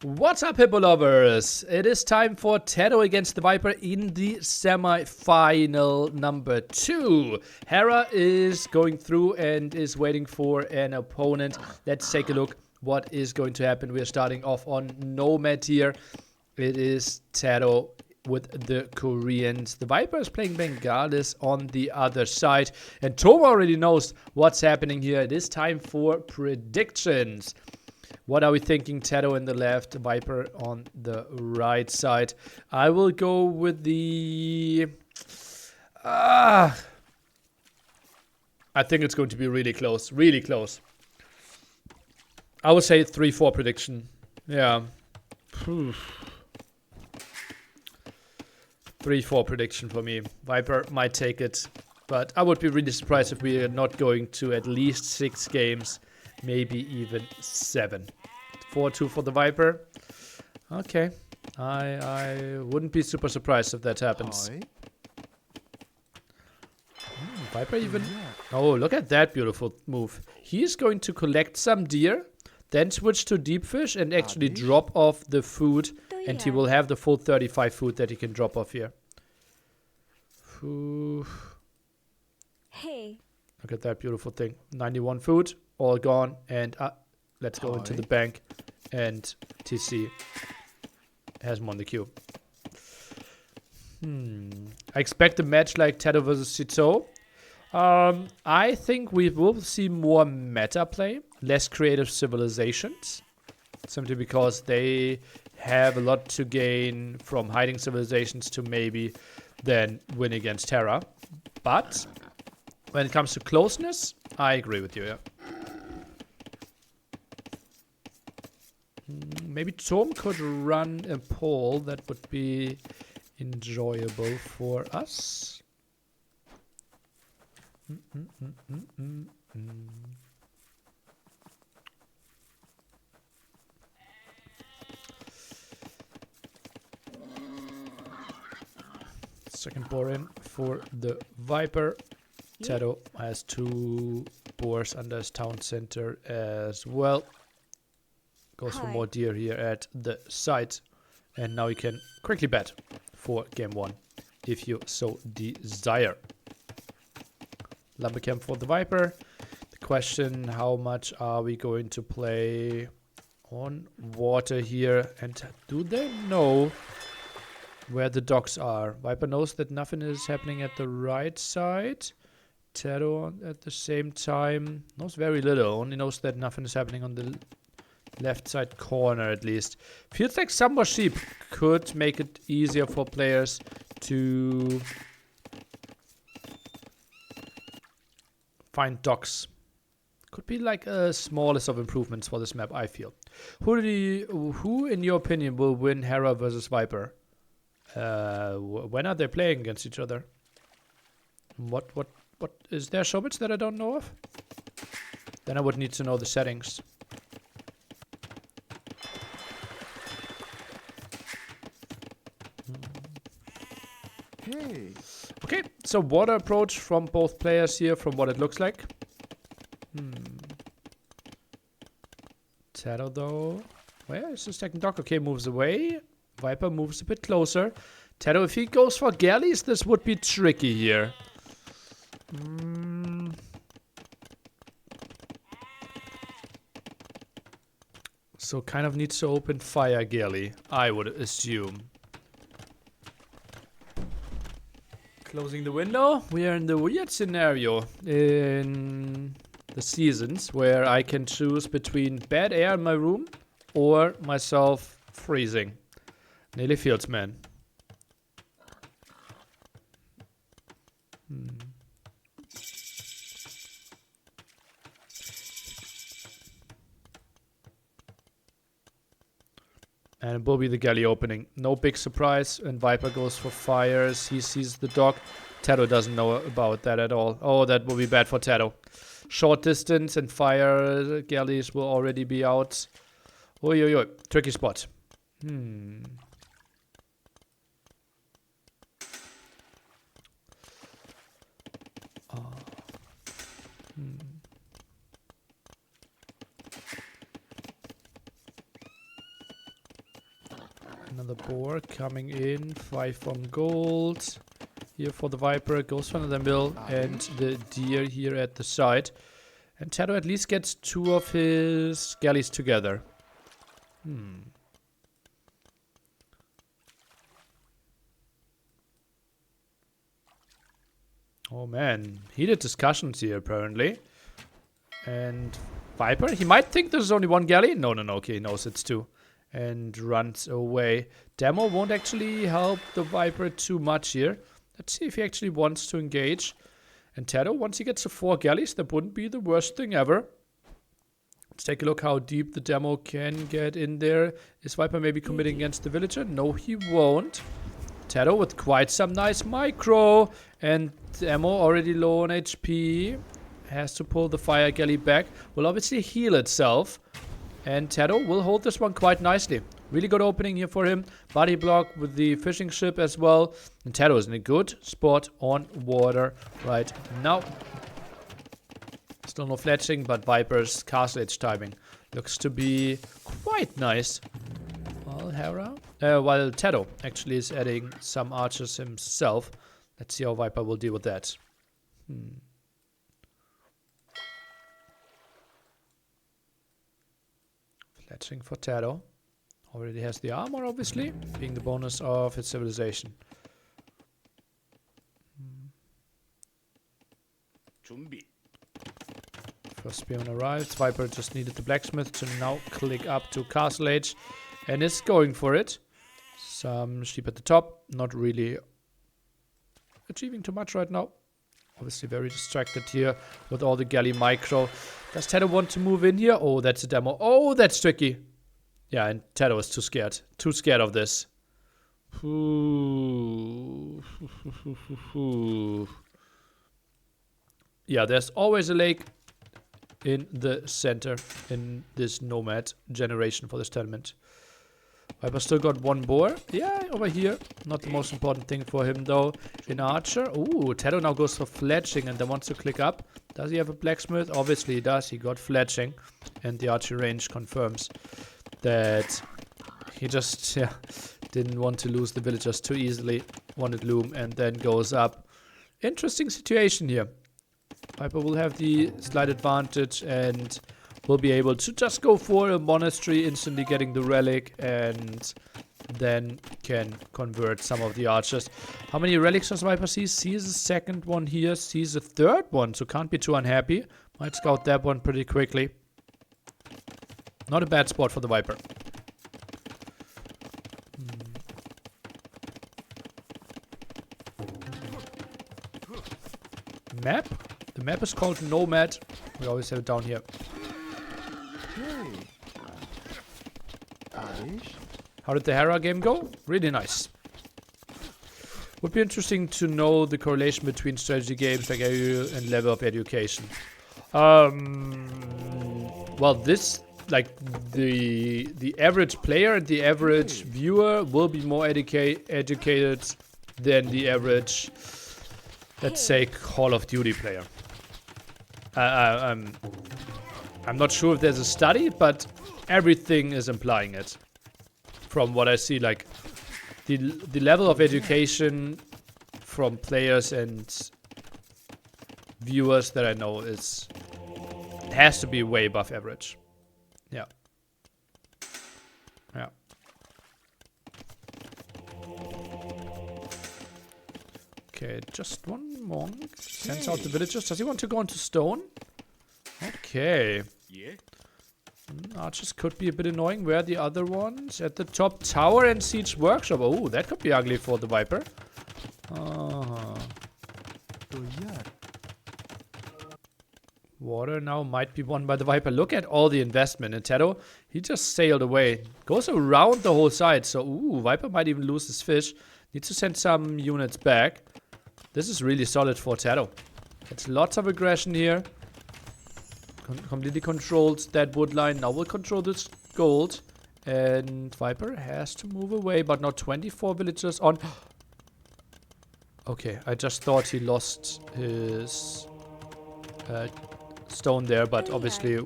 What's up, Hippo lovers? It is time for Tedo against the Viper in the semi-final number 2. Hera is going through and is waiting for an opponent. Let's take a look what is going to happen. We're starting off on Nomad here. It is Tedo with the Koreans. The Viper is playing Bengalis on the other side. And Tom already knows what's happening here. It is time for predictions. What are we thinking? Tedo in the left, Viper on the right side. I will go with the... I think it's going to be really close. Really close. I would say 3-4 prediction. Yeah. 3-4 prediction for me. Viper might take it. But I would be really surprised if we are not going to at least 6 games. Maybe even 7. 4-2 for the Viper. Okay. I wouldn't be super surprised if that happens. Viper even... Oh, look at that beautiful move. He's going to collect some deer, then switch to deep fish and actually drop off the food. And he will have the full 35 food that he can drop off here. Hey. Look at that beautiful thing. 91 food. All gone, and let's go into the bank, and TC has him on the queue. I expect a match like Tedo versus Sito. I think we will see more meta play, less creative civilizations, simply because they have a lot to gain from hiding civilizations to maybe then win against Terra. But when it comes to closeness, I agree with you, yeah. Maybe Tom could run a poll. That would be enjoyable for us. Second boar in for the Viper. Tedo has 2 boars under his town center as well. Goes for more deer here at the site. And now you can quickly bet for game 1, if you so desire. Lumbercamp for the Viper. The question, how much are we going to play on water here? And do they know where the docks are? Viper knows that nothing is happening at the right side. Tedo at the same time knows very little. Only knows that nothing is happening on the left side corner at least. Feels like some more sheep could make it easier for players to find docks. Could be like a smallest of improvements for this map, I feel. Who in your opinion will win Hera versus Viper? When are they playing against each other? What is there so much that I don't know of? Then I would need to know the settings. Hey. Okay, so water approach from both players here, from what it looks like. Tedo though, where is the second dock? Okay, moves away. Viper moves a bit closer. Tedo, if he goes for galleys, this would be tricky here. So kind of needs to open fire galley, I would assume. Closing the window. We are in the weird scenario in the seasons where I can choose between bad air in my room or myself freezing. Nearly feels, man. And it will be the galley opening. No big surprise. And Viper goes for fires. He sees the dock. Tedo doesn't know about that at all. Oh, that will be bad for Tedo. Short distance and fire galleys will already be out. Oi, oi, oi. Tricky spot. Another boar coming in. 5 from gold. Here for the Viper. Goes for another mill. And the deer here at the side. And Tato at least gets 2 of his galleys together. Oh man, heated discussions here apparently. And Viper, he might think there's only 1 galley. No, okay, he knows it's 2. And runs away. Demo won't actually help the Viper too much here. Let's see if he actually wants to engage. And Tato, once he gets to 4 galleys, that wouldn't be the worst thing ever. Let's take a look how deep the Demo can get in there. Is Viper maybe committing against the villager? No, he won't. Tato with quite some nice micro. And Demo already low on HP. Has to pull the fire galley back. Will obviously heal itself. And Tato will hold this one quite nicely. Really good opening here for him. Body block with the fishing ship as well. And Tato is in a good spot on water right now. Still no fletching, but Viper's castle edge timing looks to be quite nice. While Tato actually is adding some archers himself. Let's see how Viper will deal with that. Fletching for Tato. Already has the armor, obviously, being the bonus of his civilization. First spearman arrives. Viper just needed the blacksmith to now click up to castle age. And is going for it. Some sheep at the top. Not really achieving too much right now. Obviously very distracted here with all the galley micro. Does Tato want to move in here? Oh, that's a demo. Oh, that's tricky. Yeah, and Tato is too scared. Too scared of this. Yeah, there's always a lake in the center in this nomad generation for this tournament. Viper still got 1 boar. Yeah, over here. Not the most important thing for him, though. In Archer. Ooh, Tato now goes for fletching and then wants to click up. Does he have a blacksmith? Obviously he does. He got fletching. And the archer range confirms that he just didn't want to lose the villagers too easily. Wanted loom and then goes up. Interesting situation here. Viper will have the slight advantage and will be able to just go for a monastery, instantly getting the relic, and then can convert some of the archers. How many relics does Viper see? Sees a second one here, sees a third one, so can't be too unhappy. Might scout that one pretty quickly. Not a bad spot for the Viper. Map? The map is called Nomad. We always have it down here. How did the Hera game go? Really nice. Would be interesting to know the correlation between strategy games like AU and level of education. Well, this, like, the average player and the average viewer will be more educated than the average, let's say, Call of Duty player. I'm not sure if there's a study, but everything is implying it. From what I see, like, the level of education from players and viewers that I know has to be way above average. Yeah. Yeah. Okay, just one monk. Sends out the villagers. Does he want to go into stone? Okay. Yeah. Archers could be a bit annoying. Where are the other ones? At the top tower and siege workshop. Oh, that could be ugly for the Viper. Water now might be won by the Viper. Look at all the investment in Tato. He just sailed away. Goes around the whole side. So, ooh, Viper might even lose his fish. Needs to send some units back. This is really solid for Tato. It's lots of aggression here. Completely controls that wood line. Now we'll control this gold. And Viper has to move away, but not 24 villagers on. Okay, I just thought he lost his stone there, but obviously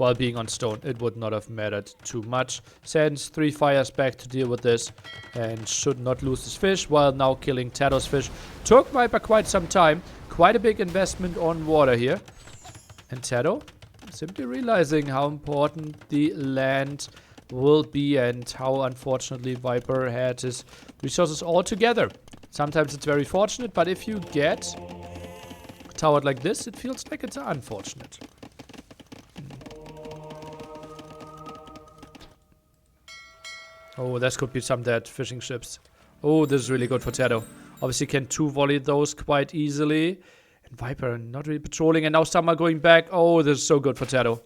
while being on stone. It would not have mattered too much. Sends 3 fires back to deal with this and should not lose his fish while now killing Tadow's fish. Took Viper quite some time. Quite a big investment on water here. And Tadow simply realizing how important the land will be and how unfortunately Viper had his resources all together. Sometimes it's very fortunate, but if you get towered like this, it feels like it's unfortunate. Oh, this could be some dead fishing ships. Oh, this is really good for Tadow. Obviously can 2-volley those quite easily. And Viper not really patrolling, and now some are going back. Oh, this is so good for Tadow.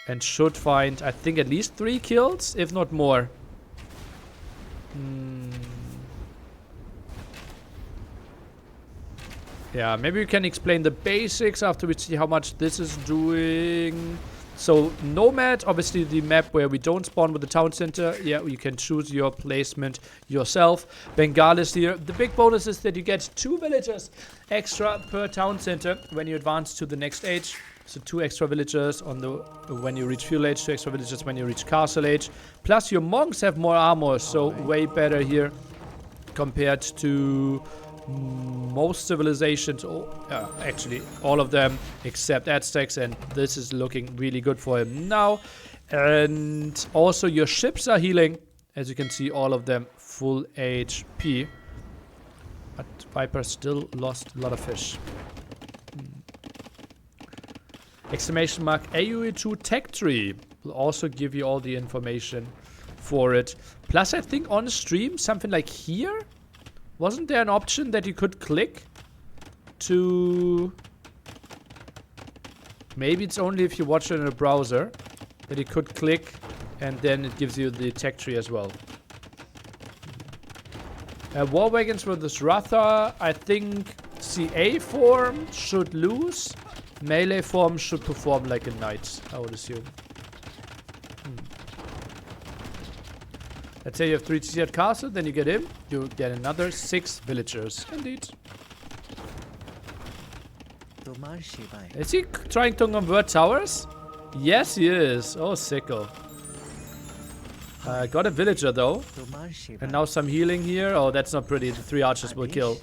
And should find, I think, at least 3 kills, if not more. Yeah, maybe we can explain the basics after we see how much this is doing. So, Nomad, obviously the map where we don't spawn with the town center. Yeah, you can choose your placement yourself. Bengal is here. The big bonus is that you get 2 villagers extra per town center when you advance to the next age. So 2 extra villagers on the when you reach Feudal age, 2 extra villagers when you reach Castle age. Plus your monks have more armor, so way better here compared to most civilizations. Actually all of them except Aztecs, and this is looking really good for him now. And also your ships are healing, as you can see, all of them full HP. But Viper still lost a lot of fish. Exclamation mark AUE2 tech tree will also give you all the information for it. Plus I think on stream, something like here, wasn't there an option that you could click to... Maybe it's only if you watch it in a browser that you could click and then it gives you the tech tree as well. War wagons with this Ratha, I think CA form should lose. Melee form should perform like a knight, I would assume. Let's say you have 3 TC at castle, then you get him. You get another 6 villagers. Indeed. Is he trying to convert towers? Yes, he is. Oh, sicko. Got a villager though. And now some healing here. Oh, that's not pretty. The 3 archers will kill.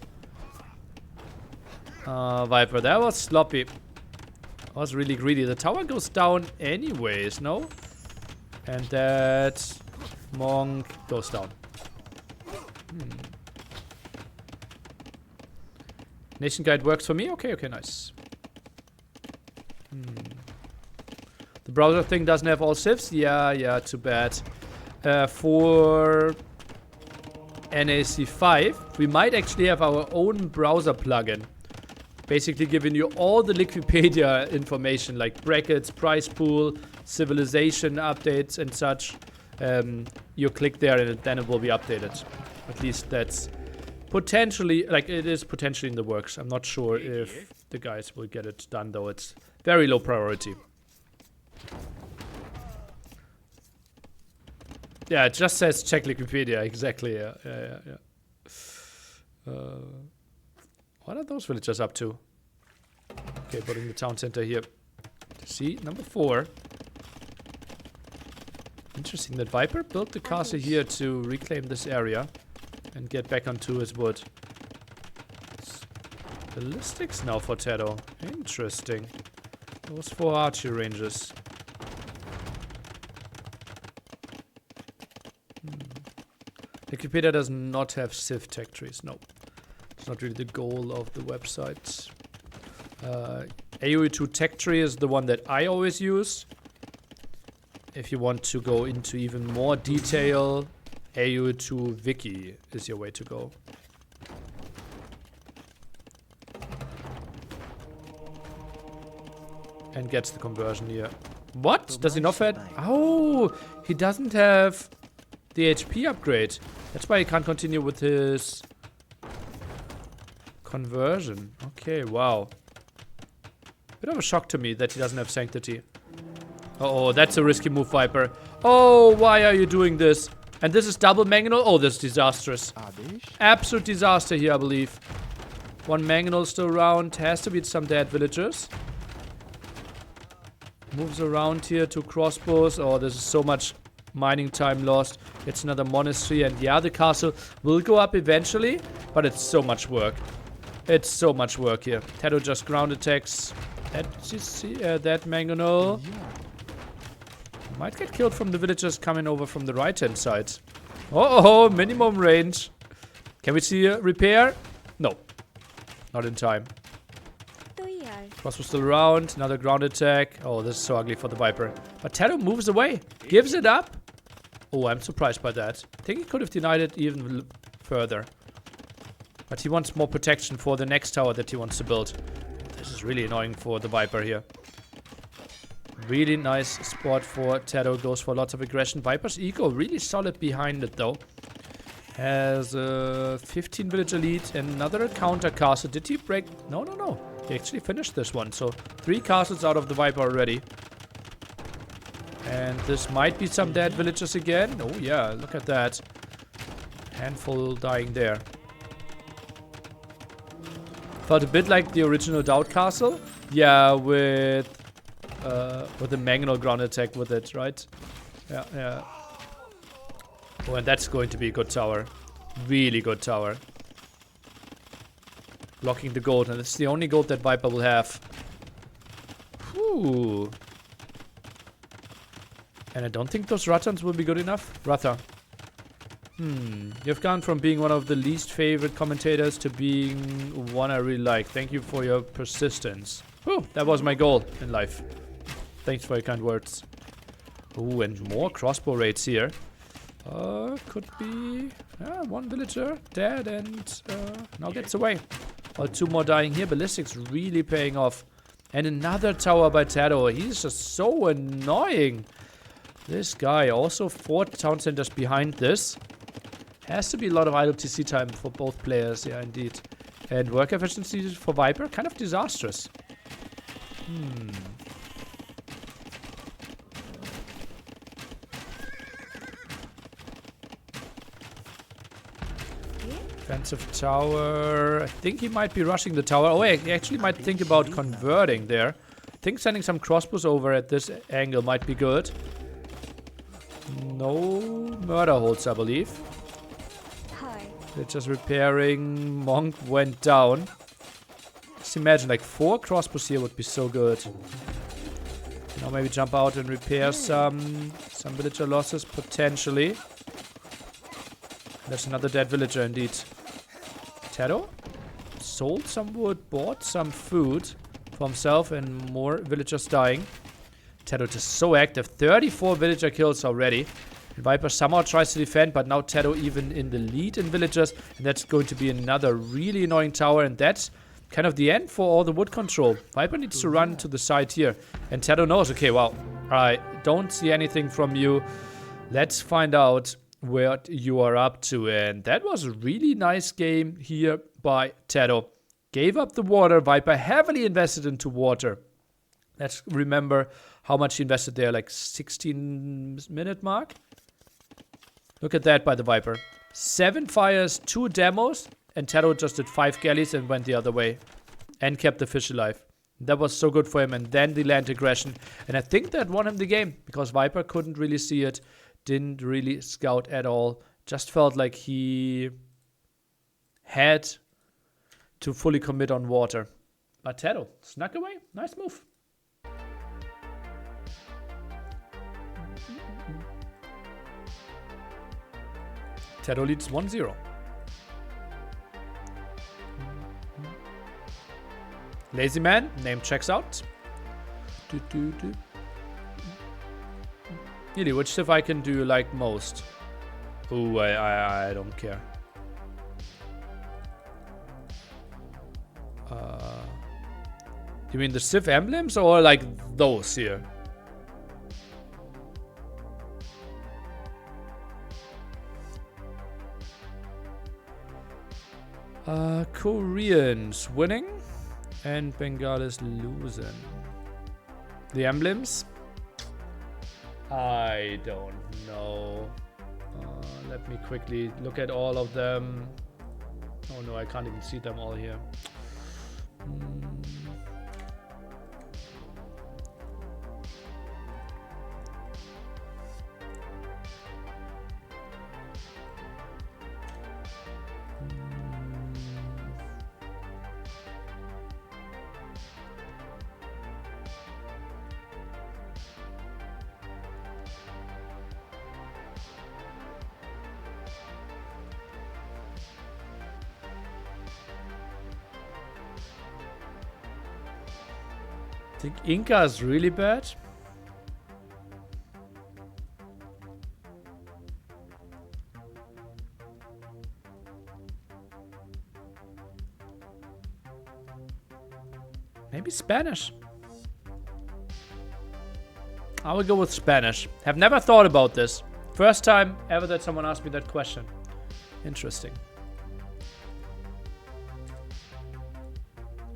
Viper, that was sloppy. That was really greedy. The tower goes down anyways, no? And that monk goes down. Nation guide works for me? Okay, okay, nice. The browser thing doesn't have all civs? Yeah, too bad. For NAC5, we might actually have our own browser plugin. Basically giving you all the Wikipedia information like brackets, price pool, civilization updates and such. You click there and then it will be updated. At least that's potentially, like it is potentially in the works. I'm not sure if the guys will get it done though. It's very low priority. Yeah, it just says check Wikipedia. Exactly, yeah. What are those villagers up to? Okay, putting the town center here. See, number 4. Interesting that Viper built the castle here to reclaim this area and get back onto his wood. Ballistics now for Tadow. Interesting. Those 4 archery ranges. Wikipedia does not have civ tech trees, no. It's not really the goal of the website. AOE2 tech tree is the one that I always use. If you want to go into even more detail, AOE2 wiki is your way to go. And gets the conversion here. What? Does he not have? Oh, he doesn't have the HP upgrade. That's why he can't continue with his conversion. Okay, wow. Bit of a shock to me that he doesn't have sanctity. Uh-oh, that's a risky move, Viper. Oh, why are you doing this? And this is double mangonel? Oh, this is disastrous. Absolute disaster here, I believe. 1 mangonel still around. Has to be some dead villagers. Moves around here to crossbows. Oh, this is so much mining time lost. It's another monastery, and yeah, the castle will go up eventually, but it's so much work. It's so much work here. Tedo just ground attacks. That mangonel might get killed from the villagers coming over from the right-hand side. Oh, minimum range. Can we see a repair? No. Not in time. Crossbow still around. Another ground attack. Oh, this is so ugly for the Viper. But Tedo moves away. Gives it up. Oh, I'm surprised by that. I think he could have denied it even further. But he wants more protection for the next tower that he wants to build. This is really annoying for the Viper here. Really nice spot for Tedo. Goes for lots of aggression. Viper's eco really solid behind it though. Has a 15 villager lead. Another counter castle. Did he break? No, no, no. He actually finished this one. So 3 castles out of the Viper already. And this might be some dead villagers again. Oh yeah, look at that. Handful dying there. Felt a bit like the original Doubt Castle. Yeah, with the mangonel ground attack with it, right? Yeah, yeah. Oh, and that's going to be a good tower. Really good tower. Blocking the gold, and it's the only gold that Viper will have. Whew. And I don't think those Rattans will be good enough. Ratha. You've gone from being one of the least favorite commentators to being one I really like. Thank you for your persistence. Whew, that was my goal in life. Thanks for your kind words. Ooh, and more crossbow raids here. Could be... one villager dead and now gets away. Well, 2 more dying here. Ballistics really paying off. And another tower by Tedo. He's just so annoying. This guy. Also 4 town centers behind this. Has to be a lot of idle TC time for both players. Yeah, indeed. And work efficiency for Viper. Kind of disastrous. Defensive tower. I think he might be rushing the tower. Oh, he actually might think about converting there. I think sending some crossbows over at this angle might be good. No murder holds, I believe. They're just repairing. Monk went down. Just imagine, like 4 crossbows here would be so good. Now maybe jump out and repair some villager losses potentially. There's another dead villager indeed. Tedo sold some wood, bought some food for himself, and more villagers dying. Tedo just so active. 34 villager kills already. And Viper somehow tries to defend, but now Tedo even in the lead in villagers. And that's going to be another really annoying tower. And that's kind of the end for all the wood control. Viper needs to run to the side here. And Tedo knows, okay, well, I don't see anything from you. Let's find out what you are up to. And that was a really nice game here by Tedo. Gave up the water. Viper heavily invested into water. Let's remember how much he invested there, like 16-minute mark. Look at that by the Viper. 7 fires, 2 demos, and Tedo just did 5 galleys and went the other way. And kept the fish alive. That was so good for him. And then the land aggression. And I think that won him the game, because Viper couldn't really see it. Didn't really scout at all. Just felt like he had to fully commit on water. But Tedo snuck away. Nice move. Tedo leads 1-0. Lazy Man, name checks out. Really, which civ icon do you like most? Ooh, I don't care. You mean the civ emblems or like those here? Koreans winning and Bengal is losing. The emblems? I don't know. Let me quickly look at all of them. Oh no, I can't even see them all here. think Inca is really bad. Maybe Spanish. I will go with Spanish. Have never thought about this. First time ever that someone asked me that question. Interesting.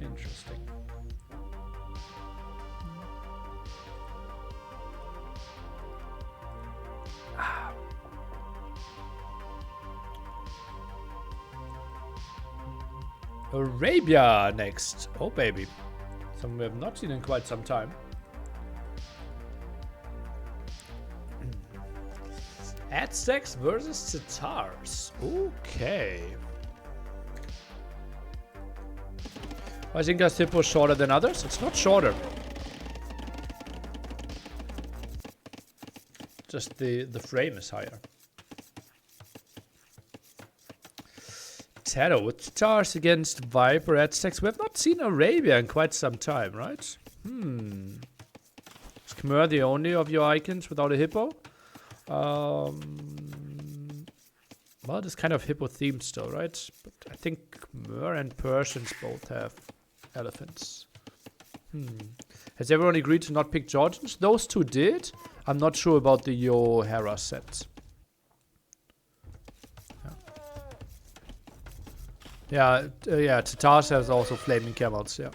Interesting. Arabia next. Oh, baby. Something we have not seen in quite some time. Aztecs versus Tatars. Okay. I think Inca's hippo shorter than others. It's not shorter. Just the frame is higher. Tato with Tatars against Viper Aztecs. We have not seen Arabia in quite some time, right? Is Khmer the only of your icons without a hippo? Well, it's kind of hippo themed still, right? But I think Khmer and Persians both have elephants. Has everyone agreed to not pick Georgians? Those two did. I'm not sure about the Yo Hera set. Yeah, Tatars has also flaming camels, yeah.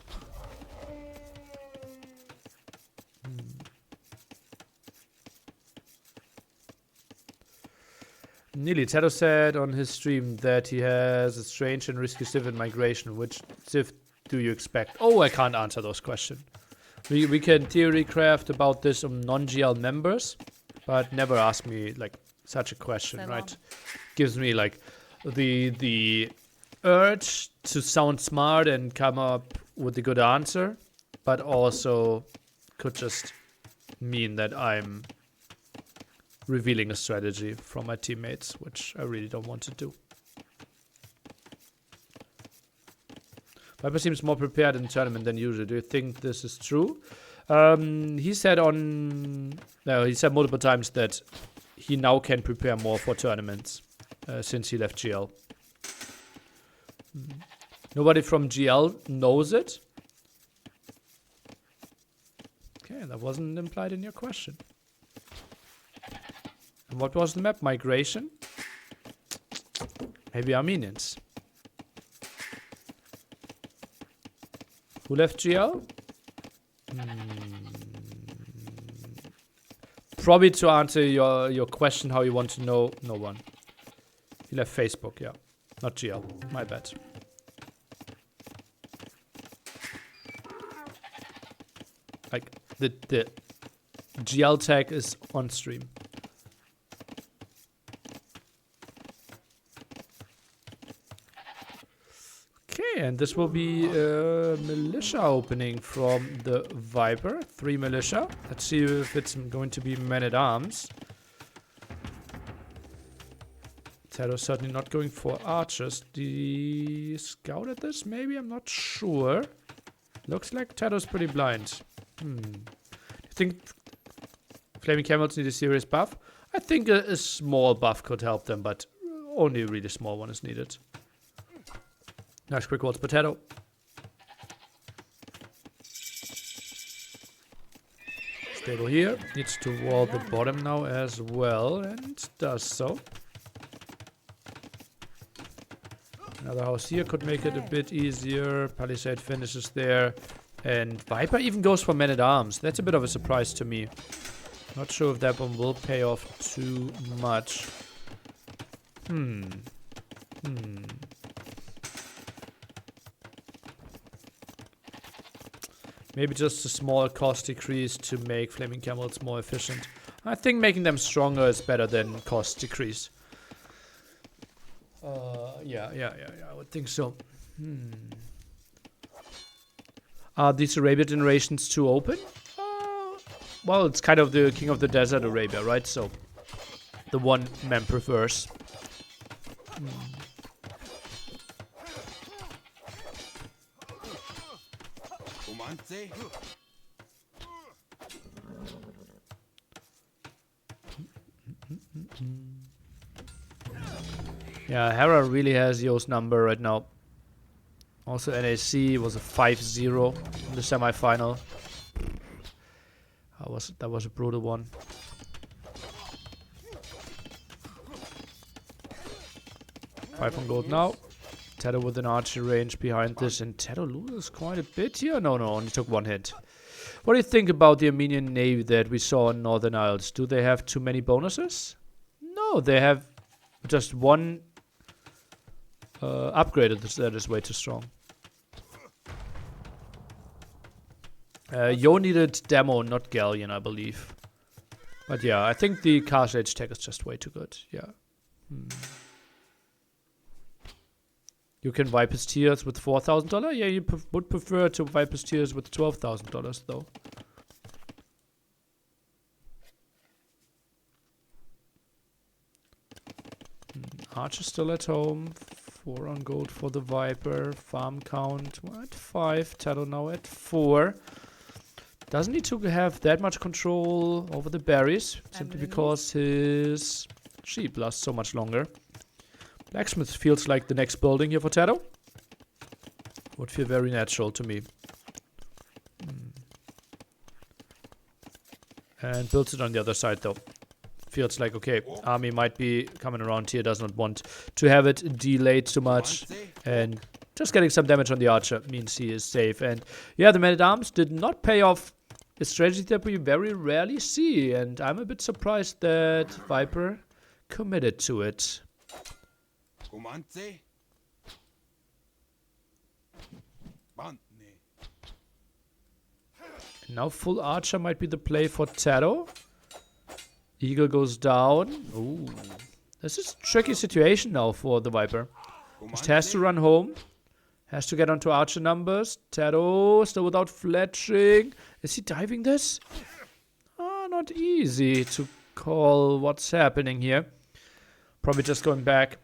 Nearly, Tato said on his stream that he has a strange and risky civ in migration. Which civ do you expect? Oh, I can't answer those questions. We can theory craft about this on non-GL members, but never ask me like such a question, right? Gives me like the urge to sound smart and come up with a good answer, but also could just mean that I'm revealing a strategy from my teammates, which I really don't want to do. Viper seems more prepared in the tournament than usual. Do you think this is true? He said multiple times that he now can prepare more for tournaments since he left GL. Nobody from GL knows it. Okay, that wasn't implied in your question. And what was the map? Migration? Maybe Armenians. Who left GL? Probably to answer your question how you want to know, no one. He left Facebook, yeah. Not GL. My bad. Like, the GL tag is on stream. Okay, and this will be a militia opening from the Viper. 3 militia. Let's see if it's going to be men-at-arms. Tato's certainly not going for archers. The scout at this, maybe? I'm not sure. Looks like Tato's pretty blind. Do you think Flaming Camels need a serious buff? I think a small buff could help them, but only a really small one is needed. Nice quick words, Potato. Stable here. Needs to wall the bottom now as well, and does so. Another house here could make it a bit easier. Palisade finishes there. And Viper even goes for men-at-arms. That's a bit of a surprise to me. Not sure if that one will pay off too much. Maybe just a small cost decrease to make Flaming Camels more efficient. I think making them stronger is better than cost decrease. Yeah, I would think so. Are these Arabia generations too open? Well, it's kind of the King of the Desert Arabia, right? So, the one Mem prefers. Yeah, Hera really has Yo's number right now. Also, NAC was a 5-0 in the semi-final. That was a brutal one. Five on gold now. Tedo with an archer range behind this, and Tedo loses quite a bit here. No, only took one hit. What do you think about the Armenian Navy that we saw in Northern Isles? Do they have too many bonuses? No, they have just one upgraded that is way too strong. Yo needed Demo, not Galleon, I believe. But yeah, I think the Castle Age tech is just way too good. Yeah. You can wipe his tears with $4,000. Yeah, you would prefer to wipe his tears with $12,000 though. Archer still at home. 4 on gold for the Viper. Farm count at 5. Tedo now at 4. Doesn't need to have that much control over the berries, simply because his sheep lasts so much longer. Blacksmith feels like the next building here for Tedo. Would feel very natural to me. And builds it on the other side though. Feels like, okay, army might be coming around here, does not want to have it delayed too much. And just getting some damage on the archer means he is safe. And yeah, the man-at-arms did not pay off. A strategy that we very rarely see. And I'm a bit surprised that Viper committed to it. Now full archer might be the play for Tedo. Eagle goes down. Ooh. This is a tricky situation now for the Viper. Just has to run home. Has to get onto archer numbers. Tedo still without fletching. Is he diving this? Not easy to call what's happening here. Probably just going back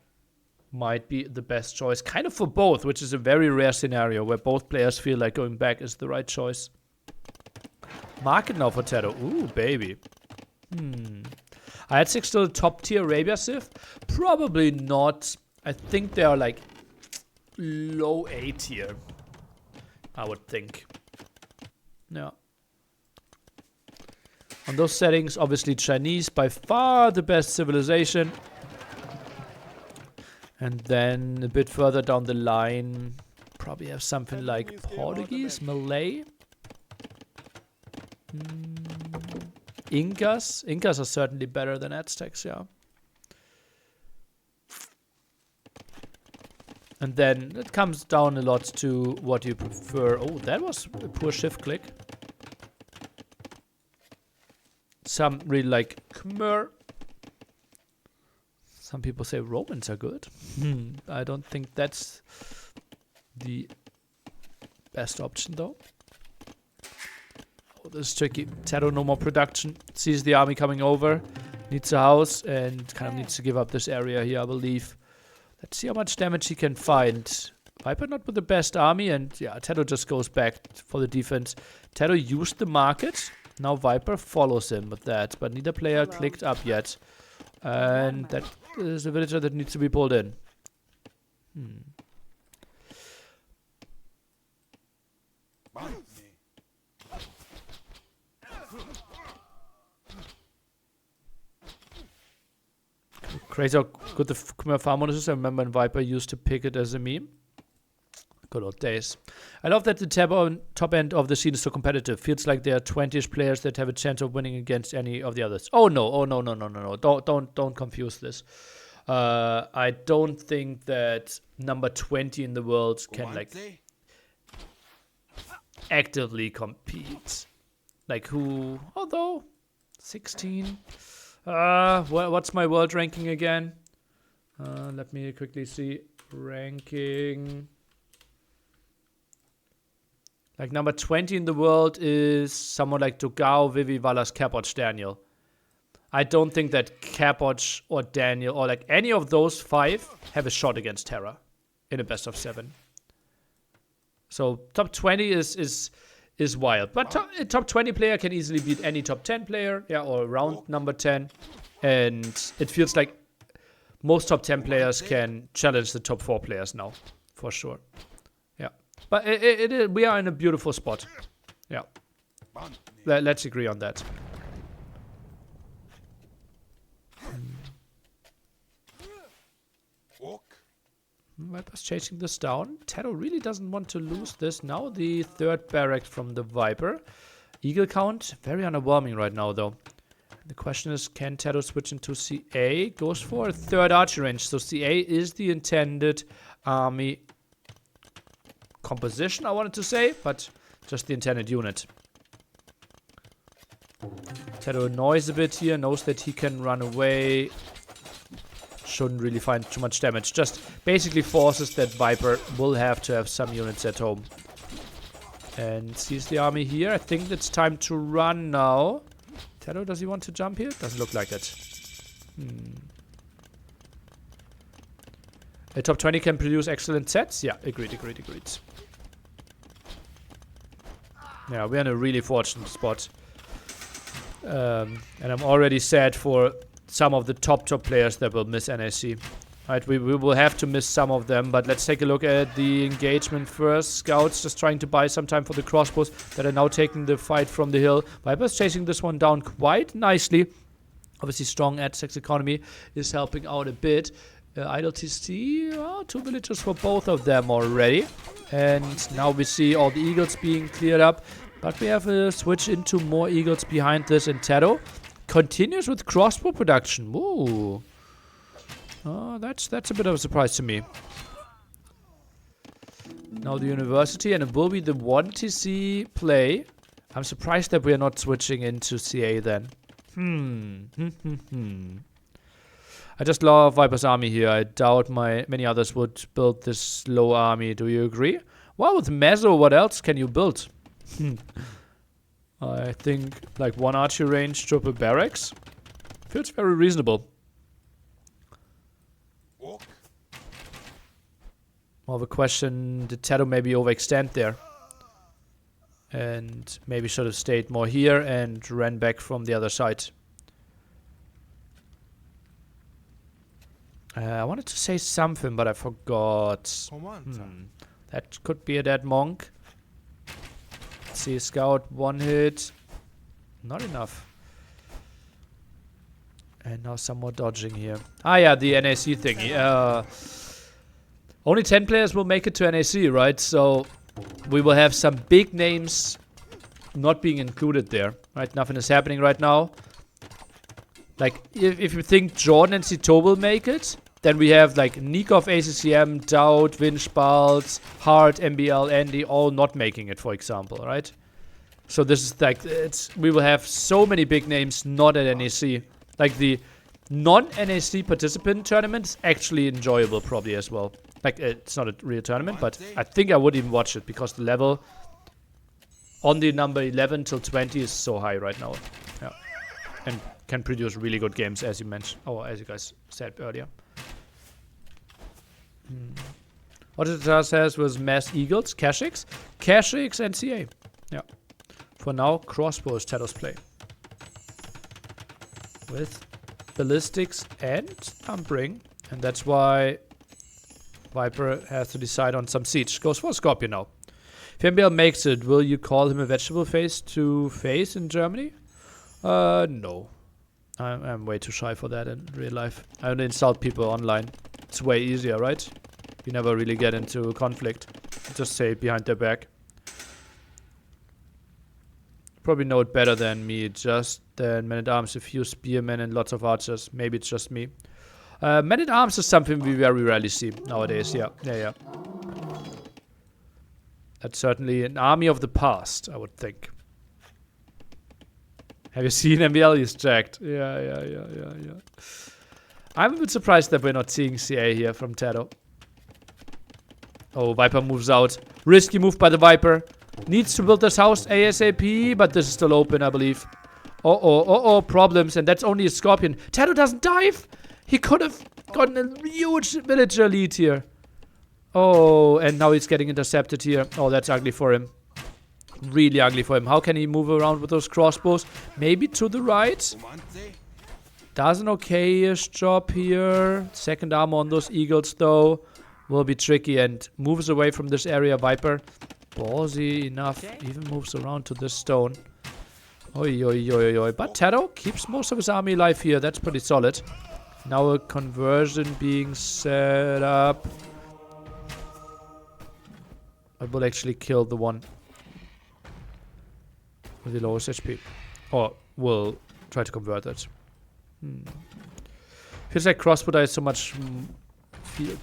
might be the best choice. Kind of for both, which is a very rare scenario where both players feel like going back is the right choice. Market now for Tedo. Ooh, baby. I had 6 still top tier Arabia Civ. Probably not. I think they are like low A tier. I would think. Yeah. On those settings, obviously Chinese by far the best civilization. And then a bit further down the line, probably have something like Portuguese, Malay. Incas. Incas are certainly better than Aztecs, yeah. And then it comes down a lot to what you prefer. Oh, that was a poor shift click. Some really like Khmer. Some people say Romans are good. I don't think that's the best option though. Oh, this is tricky. Tedo no more production. Sees the army coming over. Needs a house and kind of needs to give up this area here, I believe. Let's see how much damage he can find. Viper not with the best army, and yeah, Tedo just goes back for the defense. Tedo used the market. Now Viper follows him with that, but neither player clicked up yet. And that is a villager that needs to be pulled in. Crazy how good the Khmer farm bonus is. I remember when Viper used to pick it as a meme. Good old days. I love that the top end of the scene is so competitive. Feels like there are 20-ish players that have a chance of winning against any of the others. Oh no, no. Don't confuse this. I don't think that number 20 in the world can like actively compete. Like who? Although 16. What's my world ranking again? Let me quickly see. Ranking. Like number 20 in the world is someone like Dogao, Vivi, Valas, Capoch, Daniel. I don't think that Capoch or Daniel or like any of those 5 have a shot against Terra in a best of 7. So top 20 is wild. But top 20 player can easily beat any top 10 player. Yeah, or around number 10. And it feels like most top 10 players can challenge the top 4 players now, for sure. Yeah, but we are in a beautiful spot. Yeah, let's agree on that. Viper's chasing this down. Tado really doesn't want to lose this. Now the 3rd barrack from the Viper. Eagle count, very underwhelming right now though. The question is, can Tado switch into CA? Goes for a 3rd archer range. So CA is the intended army composition, I wanted to say, but just the intended unit. Tado annoys a bit here, knows that he can run away. Shouldn't really find too much damage. Just basically forces that Viper will have to have some units at home. And sees the army here. I think it's time to run now. Tado, does he want to jump here? Doesn't look like it. A top 20 can produce excellent sets. Yeah, agreed. Yeah, we're in a really fortunate spot. And I'm already sad for some of the top players that will miss NAC. Right, we will have to miss some of them, but let's take a look at the engagement first. Scouts just trying to buy some time for the crossbows that are now taking the fight from the hill. Viper's chasing this one down quite nicely. Obviously strong at-6 economy is helping out a bit. Idle TC, 2 villagers for both of them already. And now we see all the eagles being cleared up. But we have a switch into more eagles behind this, and Tado continues with crossbow production. Ooh. Oh, that's a bit of a surprise to me. Now the university, and it will be the 1 TC play. I'm surprised that we are not switching into CA then. I just love Viper's army here. I doubt many others would build this low army. Do you agree? Well, with Mezzo, what else can you build? I think like 1 archer range, triple barracks. Feels very reasonable. More of a question, did Tado maybe overextend there? And maybe should have stayed more here and ran back from the other side. I wanted to say something, but I forgot. That could be a dead monk. Let's see, scout, 1 hit. Not enough. And now some more dodging here. Ah yeah, the NAC thingy. Only 10 players will make it to NAC, right? So we will have some big names not being included there, right? Nothing is happening right now. Like, if you think Jordan and Cito will make it, then we have like Nikov, ACCM, Dowd, Winspalt, Hart, MBL, Andy, all not making it, for example, right? So this is like, we will have so many big names not at NAC. Like the non-NAC participant tournament is actually enjoyable probably as well. Like, it's not a real tournament, but I think I would even watch it because the level on the number 11 till 20 is so high right now. Yeah. And can produce really good games, as you mentioned, or as you guys said earlier. What it says was Mass Eagles, Kashix, and CA. Yeah. For now, crossbow is Tado's play. With ballistics and numbering. And that's why Viper has to decide on some siege. Goes for a Scorpion now. If MBL makes it, will you call him a vegetable face to face in Germany? No. I'm way too shy for that in real life. I only insult people online. It's way easier, right? You never really get into conflict. Just say it behind their back. Probably know it better than me. Just than Men-at-Arms, a few spearmen and lots of archers. Maybe it's just me. Men-at-Arms is something we very rarely see nowadays. Yeah. That's certainly an army of the past, I would think. Have you seen MBL? He's jacked. Yeah. I'm a bit surprised that we're not seeing CA here from Tado. Oh, Viper moves out. Risky move by the Viper. Needs to build this house ASAP, but this is still open, I believe. Problems, and that's only a Scorpion. Tado doesn't dive! He could have gotten a huge villager lead here. Oh, and now he's getting intercepted here. Oh, that's ugly for him. Really ugly for him. How can he move around with those crossbows? Maybe to the right? Does an okay-ish job here. Second armor on those eagles, though, will be tricky and moves away from this area. Viper, ballsy enough, even moves around to this stone. Oi, oi, oi, oi. But Taro keeps most of his army alive here. That's pretty solid. Now a conversion being set up. I will actually kill the one with the lowest HP. Or will try to convert it. Feels like crossbow dies so much.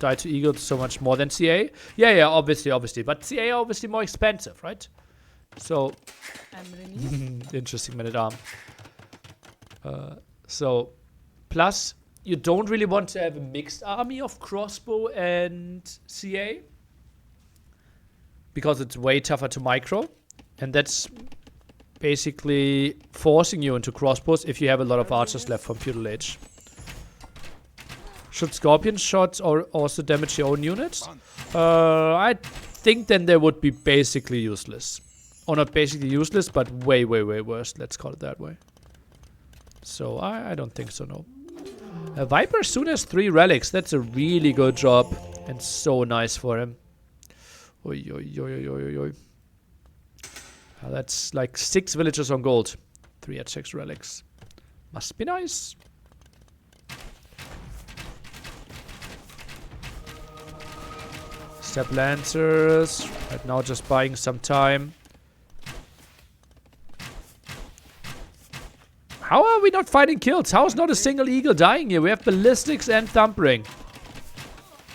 Die to eagles so much more than CA. Yeah, obviously. But CA obviously more expensive, right? So interesting man at arm. So plus you don't really want to have a mixed army of crossbow and CA because it's way tougher to micro, and that's basically forcing you into crossbows if you have a lot of archers left from Feudal Age. Should scorpion shots or also damage your own units? I think then they would be basically useless. Or not basically useless, but way worse. Let's call it that way. So I don't think so, no. Viper soon has 3 relics. That's a really good job. And so nice for him. Oi, oi, oi, oi, oi, oi. That's like 6 villagers on gold. 3 at 6 relics. Must be nice. Step Lancers. Right now just buying some time. How are we not finding kills? How is not a single eagle dying here? We have ballistics and thumpering.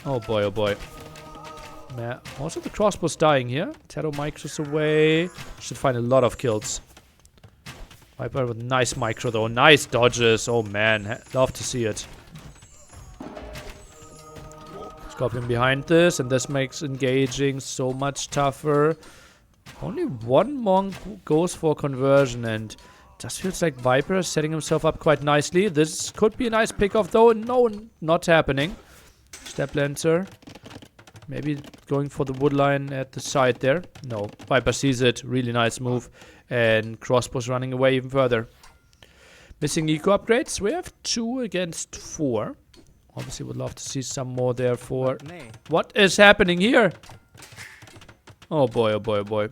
Oh boy, oh boy. Man, also the crossbow's dying here. Taro micros away. Should find a lot of kills. Viper with nice micro though. Nice dodges. Oh man, love to see it. Scorpion behind this, and this makes engaging so much tougher. Only one monk goes for conversion, and just feels like Viper is setting himself up quite nicely. This could be a nice pickoff though. No, not happening. Step Lancer. Maybe going for the wood line at the side there. No, Viper sees it. Really nice move. And crossbow's running away even further. Missing eco upgrades. We have 2 against 4. Obviously would love to see some more there for... What is happening here? Oh boy, oh boy, oh boy.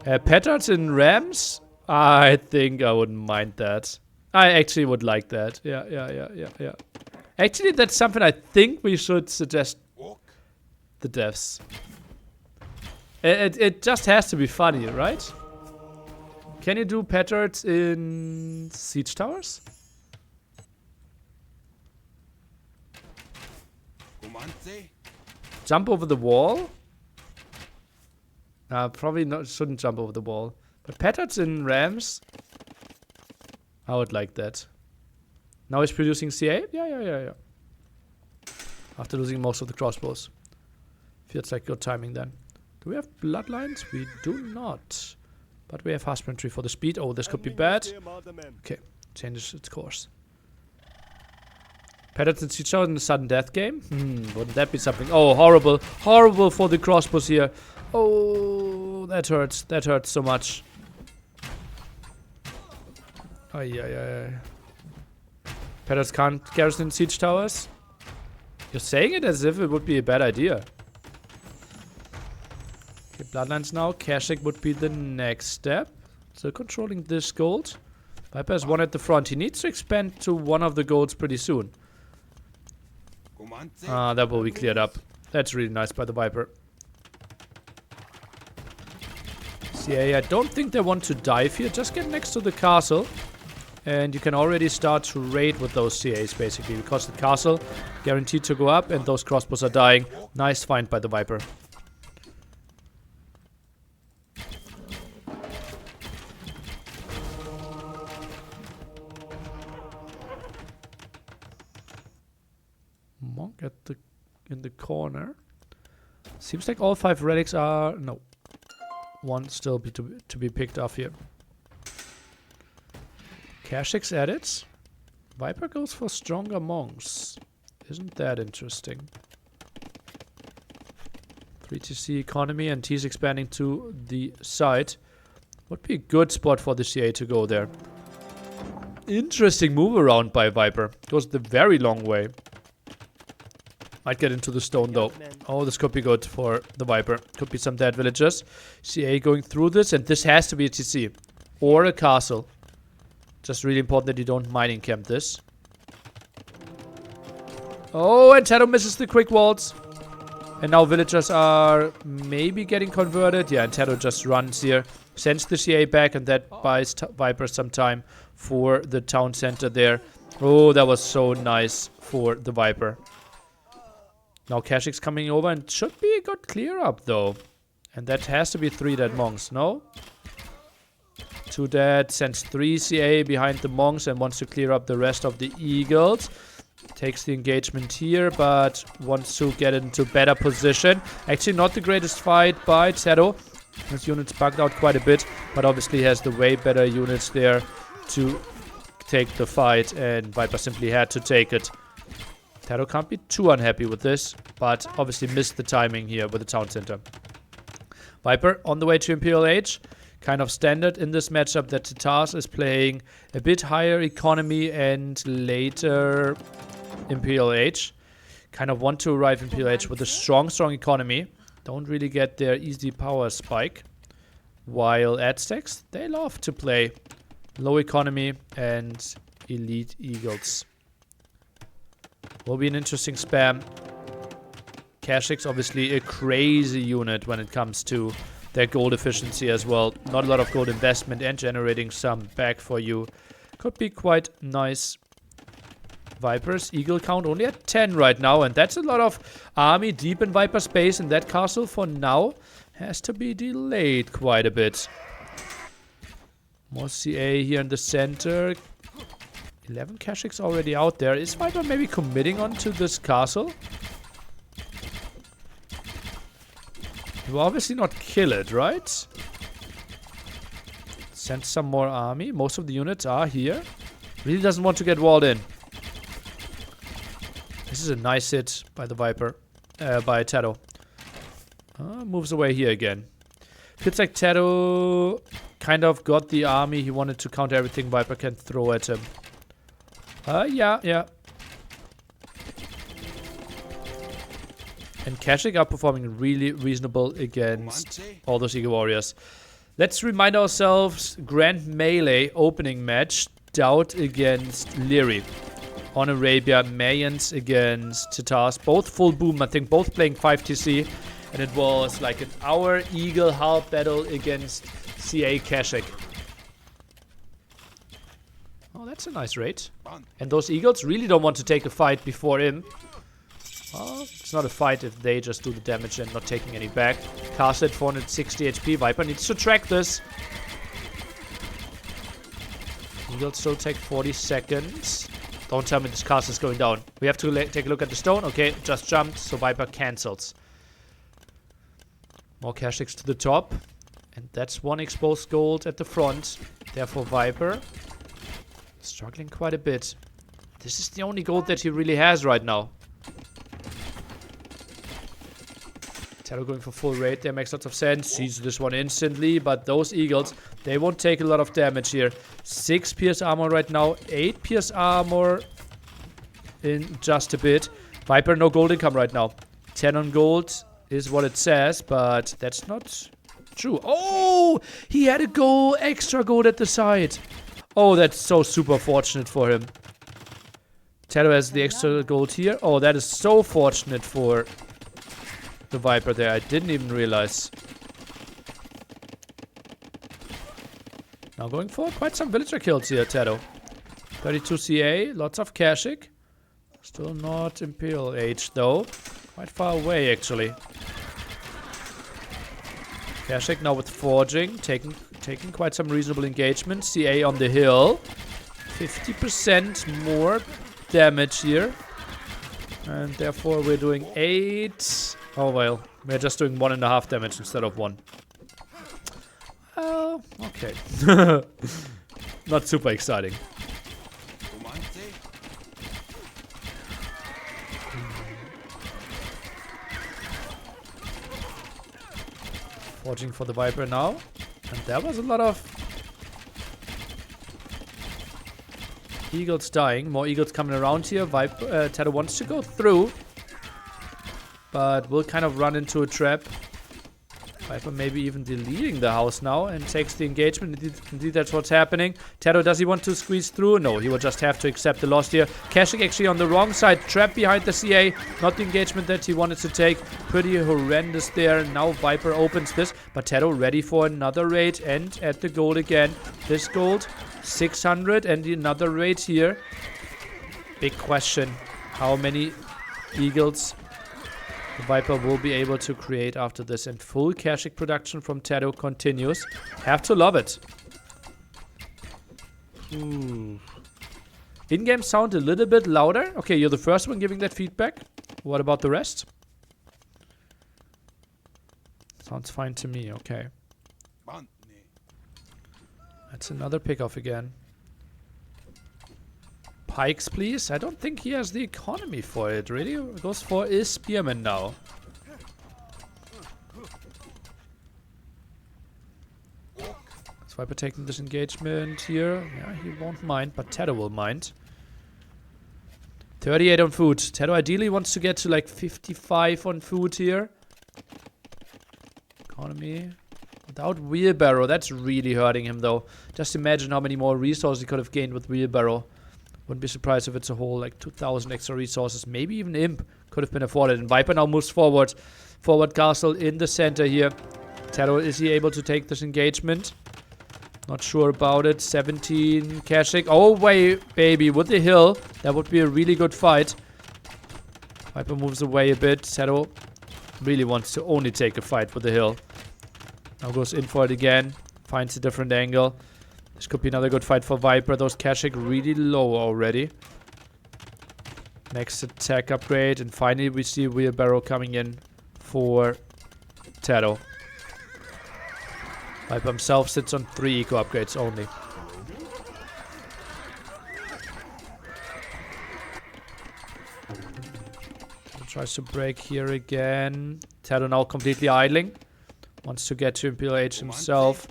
Petards in Rams? I think I wouldn't mind that. I actually would like that. Yeah. Actually, that's something I think we should suggest the devs. It just has to be funny, right? Can you do petards in siege towers? Jump over the wall? Probably not. Shouldn't jump over the wall. But petards in Rams? I would like that. Now he's producing CA? Yeah. After losing most of the crossbows. Feels like good timing then. Do we have bloodlines? We do not. But we have husbandry for the speed. Oh, this could be bad. Okay, changes its course. Petards and siege in the sudden death game? Wouldn't that be something? Oh, horrible. Horrible for the crossbows here. Oh, that hurts. That hurts so much. Ay. Petards can't garrison siege towers? You're saying it as if it would be a bad idea. Okay, bloodlines now. Kashik would be the next step. So controlling this gold. Viper has 1 at the front. He needs to expand to 1 of the golds pretty soon. That will be cleared up. That's really nice by the Viper. CA, I don't think they want to dive here. Just get next to the castle. And you can already start to raid with those CAs, basically. Because the castle guaranteed to go up and those crossbows are dying. Nice find by the Viper. Monk in the corner. Seems like all 5 relics are... No. 1 still to be picked off here. Kashik's added. Viper goes for stronger monks. Isn't that interesting? 3TC economy, and he's expanding to the side. Would be a good spot for the CA to go there. interesting move around by Viper. Goes the very long way. Might get into the stone though. Oh, this could be good for the Viper. Could be some dead villagers. CA going through this, and this has to be a TC. Or a castle. Just really important that you don't mining camp this. Oh, and Tato misses the quick walls. And now villagers are maybe getting converted. Yeah, and Tato just runs here. Sends the CA back, and that buys Viper some time for the town center there. Oh, that was so nice for the Viper. Now Kashik's coming over, and should be a good clear up though. And that has to be 3 dead monks, no? 2 dead, sends 3 CA behind the monks and wants to clear up the rest of the eagles. Takes the engagement here, but wants to get into better position. Actually not the greatest fight by Tato. His units bugged out quite a bit, but obviously has the way better units there to take the fight, and Viper simply had to take it. Tato can't be too unhappy with this, but obviously missed the timing here with the town center. Viper on the way to Imperial Age. Kind of standard in this matchup that Tatars is playing a bit higher economy and later Imperial Age. Kind of want to arrive Imperial Age with a strong economy. Don't really get their easy power spike. While Aztecs, they love to play low economy and elite eagles. Will be an interesting spam. Kashik's obviously a crazy unit when it comes to their gold efficiency as well. Not a lot of gold investment and generating some back for you. Could be quite nice. Viper's eagle count only at 10 right now, and that's a lot of army deep in Viper space, and that castle for now has to be delayed quite a bit. More CA here in the center. 11 Kashyyyks already out there. Is Viper maybe committing onto this castle? He will obviously not kill it, right? Send some more army. Most of the units are here. Really doesn't want to get walled in. This is a nice hit by the Viper. By Tato. Moves away here again. Feels like Tato kind of got the army he wanted to counter everything Viper can throw at him. Yeah. And Kashyyyk are performing really reasonable against all those Eagle Warriors. Let's remind ourselves, Grand Melee opening match, Doubt against Leary. On Arabia, Mayans against Tatars. Both full boom, I think both playing 5 TC. And it was like an hour Eagle half battle against CA Kashyyyk. Oh, that's a nice raid. And those Eagles really don't want to take a fight before him. Well, it's not a fight if they just do the damage and not taking any back. Cast at 460 HP. Viper needs to track this. Eagles still take 40 seconds. Don't tell me this cast is going down. We have to take a look at the stone. Okay, just jumped, so Viper cancels. More Kashyyyks to the top. And that's 1 exposed gold at the front. Therefore, Viper struggling quite a bit. This is the only gold that he really has right now. Tato going for full raid there makes lots of sense. Sees this one instantly, but those Eagles, they won't take a lot of damage here. 6 pierce armor right now, 8 pierce armor in just a bit. Viper no gold income right now. 10 on gold is what it says, but that's not true. Oh, he had a extra gold at the side. Oh, that's so super fortunate for him. Tato has the extra gold here. Oh, that is so fortunate for the Viper there. I didn't even realize. Now going for quite some villager kills here, Tato. 32 CA, lots of Kashyyyk. Still not Imperial Age though. Quite far away actually. Kashyyyk now with forging, taking quite some reasonable engagement. CA on the hill. 50% more damage here. And therefore we're doing 8. Oh well, we're just doing 1.5 damage instead of 1. Oh, okay. Not super exciting. Forging for the Viper now. And there was a lot of Eagles dying. More eagles coming around here. Tato wants to go through. But will kind of run into a trap. Viper maybe even deleting the house now and takes the engagement. Indeed, that's what's happening. Tato, does he want to squeeze through? No, he will just have to accept the loss here. Kashik actually on the wrong side. Trapped behind the CA. Not the engagement that he wanted to take. Pretty horrendous there. Now Viper opens this. But Tato ready for another raid. And at the gold again. This gold, 600. And another raid here. Big question. How many eagles the Viper will be able to create after this, and full Kashik production from Tato continues. Have to love it. In-game sound a little bit louder. Okay, you're the first one giving that feedback. What about the rest? Sounds fine to me, okay. That's another pick-off again. Pikes, please. I don't think he has the economy for it, really. It goes for a spearman now. Viper taking this engagement here. Yeah, he won't mind, but Tato will mind. 38 on food. Tato ideally wants to get to like 55 on food here. Economy. Without wheelbarrow, that's really hurting him though. Just imagine how many more resources he could have gained with wheelbarrow. Wouldn't be surprised if it's a whole like 2,000 extra resources. Maybe even Imp could have been afforded. And Viper now moves forward. Forward castle in the center here. Tato, is he able to take this engagement? Not sure about it. 17 Kashik. Oh, wait, baby. With the hill. That would be a really good fight. Viper moves away a bit. Tato really wants to only take a fight with the hill. Now goes in for it again. Finds a different angle. This could be another good fight for Viper. Those Kashik really low already. Next attack upgrade. And finally we see wheelbarrow coming in for Tato. Viper himself sits on 3 eco upgrades only. Tries to break here again. Tato now completely idling. Wants to get to Imperial Age himself.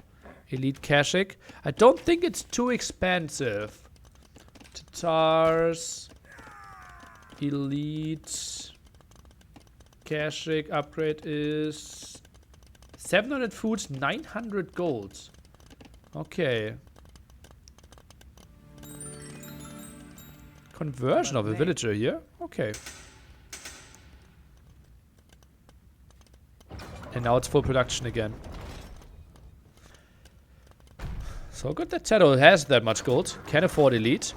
Elite Kashik. I don't think it's too expensive. Tatars. Elite. Kashik upgrade is 700 foods, 900 gold. Okay. Conversion of a villager here. Okay. And now it's full production again. So good that Tato has that much gold. Can afford elite.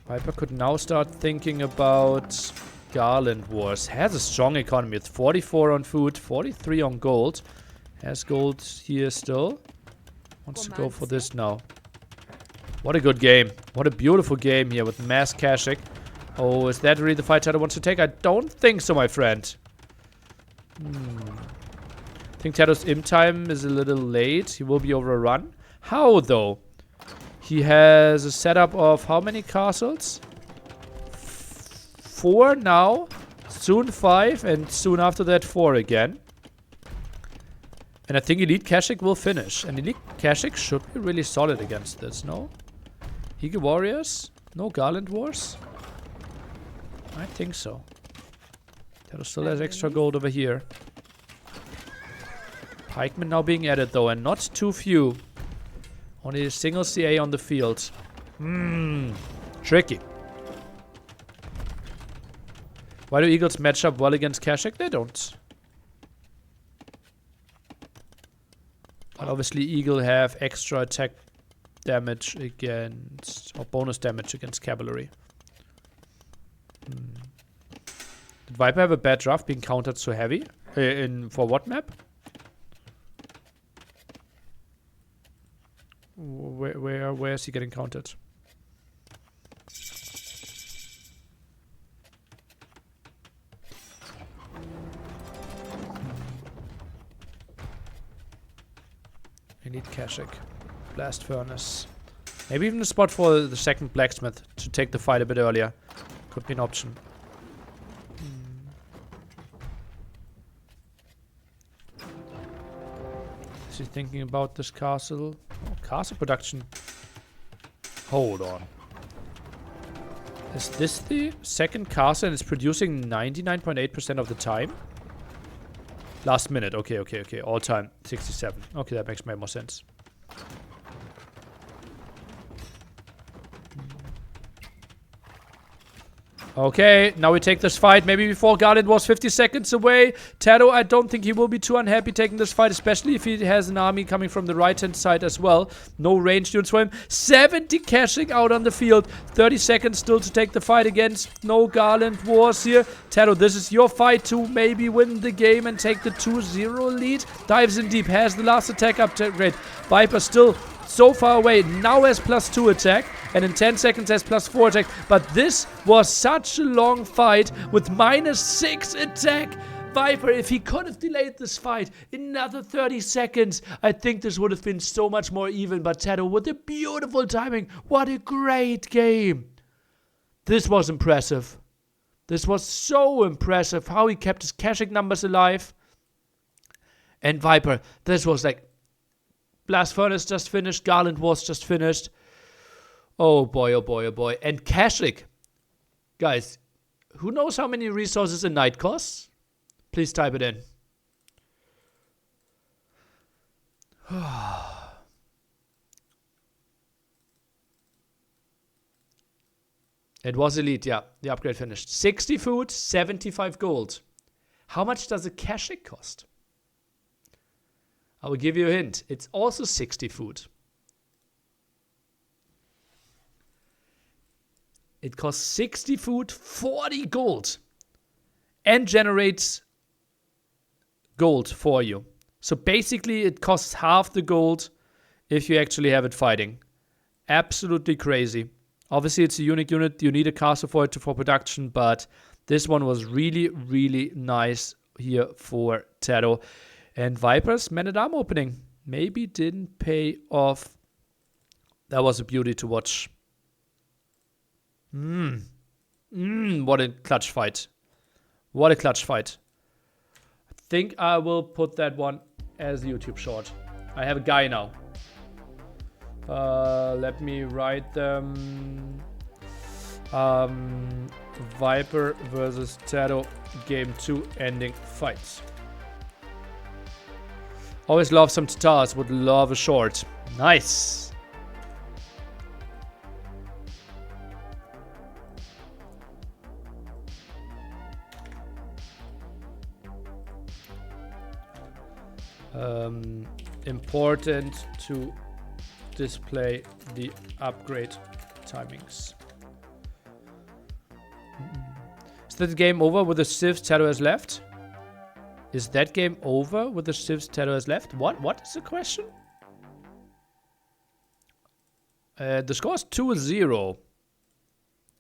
Viper could now start thinking about Garland Wars. Has a strong economy. It's 44 on food, 43 on gold. Has gold here still. Wants to go for this now. What a good game. What a beautiful game here with mass Kashik. Oh, is that really the fight Tato wants to take? I don't think so, my friend. I think Tato's imp time is a little late. He will be overrun. How, though? He has a setup of how many castles? 4 now. Soon 5. And soon after that 4 again. And I think Elite Kashik will finish. And Elite Kashik should be really solid against this, no? Eagle Warriors? No Garland Wars? I think so. Tato still has extra gold over here. Pikemen now being added though, and not too few. Only a single CA on the field. Tricky. Why do Eagles match up well against Kashik? They don't. But obviously Eagle have extra attack damage against, or bonus damage against cavalry. Did Viper have a bad draft being countered so heavy? For what map? Where is he getting counted? I need Kashik. Blast Furnace. Maybe even a spot for the second blacksmith to take the fight a bit earlier. Could be an option. Is he thinking about this castle? Oh, castle production Hold on. Is this the second caster and it's producing 99.8% of the time? Last minute. Okay, okay, okay. All time 67. Okay, that makes more sense. Okay, now we take this fight. Maybe before Garland was 50 seconds away. Tado, I don't think he will be too unhappy taking this fight, especially if he has an army coming from the right-hand side as well. No range units for him. 70 cashing out on the field. 30 seconds still to take the fight against. No Garland wars here. Tado, this is your fight to maybe win the game and take the 2-0 lead. Dives in deep, has the last attack upgrade. Viper still so far away, now has +2 attack, and in 10 seconds has +4 attack. But this was such a long fight with -6 attack. Viper, if he could have delayed this fight another 30 seconds, I think this would have been so much more even. But Tado, with a beautiful timing, what a great game. This was impressive. This was so impressive how he kept his caching numbers alive. And Viper, this was like, Blast Furnace just finished. Garland was just finished. Oh boy, oh boy, oh boy. And Kashyyyk. Guys, who knows how many resources a night costs? Please type it in. It was elite, yeah. The upgrade finished. 60 food, 75 gold. How much does a Kashyyyk cost? I will give you a hint. It's also 60 food. It costs 60 food, 40 gold. And generates gold for you. So basically it costs half the gold if you actually have it fighting. Absolutely crazy. Obviously it's a unique unit. You need a caster for it for production. But this one was really, really nice here for Tado. And Viper's Man-at-Arm opening maybe didn't pay off. That was a beauty to watch. What a clutch fight. What a clutch fight. I think I will put that one as a YouTube short. I have a guy now. Let me write them. Viper versus Tado Game 2 ending fights. Always love some Tatars, would love a short. Nice. Important to display the upgrade timings. Is that the game over with the civs Tado has left? Is that game over with the civs Tado has left? What is the question? The score is 2-0.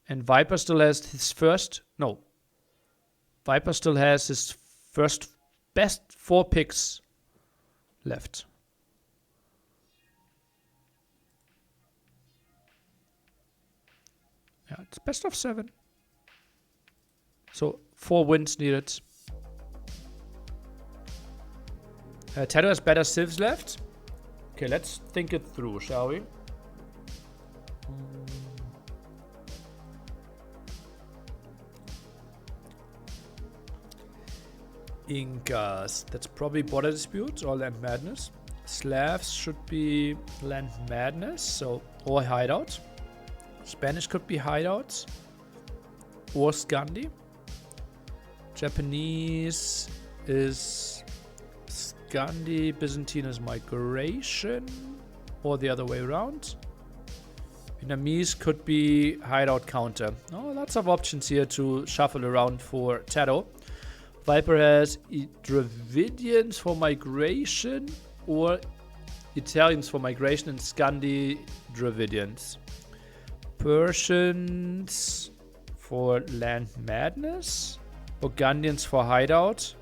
And Viper still has his first... No. Viper still has his first best 4 picks left. Yeah, it's best of 7. So 4 wins needed. Tado has better civs left. Okay, let's think it through, shall we? Incas. That's probably Border Dispute or Land Madness. Slavs should be Land Madness, so or Hideout. Spanish could be Hideouts or Scandi. Japanese is Scandi. Byzantine is Migration, or the other way around. Vietnamese could be Hideout Counter. Oh, lots of options here to shuffle around for Tado. Viper has Dravidians for Migration or Italians for Migration and Scandi Dravidians. Persians for Land Madness. Burgundians for Hideout.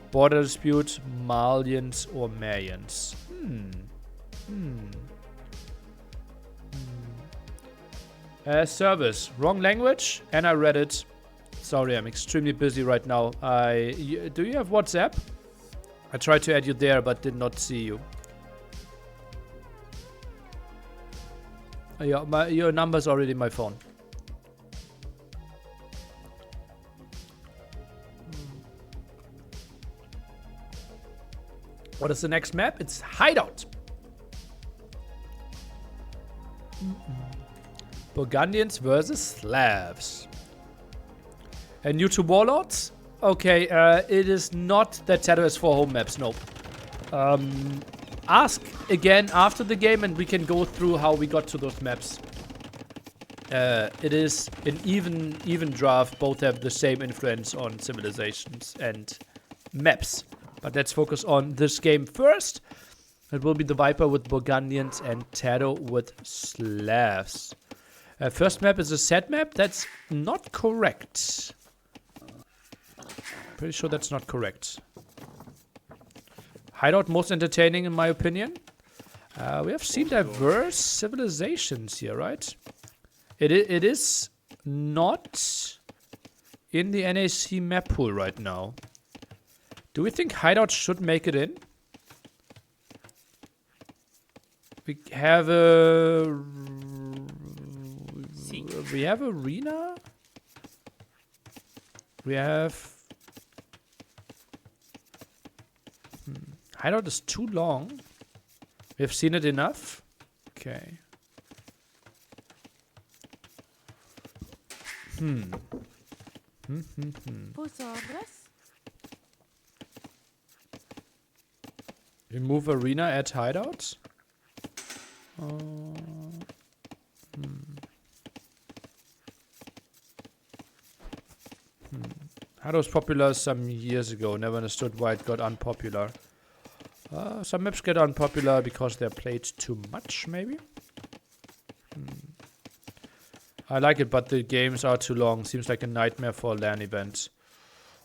Border Dispute, Malians or Mayans. Service. Wrong language, and I read it. Sorry, I'm extremely busy right now. Do you have WhatsApp? I tried to add you there, but did not see you. Yeah, your number's already in my phone. What is the next map? It's Hideout. Burgundians versus Slavs. And new to Warlords? Okay, it is not that Tato has 4 home maps, no. Ask again after the game and we can go through how we got to those maps. It is an even draft. Both have the same influence on civilizations and maps. But let's focus on this game first. It will be the Viper with Burgundians and Tato with Slavs. First map is a set map. That's not correct. Pretty sure that's not correct. Hideout most entertaining in my opinion. We have seen diverse civilizations here, right? It is not in the NAC map pool right now. Do we think Hideout should make it in? We have a... We have Arena? We have... Hideout is too long. We have seen it enough. Okay. Remove Arena, add Hideout. Hideout was popular some years ago. Never understood why it got unpopular. Some maps get unpopular because they're played too much, maybe? I like it, but the games are too long. Seems like a nightmare for a LAN event.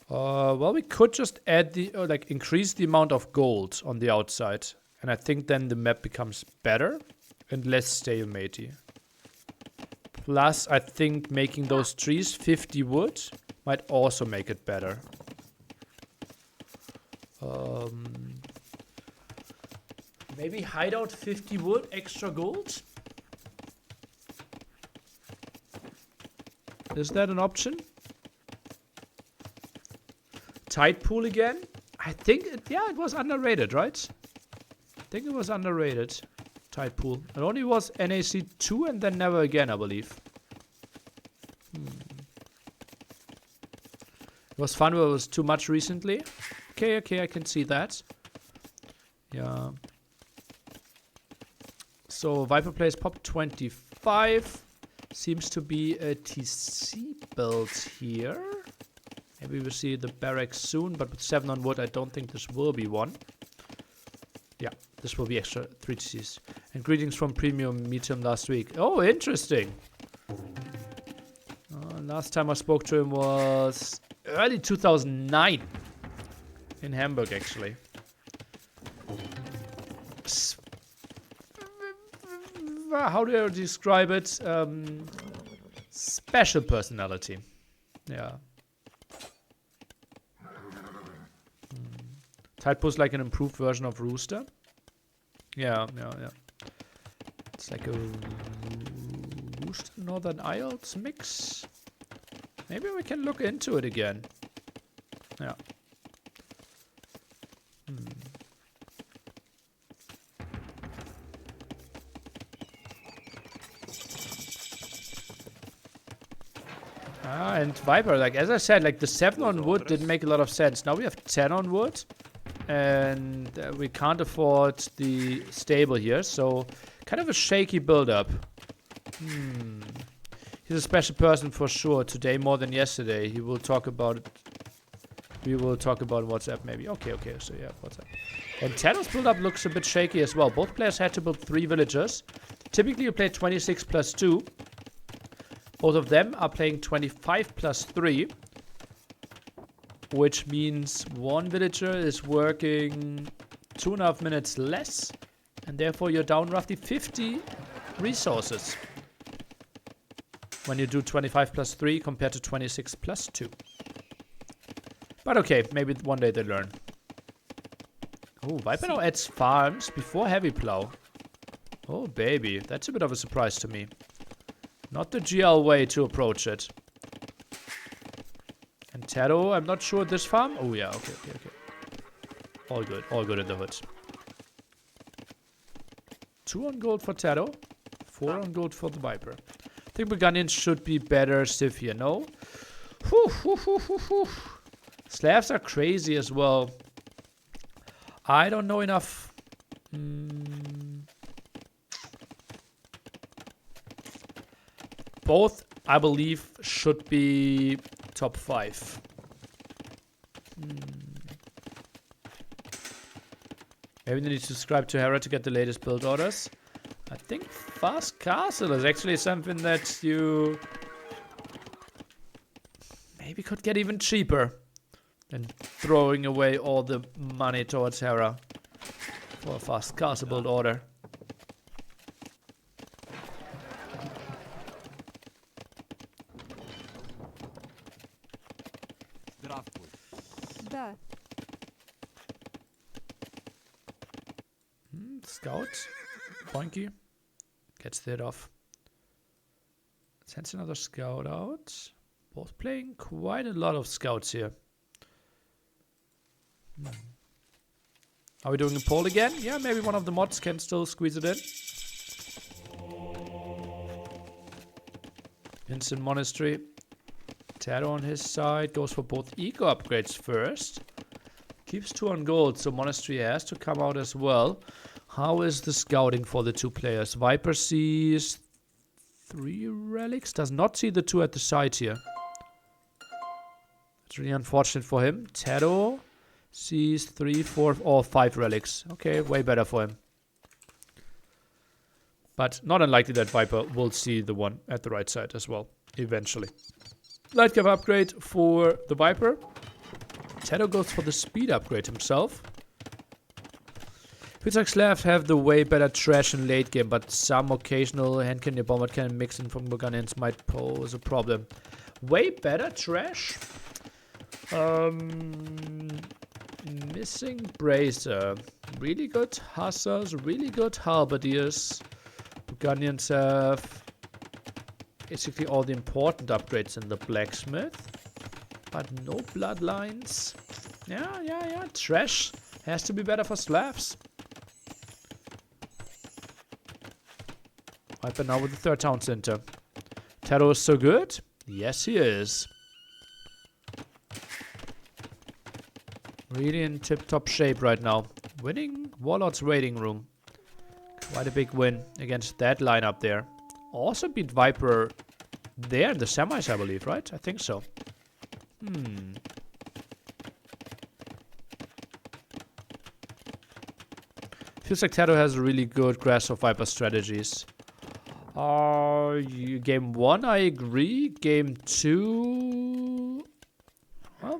Well, we could just add the, increase the amount of gold on the outside. And I think then the map becomes better and less stalemate-y. Plus, I think making those trees 50 wood might also make it better. Maybe Hideout 50 wood, extra gold? Is that an option? Tide pool again? I think, it was underrated, right? I think it was underrated. Tide pool. It only was NAC 2 and then never again, I believe. It was fun, but it was too much recently. Okay, I can see that. Yeah. So, Viper plays Pop 25. Seems to be a TC build here. Maybe we'll see the barracks soon, but with 7 on wood, I don't think this will be one. Yeah, this will be extra 3 TCs. And greetings from Premium, meet him last week. Oh, interesting. Last time I spoke to him was early 2009. In Hamburg, actually. How do I describe it? Special personality. Yeah. Tidepool's like an improved version of Rooster. Yeah. It's like a Rooster Northern Isles mix. Maybe we can look into it again. Yeah. And Viper, like as I said, like the 7 on wood didn't make a lot of sense. Now we have 10 on wood. And we can't afford the stable here. So kind of a shaky build-up. He's a special person for sure. Today more than yesterday. He will talk about it. We will talk about WhatsApp maybe. Okay. So yeah, WhatsApp. And Tano's build-up looks a bit shaky as well. Both players had to build 3 villagers. Typically you play 26 plus 2. Both of them are playing 25 plus 3. Which means one villager is working 2.5 minutes less. And therefore you're down roughly 50 resources. When you do 25 plus 3 compared to 26 plus 2. But okay, maybe one day they learn. Oh, Viper now adds farms before heavy plow. Oh, baby. That's a bit of a surprise to me. Not the GL way to approach it. And Taro, I'm not sure this farm. Oh, yeah. Okay, okay, okay. All good. All good in the hood. 2 on gold for Taro. 4 on gold for the Viper. I think Burgundians should be better Civ here, no? Whew, whew, whew, whew, whew. Slavs are crazy as well. I don't know enough. Both, I believe, should be top 5. Maybe they need to subscribe to Hera to get the latest build orders. I think Fast Castle is actually something that you maybe could get even cheaper than throwing away all the money towards Hera for a Fast Castle build order. Scout. Poinky. Gets that off. Sends another scout out. Both playing quite a lot of scouts here. Are we doing a poll again? Yeah, maybe one of the mods can still squeeze it in. Instant Monastery. Taro on his side goes for both eco upgrades first. Keeps 2 on gold, so Monastery has to come out as well. How is the scouting for the 2 players? Viper sees 3 relics. Does not see the 2 at the side here. It's really unfortunate for him. Taro sees 3, 4, or 5 relics. Okay, way better for him. But not unlikely that Viper will see the one at the right side as well, eventually. Light cap upgrade for the Viper. Taro goes for the speed upgrade himself. Feels like Slavs have the way better trash in late game, but some occasional hand candy bombard cannon mixing from Burgundians might pose a problem. Way better trash? Missing Bracer. Really good Hussars, really good Halberdiers. Burgundians have basically all the important upgrades in the blacksmith, but no bloodlines. Yeah. Trash has to be better for Slavs. Viper now with the 3rd town center. Taro is so good? Yes, he is. Really in tip-top shape right now. Winning Warlords Raiding Room. Quite a big win against that lineup there. Also beat Viper there in the semis, I believe, right? I think so. Feels like Taro has a really good grasp of Viper strategies. Game 1, I agree. Game 2... Well,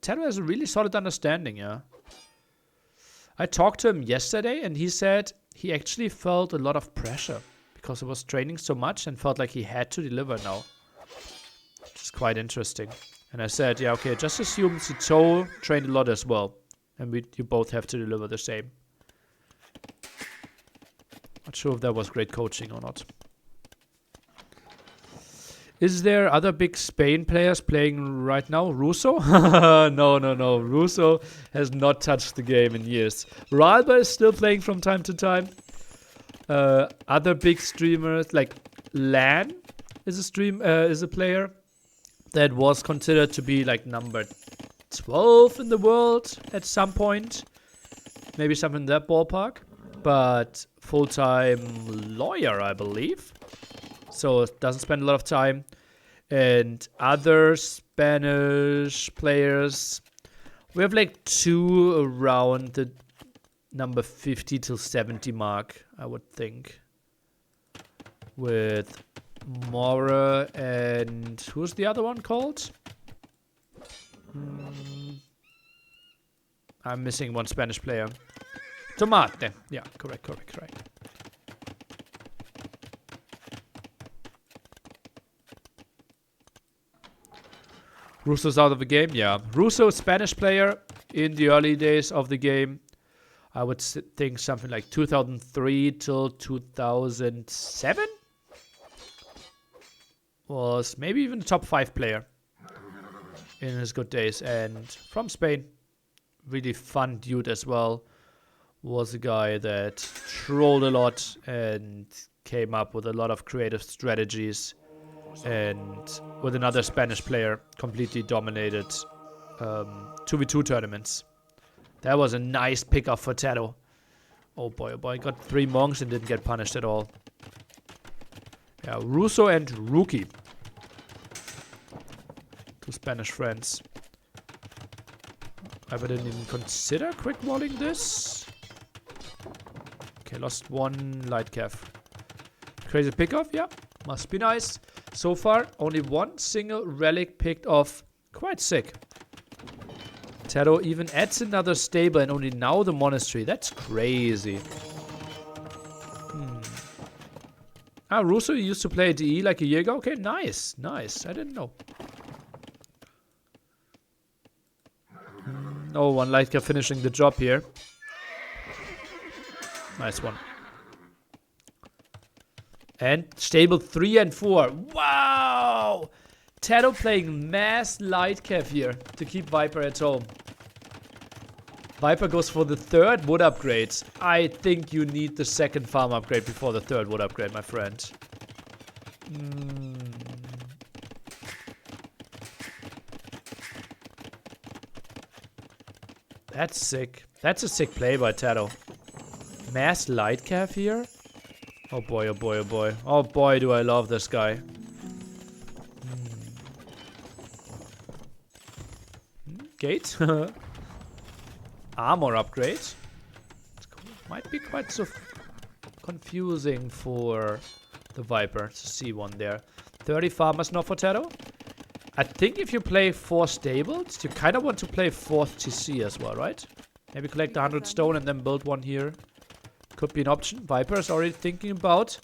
Taro has a really solid understanding, yeah. I talked to him yesterday and he said he actually felt a lot of pressure because he was training so much and felt like he had to deliver now. Which is quite interesting. And I said, yeah, okay, just assume Zito trained a lot as well. And you both have to deliver the same. Not sure if that was great coaching or not. Is there other big Spain players playing right now? Russo? No. Russo has not touched the game in years. Ralba is still playing from time to time. Other big streamers like Lan is a player that was considered to be like number 12 in the world at some point. Maybe something in that ballpark. But full-time lawyer, I believe. So doesn't spend a lot of time. And other Spanish players, we have like 2 around the number 50 till 70 mark, I would think. With Mora and who's the other one called? I'm missing one Spanish player. Tomate. Yeah, correct. Russo's out of the game? Yeah. Russo, Spanish player in the early days of the game. I would think something like 2003 till 2007 was maybe even a top 5 player in his good days. And from Spain, really fun dude as well. Was a guy that trolled a lot and came up with a lot of creative strategies. And with another Spanish player, completely dominated 2v2 tournaments. That was a nice pickup for Tato. Oh boy, got 3 monks and didn't get punished at all. Yeah, Russo and Rookie. 2 Spanish friends. I didn't even consider quick walling this. Okay, lost 1 light cav. Crazy pickoff, yeah. Must be nice. So far, only 1 single relic picked off. Quite sick. Tato even adds another stable and only now the monastery. That's crazy. Ah, Russo used to play DE like a year ago. Okay, nice. Nice. I didn't know. Oh, 1 light cav finishing the job here. Nice one. And stable 3 and 4. Wow! Tato playing mass light cav here to keep Viper at home. Viper goes for the 3rd wood upgrade. I think you need the 2nd farm upgrade before the 3rd wood upgrade, my friend. That's sick. That's a sick play by Tato. Mass light cav here? Oh boy, oh boy, oh boy. Oh boy, do I love this guy. Gate. Armor upgrade. Might be quite so confusing for the Viper to see one there. 30 farmers now for Tato. I think if you play 4 stables, you kind of want to play 4th TC as well, right? Maybe collect 100 stone and then build one here. Could be an option. Viper is already thinking about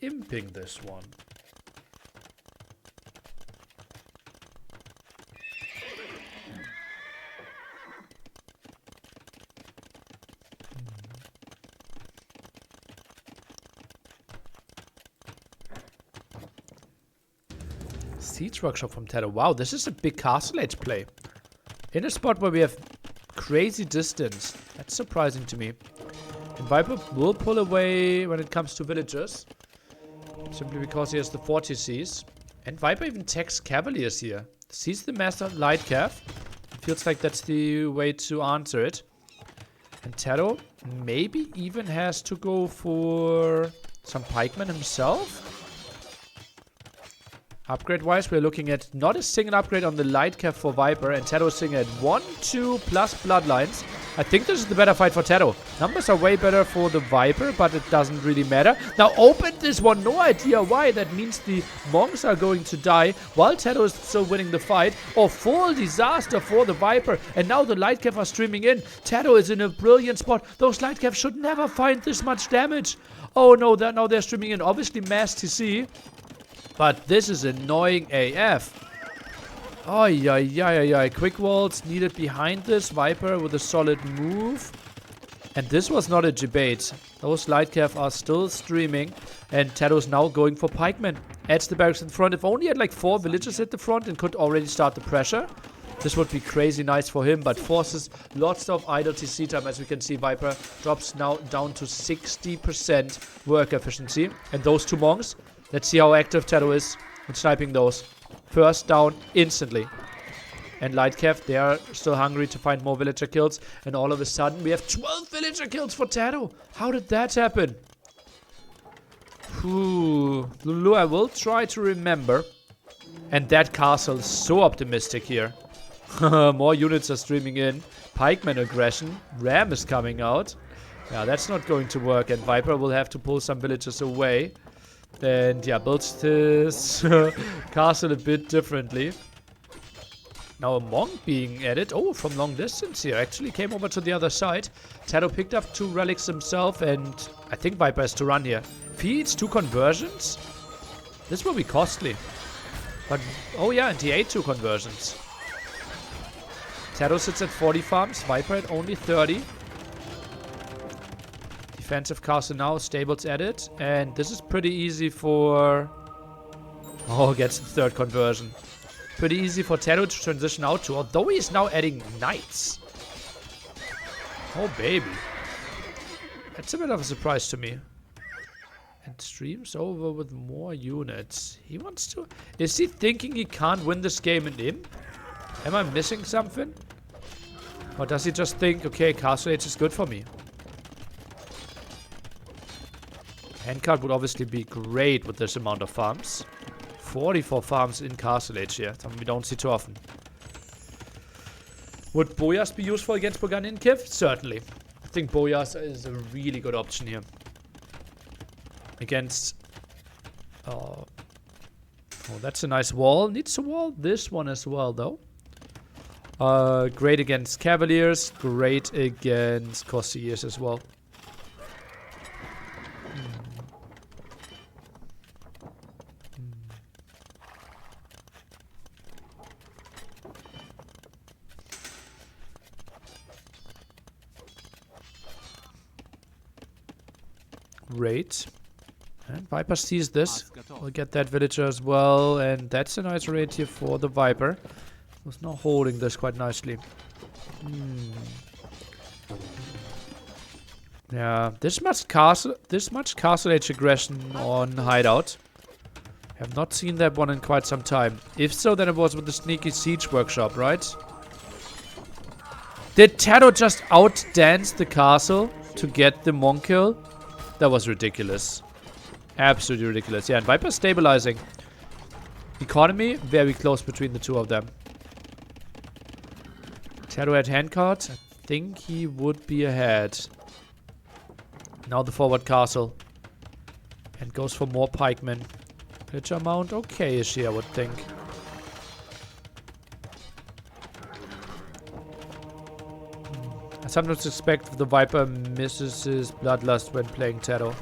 imping this one. Siege workshop from Tato. Wow, this is a big castle age play. In a spot where we have crazy distance. That's surprising to me. And Viper will pull away when it comes to villagers. Simply because he has the 4 TCs. And Viper even takes Cavaliers here. Sees the Master Light Cav. Feels like that's the way to answer it. And Tato maybe even has to go for some pikemen himself. Upgrade-wise, we're looking at not a single upgrade on the light cav for Viper, and Tato is sitting at 1, 2 plus bloodlines. I think this is the better fight for Tato. Numbers are way better for the Viper, but it doesn't really matter. Now open this one, no idea why. That means the monks are going to die while Tato is still winning the fight. Oh, full disaster for the Viper. And now the light cav are streaming in. Tato is in a brilliant spot. Those light cav should never find this much damage. Oh no, now they're streaming in. Obviously mass TC. But this is annoying AF. Oh, yeah. Quick walls needed behind this. Viper with a solid move. And this was not a debate. Those light cav are still streaming. And Tato's now going for pikemen. Adds the barracks in front. If only had like 4 villagers at the front and could already start the pressure. This would be crazy nice for him. But forces lots of idle TC time. As we can see, Viper drops now down to 60% work efficiency. And those 2 monks. Let's see how active Tato is with sniping those. First down instantly. And light cav, they are still hungry to find more villager kills. And all of a sudden, we have 12 villager kills for Tato. How did that happen? Ooh. Lulu, I will try to remember. And that castle is so optimistic here. More units are streaming in. Pikeman aggression. Ram is coming out. Yeah, that's not going to work. And Viper will have to pull some villagers away. And yeah, builds this castle a bit differently. Now a monk being added. Oh, from long distance here. Actually came over to the other side. Tato picked up 2 relics himself. And I think Viper has to run here. Feeds 2 conversions. This will be costly. But, oh yeah, and he ate 2 conversions. Tero sits at 40 farms. Viper at only 30. Defensive castle now. Stables added. And this is pretty easy for... Oh, gets the third conversion. Pretty easy for Tero to transition out to. Although he is now adding knights. Oh, baby. That's a bit of a surprise to me. And streams over with more units. He wants to... Is he thinking he can't win this game in Imp? Am I missing something? Or does he just think, okay, Castle Age is good for me? Handcard would obviously be great with this amount of farms. 44 farms in Castle Age here. Something we don't see too often. Would Boyas be useful against Burgundian Kiv? Certainly. I think Boyas is a really good option here. Against... Oh, that's a nice wall. Needs to wall this one as well, though. Great against Cavaliers. Great against Corsairs as well. Great. And Viper sees this. We'll get that villager as well. And that's a nice raid here for the Viper. Who's now holding this quite nicely. Yeah, this much castle age aggression on hideout. Have not seen that one in quite some time. If so, then it was with the sneaky siege workshop, right? Did Tero just outdance the castle to get the monk kill? That was ridiculous. Absolutely ridiculous. Yeah, and Viper stabilizing. Economy, very close between the two of them. Tero at handcard. I think he would be ahead. Now the forward castle. And goes for more pikemen. Pitch amount okay-ish here, I would think. I sometimes expect the Viper misses his bloodlust when playing Tero.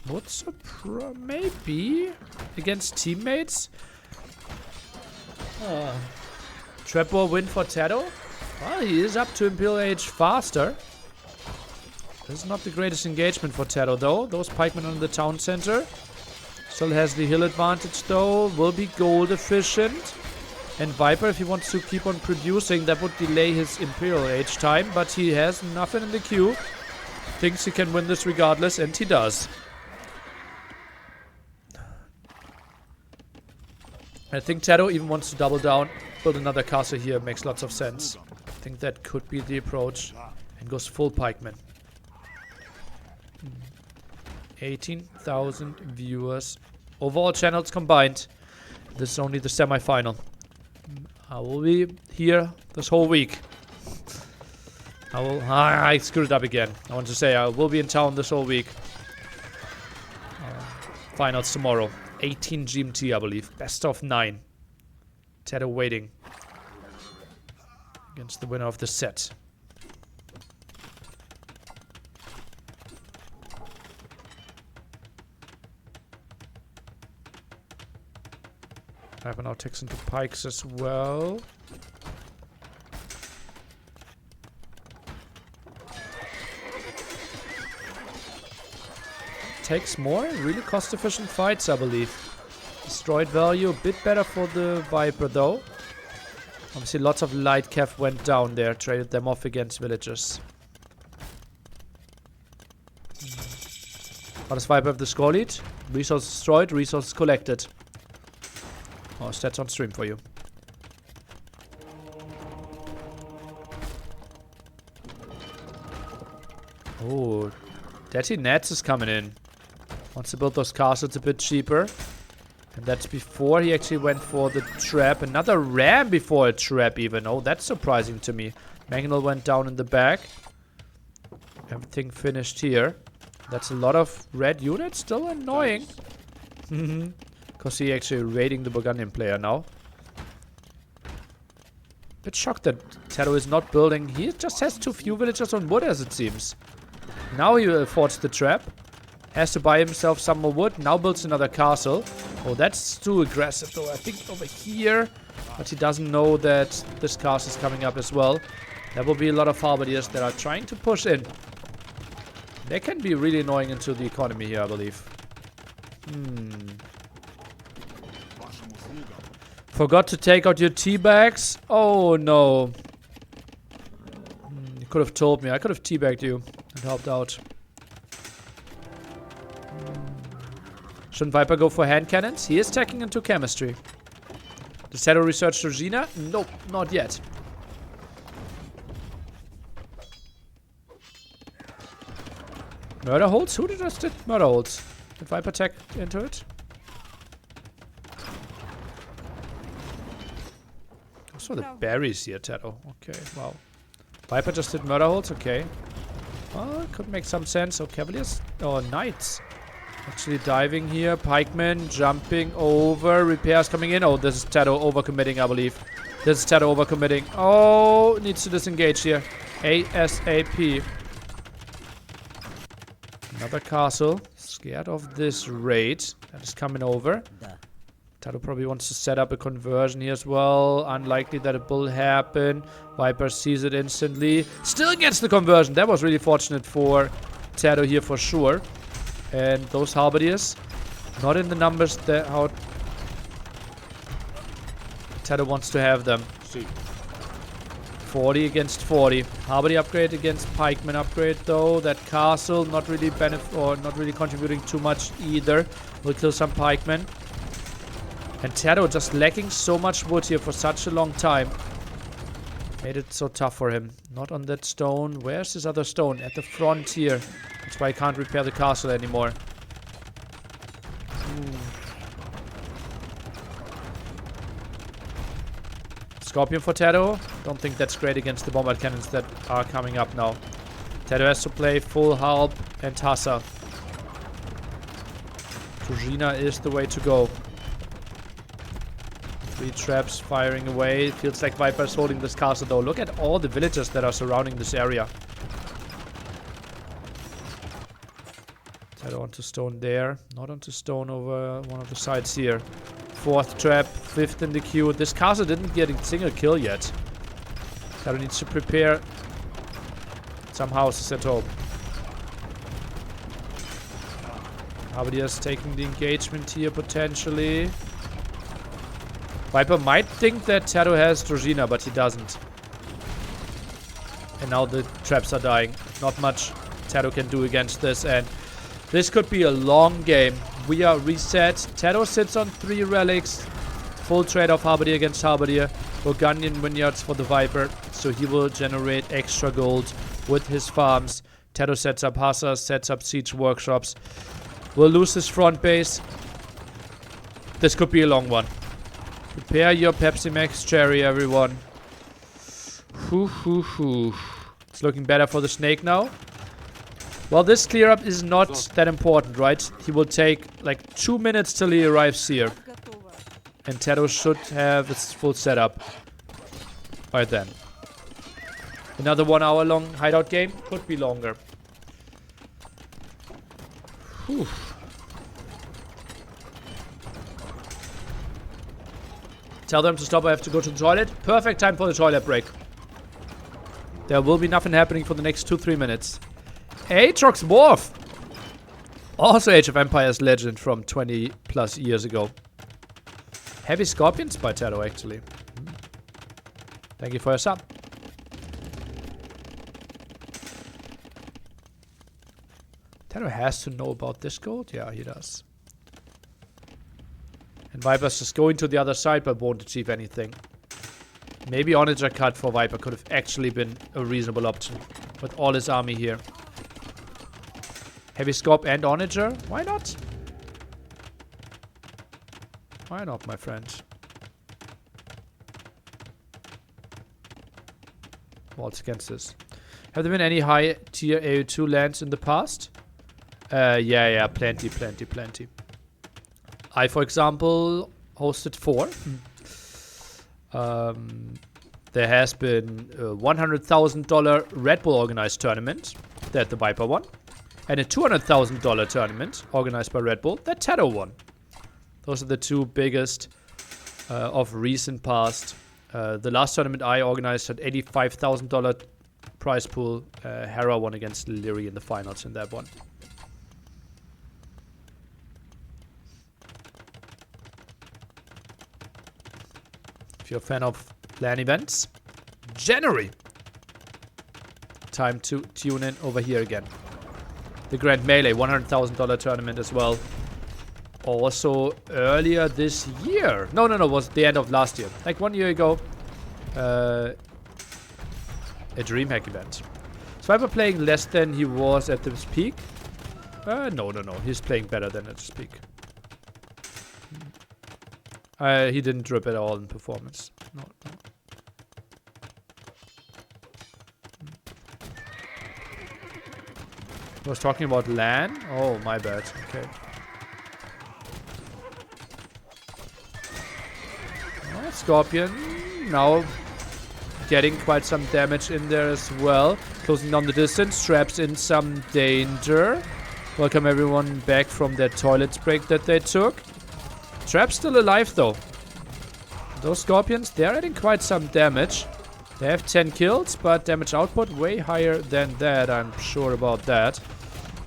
What's a maybe against teammates? Trap war win for Tero. Well, he is up to Imperial Age faster. This is not the greatest engagement for Tero, though. Those pikemen on the town center. Still has the hill advantage, though. Will be gold efficient. And Viper, if he wants to keep on producing, that would delay his Imperial Age time. But he has nothing in the queue. Thinks he can win this regardless, and he does. I think Tero even wants to double down. Build another castle here. Makes lots of sense. I think that could be the approach. And goes full pikeman. 18,000 viewers. Overall channels combined. This is only the semi-final. I will be here this whole week. I screwed it up again. I want to say I will be in town this whole week. Finals tomorrow. 18 GMT, I believe. Best of 9. Tero waiting. Against the winner of the set. Viper now takes into pikes as well. Takes more. Really cost-efficient fights, I believe. Destroyed value. A bit better for the Viper, though. Obviously, lots of light cav went down there. Traded them off against villagers. How does Viper have the score lead? Resources destroyed. Resources collected. Oh, stats on stream for you. Oh, Daddy Nats is coming in. Wants to build those castles a bit cheaper. And that's before he actually went for the trap. Another ram before a trap even. Oh, that's surprising to me. Mangonel went down in the back. Everything finished here. That's a lot of red units. Still annoying. Because he actually raiding the Burgundian player now. Bit shocked that Tero is not building. He just has too few villagers on wood, as it seems. Now he affords the trap. Has to buy himself some more wood. Now builds another castle. Oh, that's too aggressive though. I think over here. But he doesn't know that this castle is coming up as well. There will be a lot of halberdiers that are trying to push in. They can be really annoying into the economy here, I believe. Forgot to take out your tea bags. Oh no. You could have told me. I could have teabagged you and helped out. Shouldn't Viper go for hand cannons? He is tacking into chemistry. Does Shadow research Georgina? Nope, not yet. Murder holds? Who just did murder holds? Did Viper tech into it? Also the berries here, Tato. Okay, wow. Viper just did murder holds, okay. Well, could make some sense. Oh, Cavaliers. Oh, Knights. Actually diving here. Pikemen jumping over. Repairs coming in. Oh, this is Tato overcommitting, I believe. This is Tato overcommitting. Oh, needs to disengage here. ASAP. Another castle. Scared of this raid that is coming over. Tato probably wants to set up a conversion here as well. Unlikely that it will happen. Viper sees it instantly. Still gets the conversion. That was really fortunate for Tato here for sure. And those halberdiers, not in the numbers that how Tato wants to have them. 40 against 40. Halberdier upgrade against pikeman upgrade though. That castle not really not really contributing too much either. Will kill some pikemen. And Tato just lacking so much wood here for such a long time. Made it so tough for him. Not on that stone. Where's this other stone? At the front here. That's why I can't repair the castle anymore. Scorpion for Tato. Don't think that's great against the bombard cannons that are coming up now. Tato has to play full Halb and Tassa. Georgina is the way to go. 3 traps firing away. Feels like Viper's holding this castle though. Look at all the villagers that are surrounding this area. Tato onto stone there. Not onto stone over one of the sides here. 4th trap. 5th in the queue. This castle didn't get a single kill yet. Tato needs to prepare some houses at home. Halberdiers taking the engagement here potentially. Viper might think that Tato has Georgina, but he doesn't. And now the traps are dying. Not much Tato can do against this, and this could be a long game. We are reset. Tato sits on 3 relics. Full trade of Halberdier against Halberdier. Burgundian vineyards for the Viper, so he will generate extra gold with his farms. Tato sets up hussars, sets up siege workshops. Will lose his front base. This could be a long one. Prepare your Pepsi Max cherry, everyone. It's looking better for the snake now. Well, this clear up is not that important, right? He will take like 2 minutes till he arrives here. And Tato should have its full setup by then. Another 1 hour long hideout game. Could be longer. Whew. Tell them to stop, I have to go to the toilet. Perfect time for the toilet break. There will be nothing happening for the next 2-3 minutes. Aatrox Morph! Also Age of Empires legend from 20 plus years ago. Heavy Scorpions by Tato actually. Thank you for your sub. Tato has to know about this gold? Yeah, he does. And Viper's just going to the other side but won't achieve anything. Maybe Onager cut for Viper could have actually been a reasonable option. With all his army here. Heavy Scorp and Onager? Why not? Why not, my friend? What's against this? Have there been any high tier AO2 lands in the past? Yeah, plenty. I, for example, hosted 4. There has been a $100,000 Red Bull organized tournament that the Viper won. and a $200,000 tournament organized by Red Bull that Tato won. Those are the two biggest of recent past. The last tournament I organized had $85,000 prize pool. Hera won against Leary in the finals in that one. If you're a fan of LAN events, January. Time to tune in over here again. The Grand Melee, $100,000 tournament as well. Also earlier this year. No, was the end of last year. Like 1 year ago. A DreamHack event. Swiper playing less than he was at his peak? No. He's playing better than at his peak. He didn't drip at all in performance. No. I was talking about LAN? Oh, my bad. Okay. Oh, Scorpion now getting quite some damage in there as well. Closing down the distance. Traps in some danger. Welcome everyone back from their toilet break that they took. Trap's still alive though. Those Scorpions, they're adding quite some damage. They have 10 kills, but damage output way higher than that. I'm sure about that.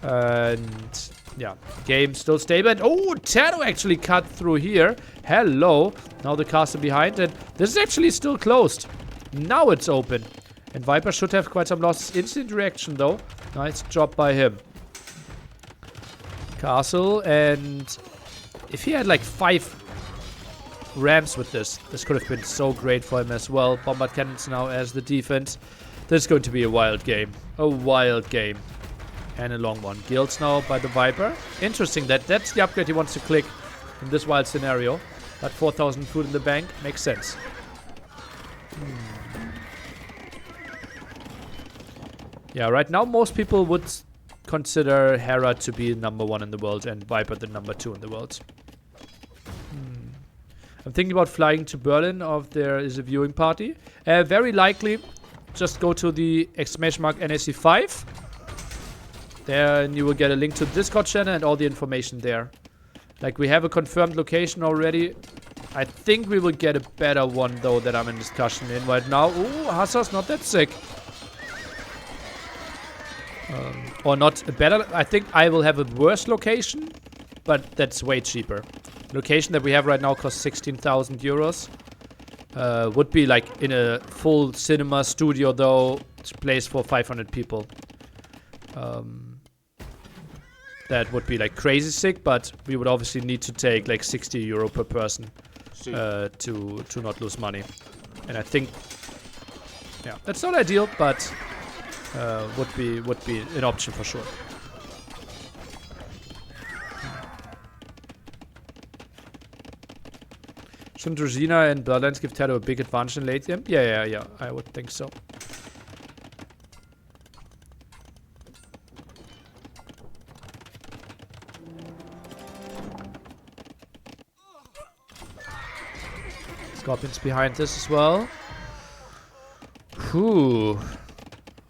And yeah, game still stable. And oh, Tato actually cut through here. Hello. Now the castle behind it. This is actually still closed. Now it's open. And Viper should have quite some losses. Instant reaction though. Nice job by him. Castle, and if he had like 5 ramps with this could have been so great for him as well. Bombard cannons now as the defense. This is going to be a wild game. A wild game. And a long one. Guilds now by the Viper. Interesting, that's the upgrade he wants to click in this wild scenario. But 4,000 food in the bank makes sense. Yeah, right now most people would consider Hera to be #1 in the world and Viper the #2 in the world. I'm thinking about flying to Berlin if there is a viewing party. Very likely, just go to the !NAC5. There you will get a link to the Discord channel and all the information there. Like, we have a confirmed location already. I think we will get a better one though that I'm in discussion in right now. Ooh, Hassa's not that sick. Or not a better. I think I will have a worse location, but that's way cheaper. The location that we have right now costs 16,000 euros. Would be like in a full cinema studio though. It's a place for 500 people. That would be like crazy sick, but we would obviously need to take like 60 euro per person to not lose money. And I think, yeah, that's not ideal, but would be an option for sure. Shouldn't Rosina and Bloodlines give Tato a big advantage in late game? Yeah, I would think so. Scorpions behind this as well. Whew.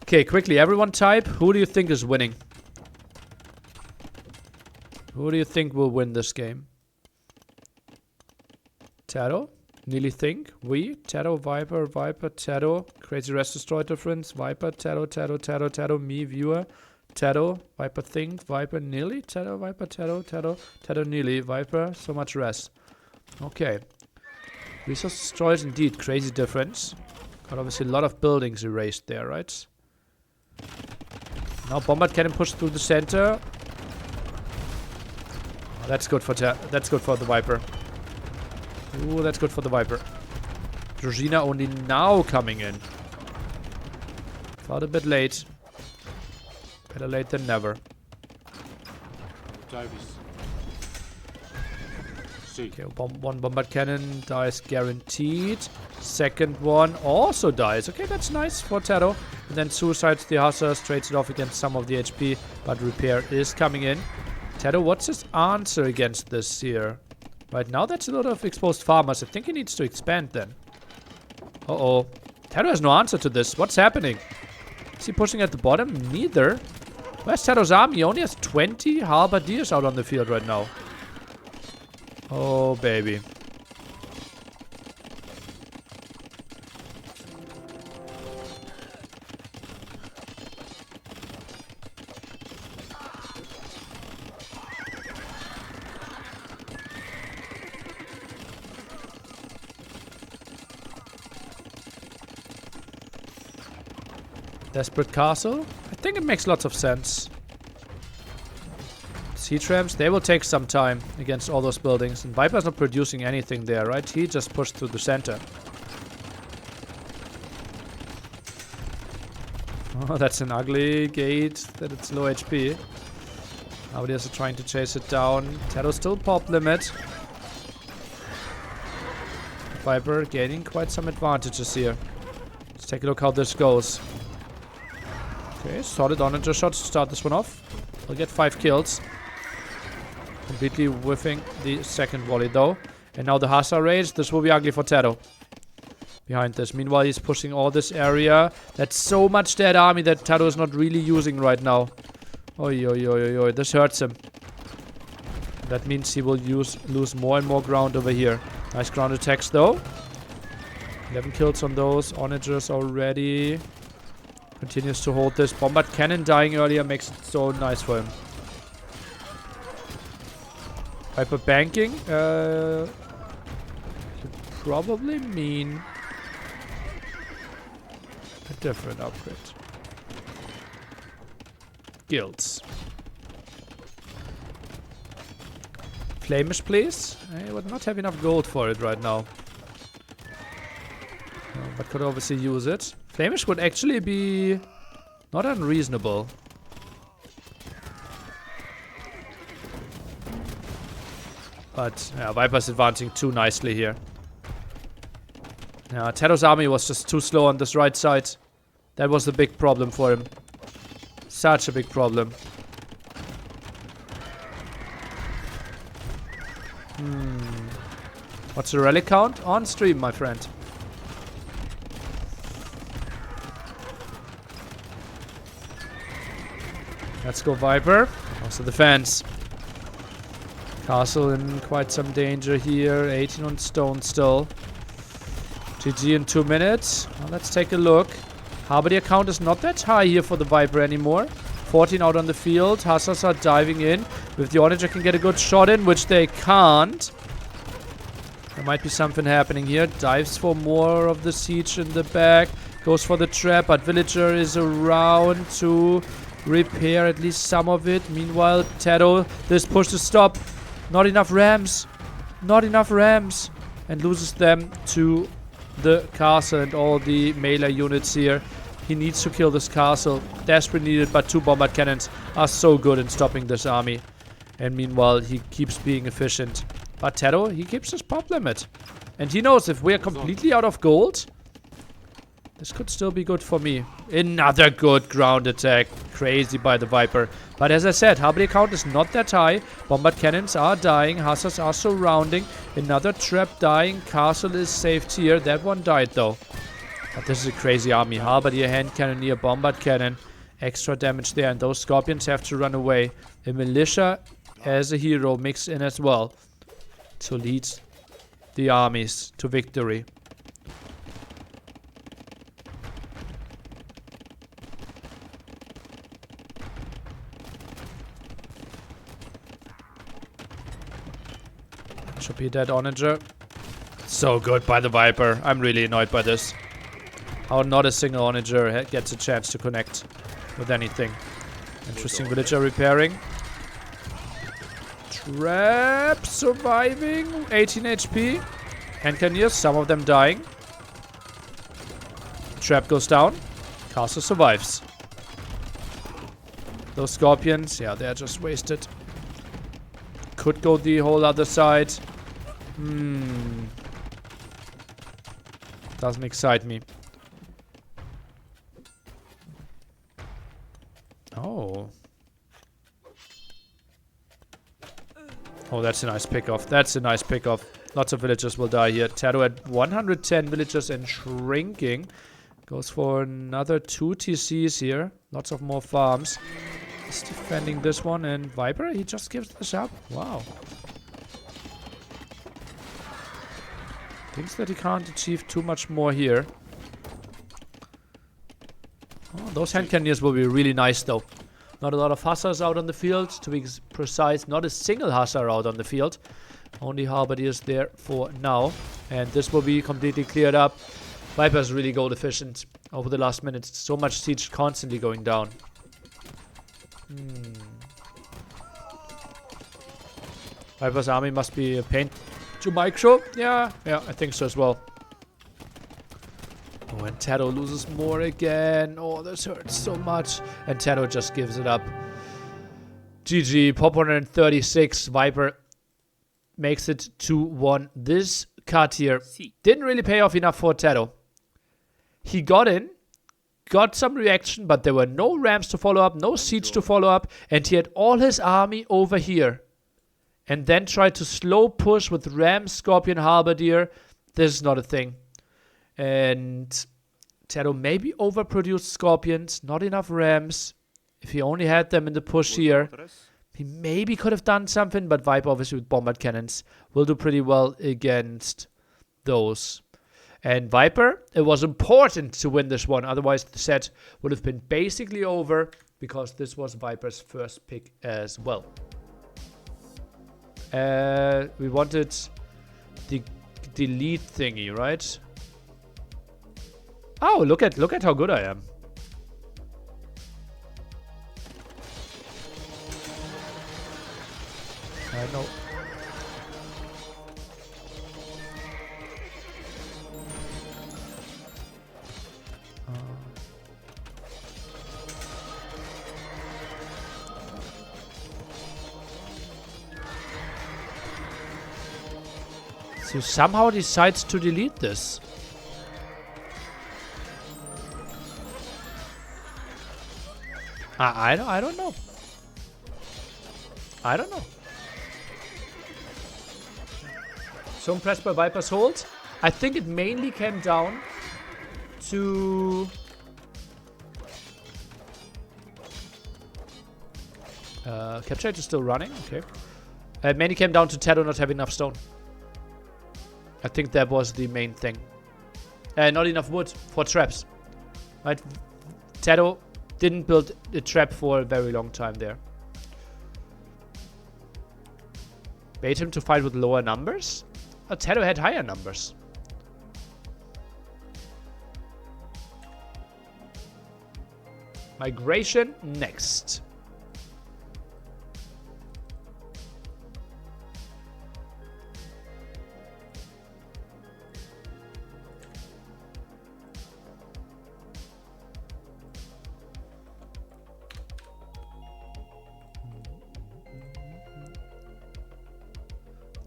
Okay, quickly, everyone type. Who do you think is winning? Who do you think will win this game? Tato? Nearly think. We? Tato, Viper, Tato. Crazy Rest Destroy difference. Viper, Tato, me, viewer. Tato, Viper think, Viper, nearly. Tato, Viper, Tato, nearly. Viper, so much rest. Okay. Resource destroys indeed. Crazy difference. Got obviously a lot of buildings erased there, right? Now Bombard Cannon push through the center. Oh, that's good for the Viper. Ooh, that's good for the Viper. Georgina only now coming in. Thought a bit late. Better late than never. Okay, one Bombard Cannon dies guaranteed. Second one also dies. Okay, that's nice for Tato. And then suicides the Hussars, trades it off against some of the HP, but repair is coming in. Tato, what's his answer against this here? Right now, that's a lot of exposed farmers. I think he needs to expand then. Uh-oh. Tato has no answer to this. What's happening? Is he pushing at the bottom? Neither. Where's Tato's army? He only has 20 halberdiers out on the field right now. Oh, baby. Desperate castle? I think it makes lots of sense. Siege ramps, they will take some time against all those buildings. And Viper's not producing anything there, right? He just pushed through the center. Oh, that's an ugly gate that it's low HP. Nowadays are trying to chase it down. Tato still pop limit. Viper gaining quite some advantages here. Let's take a look how this goes. Okay, solid onager shot to start this one off. We'll get 5 kills. Completely whiffing the second volley though. And now the Hussar rage. This will be ugly for Tato. Behind this. Meanwhile, he's pushing all this area. That's so much dead army that Tato is not really using right now. Oi, oi, oi, oi, oi. This hurts him. That means he will lose more and more ground over here. Nice ground attacks though. 11 kills on those. Onagers already. Continues to hold this. Bombard cannon dying earlier makes it so nice for him. Viper banking. Could probably mean a different upgrade. Guilds. Flamish, please. I would not have enough gold for it right now. But could obviously use it. Flamish would actually be not unreasonable. But yeah, Viper's advancing too nicely here. Yeah, Tato's army was just too slow on this right side. That was the big problem for him. Such a big problem. What's the relic count? On stream, my friend. Let's go Viper. Also the fence. Castle in quite some danger here. 18 on stone still. GG in 2 minutes. Well, let's take a look. Halberdier count is not that high here for the Viper anymore. 14 out on the field. Hussars are diving in. If the Onager can get a good shot in, which they can't. There might be something happening here. Dives for more of the siege in the back. Goes for the trap, but Villager is around to repair at least some of it. Meanwhile, Tato, this push to stop. Not enough rams. Not enough rams. And loses them to the castle and all the melee units here. He needs to kill this castle. Desperately needed, but 2 bombard cannons are so good in stopping this army. And meanwhile, he keeps being efficient. But Tato, he keeps his pop limit. And he knows if we're completely out of gold, this could still be good for me. Another good ground attack. Crazy by the Viper. But as I said, Halberdier count is not that high. Bombard cannons are dying. Hussars are surrounding. Another trap dying. Castle is saved here. That one died though. But this is a crazy army. Halberdier, hand cannoneer, bombard cannon. Extra damage there. And those scorpions have to run away. The militia as a hero mixed in as well. To lead the armies to victory. Should be a dead onager. So good by the Viper. I'm really annoyed by this. How not a single onager gets a chance to connect with anything. Interesting villager repairing. Trap surviving. 18 HP. Hand cannoneers, some of them dying. Trap goes down. Castle survives. Those scorpions, yeah, they're just wasted. Could go the whole other side. Doesn't excite me. Oh. Oh, that's a nice pick-off. That's a nice pick-off. Lots of villagers will die here. Tato at 110 villagers and shrinking. Goes for another 2 TCs here. Lots of more farms. is defending this one, and Viper, he just gives this up. Wow. Thinks that he can't achieve too much more here. Oh, those hand cannoneers will be really nice though. Not a lot of hussars out on the field, to be precise. Not a single hussar out on the field. Only halberdiers there for now. And this will be completely cleared up. Viper's really gold efficient over the last minutes. So much siege constantly going down. Viper's army must be a pain to micro. Yeah, I think so as well. Oh, and Tato loses more again. Oh, this hurts so much. And Tato just gives it up. GG, pop 136. Viper makes it 2-1. This cut here didn't really pay off enough for Tato. He got in, got some reaction, but there were no rams to follow up, no siege to follow up, and he had all his army over here. And then tried to slow push with ram, scorpion, halberdier. This is not a thing. And Tato maybe overproduced scorpions, not enough rams. If he only had them in the push here, he maybe could have done something, but Viper obviously with bombard cannons will do pretty well against those. And Viper, it was important to win this one, otherwise the set would have been basically over, because this was Viper's first pick as well. We wanted the delete thingy, right? Oh, look at how good I am. I know. So somehow decides to delete this. I don't know. I don't know. So impressed by Viper's hold. I think it mainly came down to capture rate is still running. Okay. It mainly came down to Tato not having enough stone. I think that was the main thing. Not enough wood for traps. Right? Tato didn't build a trap for a very long time there. Bait him to fight with lower numbers? Tato had higher numbers. Migration next.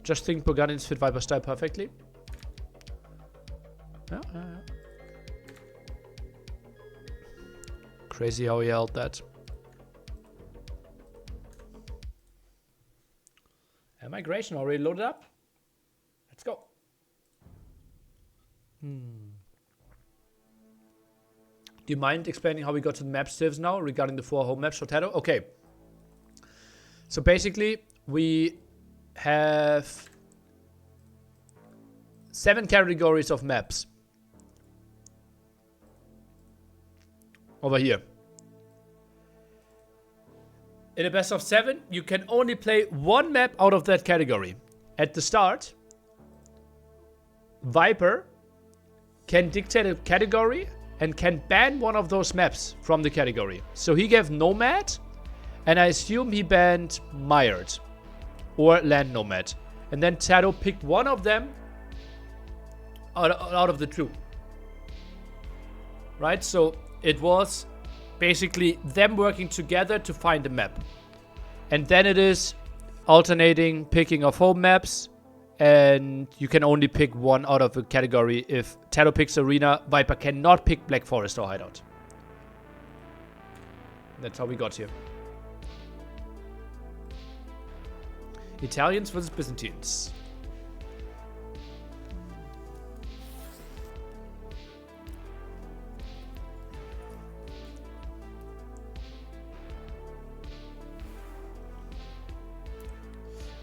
Just think Boganins fit Viper style perfectly. Yeah. Crazy how he held that. And migration already loaded up. Let's go. Do you mind explaining how we got to the map civs now regarding the 4 home maps for Tato? Okay. So basically, we have 7 categories of maps over here. In a best of 7, you can only play 1 map out of that category. At the start, Viper can dictate a category and can ban one of those maps from the category. So he gave Nomad, and I assume he banned Mired or Land Nomad. And then Tato picked one of them out of the 2. Right? So it was basically them working together to find a map. And then it is alternating picking of home maps. And you can only pick one out of a category. If Tato picks Arena, Viper cannot pick Black Forest or Hideout. That's how we got here. Italians versus Byzantines.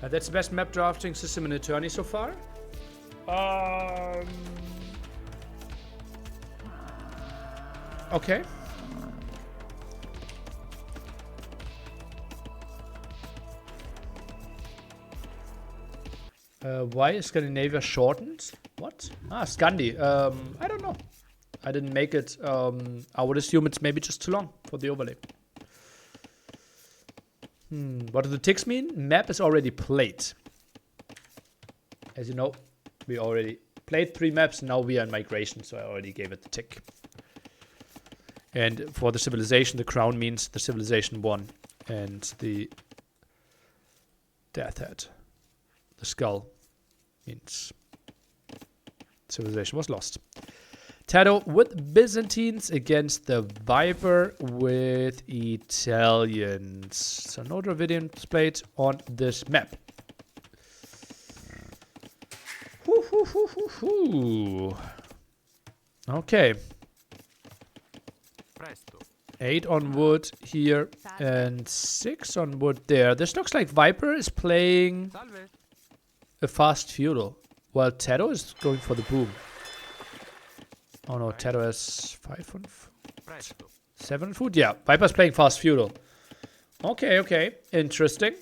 That's the best map drafting system in Eternity so far. Okay. Why is Scandinavia shortened? What? Ah, Scandi. I don't know. I didn't make it. I would assume it's maybe just too long for the overlay. What do the ticks mean? Map is already played. As you know, we already played 3 maps. Now we are in migration, so I already gave it the tick. And for the civilization, the crown means the civilization won. And the death head, the skull, means civilization was lost. Tado with Byzantines against the Viper with Italians. So no Dravidians played on this map. Okay. 8 on wood here and 6 on wood there. This looks like Viper is playing a fast feudal, while Tado is going for the boom. Oh no, Tado has 5 on food. 7 on food? Yeah, Viper's playing fast feudal. Okay, okay. Interesting.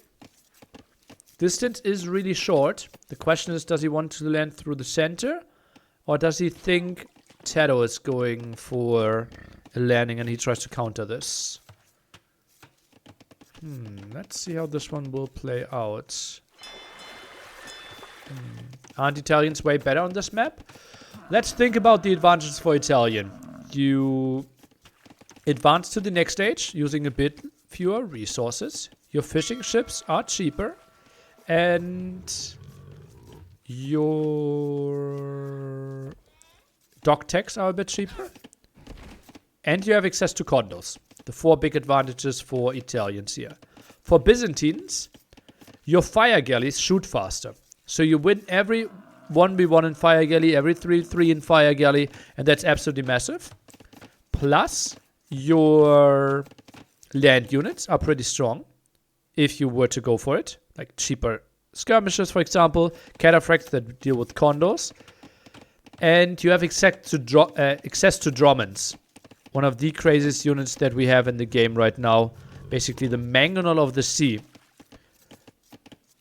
Distance is really short. The question is, does he want to land through the center? Or does he think Tado is going for a landing and he tries to counter this? Let's see how this one will play out. Aren't Italians way better on this map? Let's think about the advantages for Italian. You advance to the next stage using a bit fewer resources. Your fishing ships are cheaper. And your dock techs are a bit cheaper. And you have access to condos. The 4 big advantages for Italians here. For Byzantines, your fire galleys shoot faster. So you win every 1v1 in fire galley, every 3v3 in fire galley, and that's absolutely massive. Plus, your land units are pretty strong if you were to go for it. Like cheaper skirmishers, for example, cataphracts that deal with condos. And you have access to Dromans. One of the craziest units that we have in the game right now. Basically the mangonel of the sea.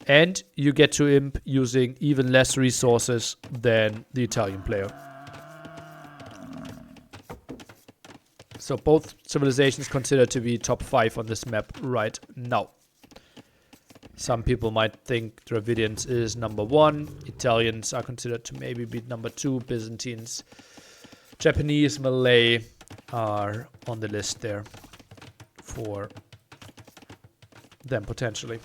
And you get to imp using even less resources than the Italian player. So both civilizations considered to be top 5 on this map right now. Some people might think Dravidians is number 1. Italians are considered to maybe be number 2. Byzantines, Japanese, Malay are on the list there for them potentially.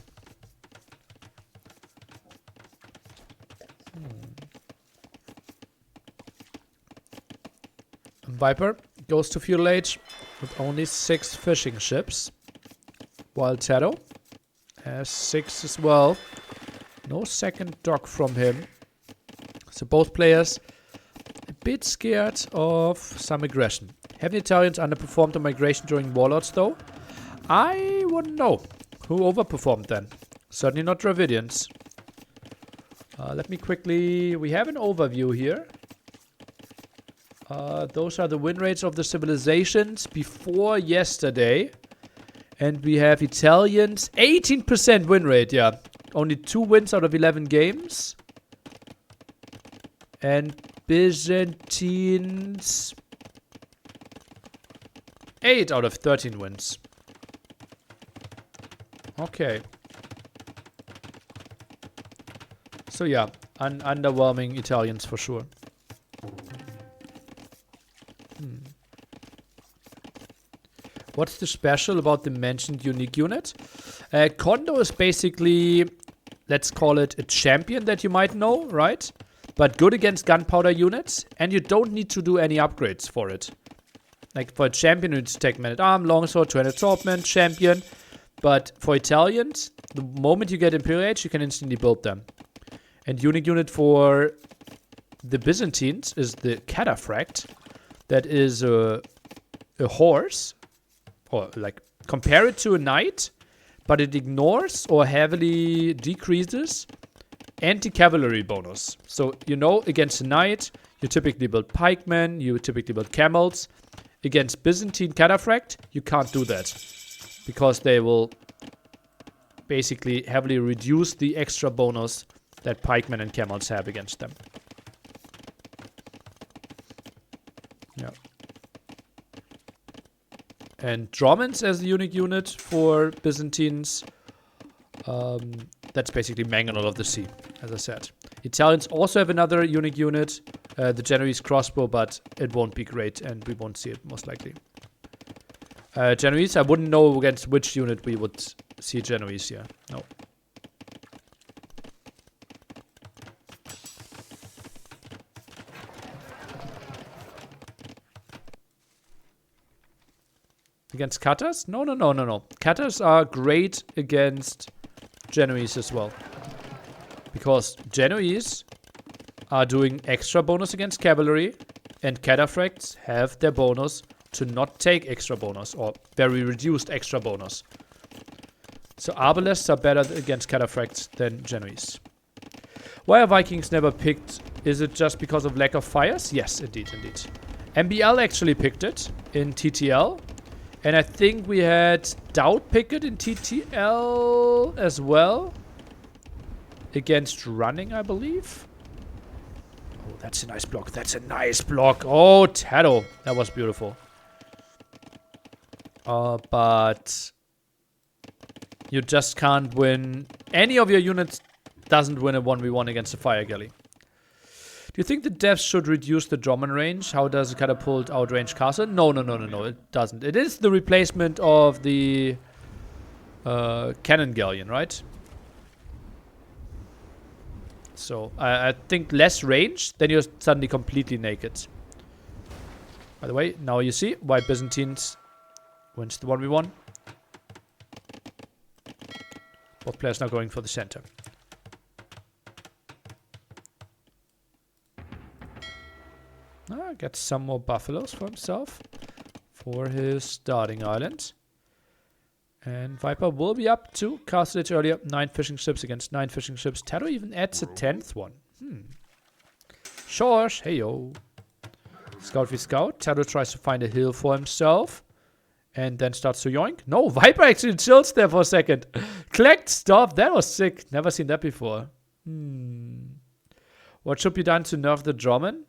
Viper goes to Feudal Age with only 6 fishing ships, while Tado has 6 as well. No second dock from him. So both players a bit scared of some aggression. Have the Italians underperformed on migration during Warlords though? I wouldn't know. Who overperformed then? Certainly not Dravidians. Let me quickly... We have an overview here. Those are the win rates of the civilizations before yesterday. And we have Italians, 18% win rate, yeah. Only 2 wins out of 11 games. And Byzantines, 8 out of 13 wins. Okay. So yeah, underwhelming Italians for sure. What's the special about the mentioned unique unit? Kondo is basically, let's call it a champion that you might know, right? But good against gunpowder units, and you don't need to do any upgrades for it. Like for a champion, you need to take man-at-arm, longsword, 200 swordman, champion. But for Italians, the moment you get Imperial Age, you can instantly build them. And unique unit for the Byzantines is the cataphract. That is a horse. Or like, compare it to a knight, but it ignores or heavily decreases anti-cavalry bonus. So, you know, against a knight, you typically build pikemen, you typically build camels. Against Byzantine cataphract, you can't do that. Because they will basically heavily reduce the extra bonus that pikemen and camels have against them. Yeah. And Dromans as a unique unit for Byzantines. That's basically Mangonel of the Sea, as I said. Italians also have another unique unit, the Genoese crossbow, but it won't be great, and we won't see it, most likely. Genoese, I wouldn't know against which unit we would see Genoese here. No. Against Katas? No. Katas are great against Genoese as well. Because Genoese are doing extra bonus against cavalry, and cataphracts have their bonus to not take extra bonus, or very reduced extra bonus. So Arbalests are better against cataphracts than Genoese. Why are Vikings never picked? Is it just because of lack of fires? Yes, indeed. MBL actually picked it in TTL. And I think we had Dowd pick it in TTL as well. Against running, I believe. Oh, that's a nice block. Oh, Tado. That was beautiful. But you just can't win. Any of your units doesn't win a 1v1 against a fire galley. Do you think the devs should reduce the Droman range? How does a catapult outrange castle? No, it doesn't. It is the replacement of the cannon galleon, right? So, I think less range, then you're suddenly completely naked. By the way, now you see why Byzantines wins the 1v1. Both players now going for the center. Gets some more buffaloes for himself. For his starting island. And Viper will be up to castle it earlier. 9 fishing ships against 9 fishing ships. Tado even adds a 10th one. Shorsh, heyo. Scout v scout. Tado tries to find a hill for himself. And then starts to yoink. No, Viper actually chills there for a second. Collect stop. That was sick. Never seen that before. What should be done to nerf the Droman?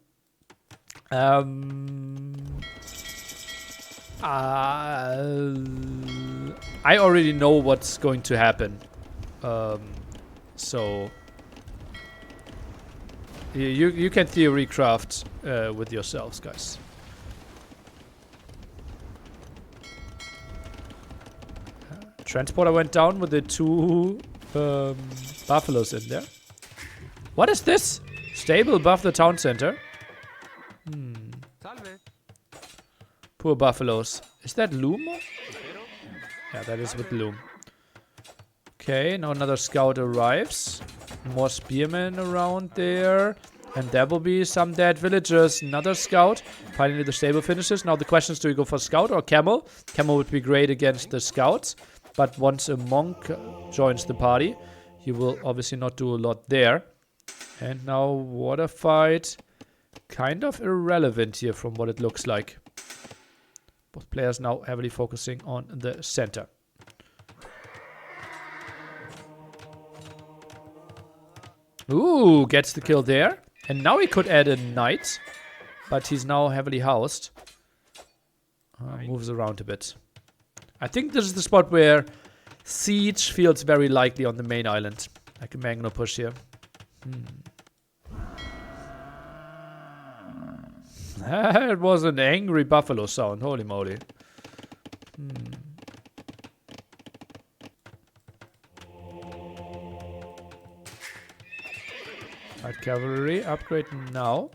I already know what's going to happen. So you can theory craft with yourselves, guys. Transporter went down with the 2 buffaloes in there. What is this? Stable above the town center. Poor buffaloes. Is that Loom? Yeah, that is with Loom. Okay, now another scout arrives. More spearmen around there. And there will be some dead villagers. Another scout. Finally the stable finishes. Now the question is, do you go for scout or camel? Camel would be great against the scouts. But once a monk joins the party, he will obviously not do a lot there. And now water fight. Kind of irrelevant here from what it looks like. Both players now heavily focusing on the center. Ooh, gets the kill there. And now he could add a knight. But he's now heavily housed. Moves around a bit. I think this is the spot where siege feels very likely on the main island. Like a Magno push here. That was an angry buffalo sound. Holy moly. Light cavalry. Upgrade now.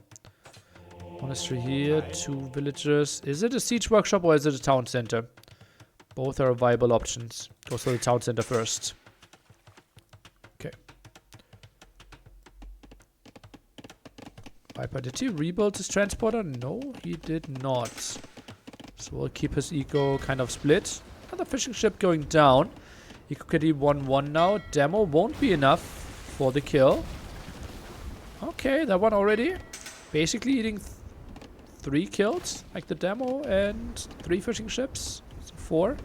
Monastery here. 2 villagers. Is it a siege workshop or is it a town center? Both are viable options. Go for the town center first. Okay. Viper, did he rebuild his transporter? No, he did not. So we'll keep his eco kind of split. Another fishing ship going down. He could get 1-1 now. Demo won't be enough for the kill. Okay, that one already. Basically eating 3 kills, like the demo, and 3 fishing ships. So 4,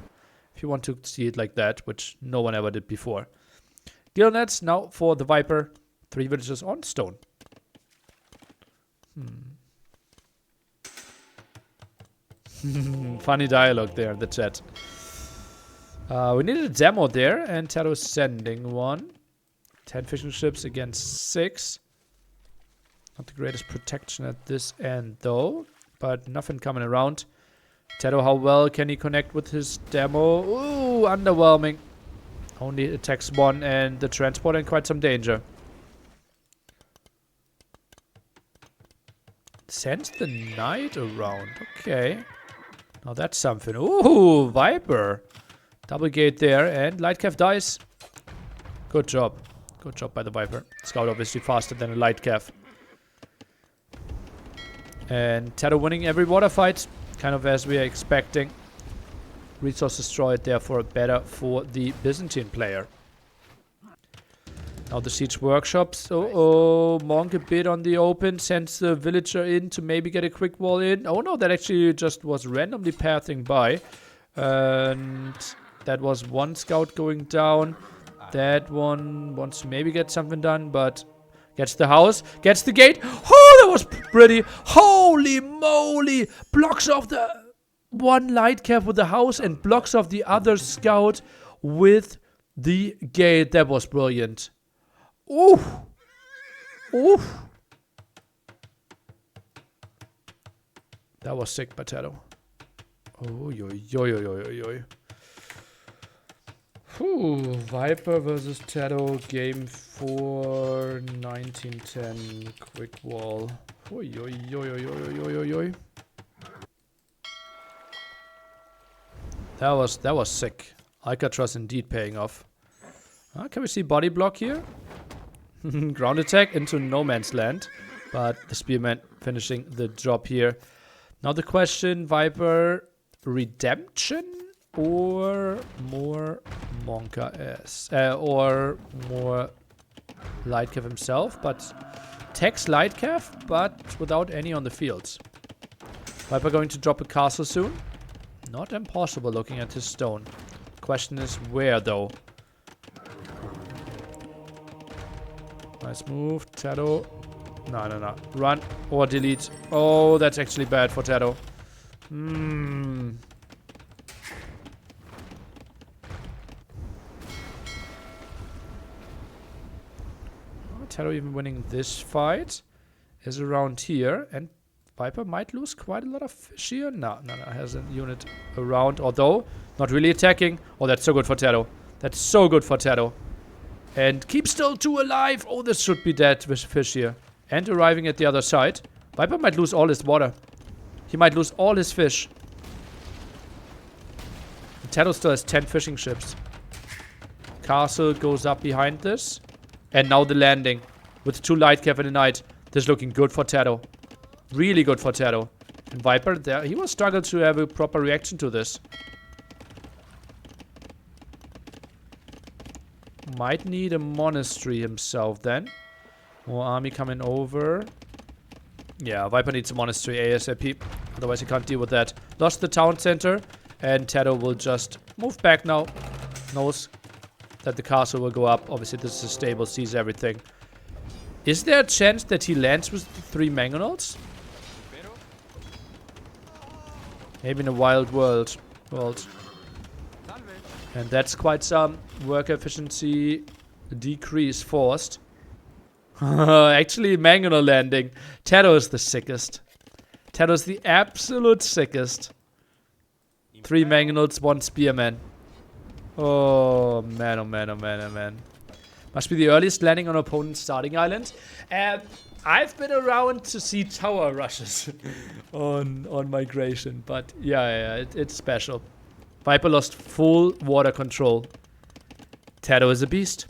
if you want to see it like that, which no one ever did before. Deal nets now for the Viper. 3 villagers on stone. Funny dialogue there in the chat. We needed a demo there, and Tato is sending one. 10 fishing ships against 6. Not the greatest protection at this end, though. But nothing coming around. Tato, how well can he connect with his demo? Ooh, underwhelming. Only attacks 1 and the transport in quite some danger. Sends the knight around. Okay. Now that's something. Ooh, Viper. Double gate there, and Lightcav dies. Good job. Good job by the Viper. Scout obviously faster than a Lightcav. And Tato winning every water fight, kind of as we are expecting. Resource destroyed, therefore better for the Byzantine player. Now the siege workshops. Oh, Monk a bit on the open. Sends the villager in to maybe get a quick wall in. Oh no, that actually just was randomly passing by. And that was one scout going down. That one wants to maybe get something done, but gets the house, gets the gate. Oh, that was pretty. Holy moly. Blocks off the one light cap with the house and blocks off the other scout with the gate. That was brilliant. Oof. Oof. That was sick, Potato. Oh, yo, yo, yo, yo, yo, yo. Viper versus Tato, game 4, 1910, quick wall. Oh, yo, yo, yo, yo, yo, yo, yo. That was sick. Alcatraz indeed paying off. Can we see body block here? Ground attack into no man's land, but the spearman finishing the job here. Now the question, Viper redemption or more Monka S, or more Lightcav himself, but Tex Lightcav, but without any on the fields. Viper going to drop a castle soon. Not impossible looking at his stone. Question is where though? Nice move, Tato. No, no, no. Run or delete. Oh, that's actually bad for Tato. Tato even winning this fight is around here, and Viper might lose quite a lot of fish here. No, no, no, has a unit around, although not really attacking. Oh, that's so good for Tato. That's so good for Tato. And keep still 2 alive. Oh, this should be dead with fish here. And arriving at the other side. Viper might lose all his water. He might lose all his fish. And Tato still has 10 fishing ships. Castle goes up behind this. And now the landing. With 2 Lightcav and a knight. This is looking good for Tato. Really good for Tato. And Viper, there, he will struggle to have a proper reaction to this. Might need a monastery himself then. More army coming over. Yeah, Viper needs a monastery ASAP. Otherwise he can't deal with that. Lost the town center. And Tato will just move back now. Knows that the castle will go up. Obviously this is stable, sees everything. Is there a chance that he lands with the 3 mangonels? Maybe in a wild world. And that's quite some worker efficiency decrease forced. Actually, mangonel landing. Tato is the sickest. Tato is the absolute sickest. 3 mangonels, 1 spearman. Oh man, oh man, oh man, oh man. Must be the earliest landing on opponent's starting island. I've been around to see tower rushes on migration, but yeah, it's special. Viper lost full water control. Tato is a beast.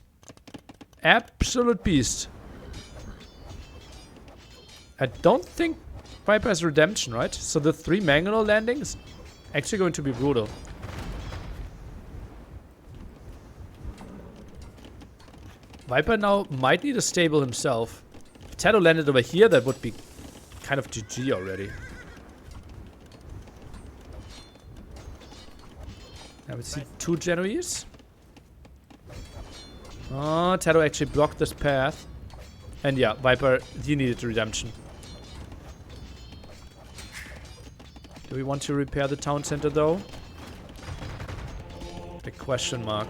Absolute beast. I don't think Viper has redemption, right? So the 3 mangonel landing is actually going to be brutal. Viper now might need a stable himself. If Tato landed over here, that would be kind of GG already. Now we see 2 Genoese. Oh, Tato actually blocked this path. And yeah, Viper, he needed redemption. Do we want to repair the town center though? Big question mark.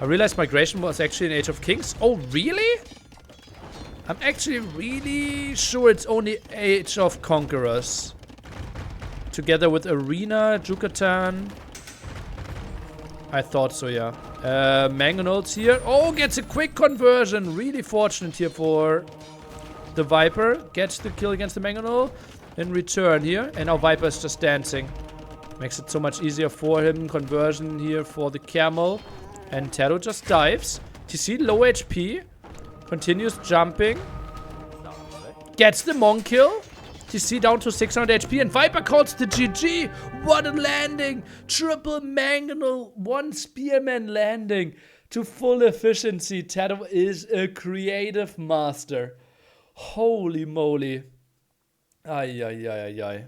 I realized migration was actually in Age of Kings. Oh, really? I'm actually really sure it's only Age of Conquerors. Together with Arena, Yucatan. I thought so, yeah. Mangonels here. Oh, gets a quick conversion. Really fortunate here for the Viper. Gets the kill against the Mangonel in return here. And now Viper is just dancing. Makes it so much easier for him. Conversion here for the Camel. And Tato just dives. TC low HP. Continues jumping. Gets the Monk kill. TC down to 600 HP. And Viper calls the GG. What a landing. Triple Mangonel. 1 Spearman landing to full efficiency. Tato is a creative master. Holy moly. Ay, ay, ay, ay, ay.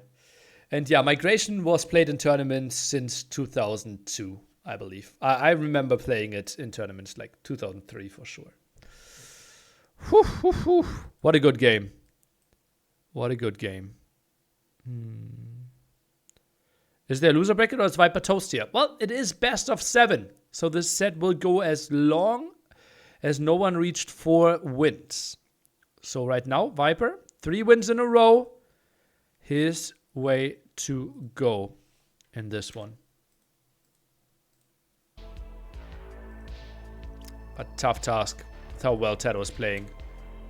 And yeah, migration was played in tournaments since 2002, I believe. I remember playing it in tournaments like 2003 for sure. Whew, whew, whew. What a good game. What a good game. Is there a loser bracket or is Viper toast here? Well, it is best of 7. So this set will go as long as no one reached 4 wins. So right now, Viper, 3 wins in a row. His way to go in this one. A tough task. That's how well Tato is playing.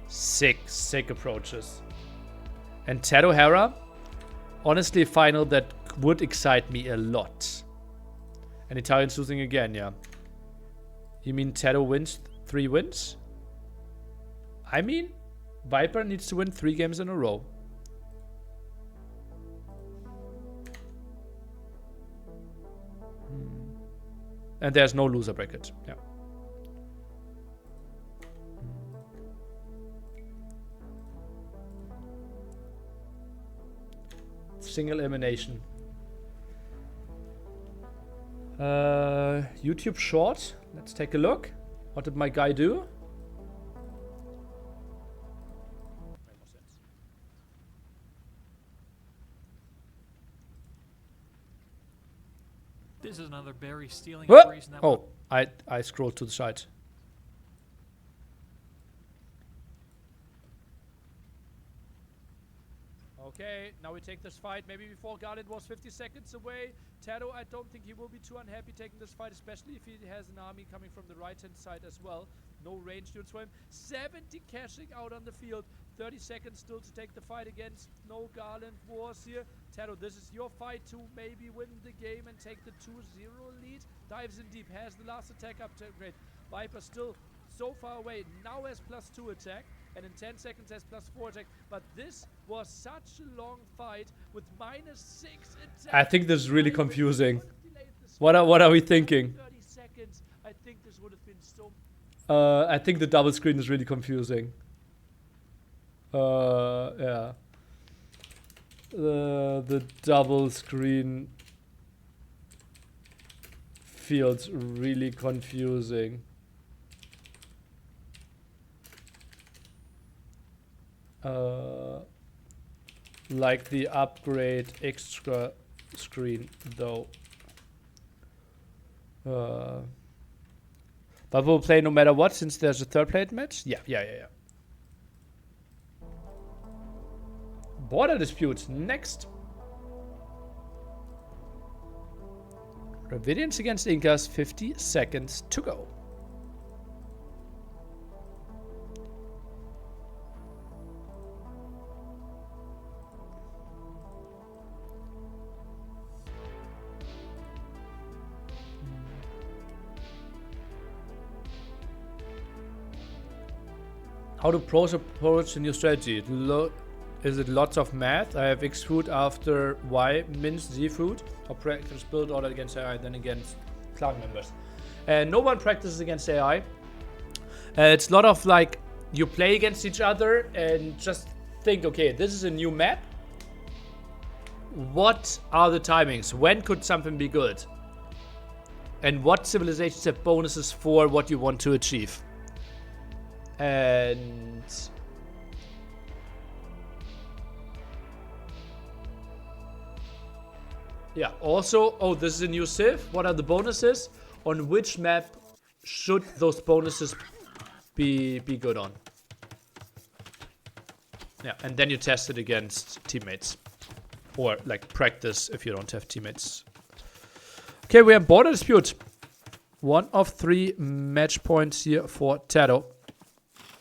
Sick approaches. And Tato Hera, honestly a final that would excite me a lot. And Italians losing again, yeah. You mean Tato wins 3 wins? I mean, Viper needs to win 3 games in a row. And there's no loser bracket, yeah. Single elimination. YouTube short. Let's take a look. What did my guy do? This is another berry stealing operation. Oh, I scrolled to the side. Okay, now we take this fight. Maybe before Garland was 50 seconds away. Tato, I don't think he will be too unhappy taking this fight, especially if he has an army coming from the right-hand side as well. No range units for him. 70 cashing out on the field. 30 seconds still to take the fight against no Garland Wars here. Tato, this is your fight to maybe win the game and take the 2-0 lead. Dives in deep, has the last attack upgrade. Viper still so far away, now has +2 attack. And in 10 seconds has +4 attack. But this was such a long fight with -6 attack. I think this is really confusing. What are we thinking? 30 seconds. I think this would have been so... I think the double screen is really confusing. Yeah. The double screen feels really confusing. Like the upgrade extra screen though. But we'll play no matter what since there's a third plate match? Yeah. Border disputes next. Dravidians against Incas, 50 seconds to go. How to pros approach the new strategy. Is it lots of math? I have X food after Y mince Z food. Or practice build order against AI, then against clan members. No one practices against AI. It's a lot of like, you play against each other and just think, okay, this is a new map. What are the timings? When could something be good? And what civilizations have bonuses for what you want to achieve? And yeah, also, oh, this is a new civ. What are the bonuses? On which map should those bonuses be good on? Yeah, and then you test it against teammates. Or like practice if you don't have teammates. Okay, we have border dispute. 1 of 3 match points here for Tato.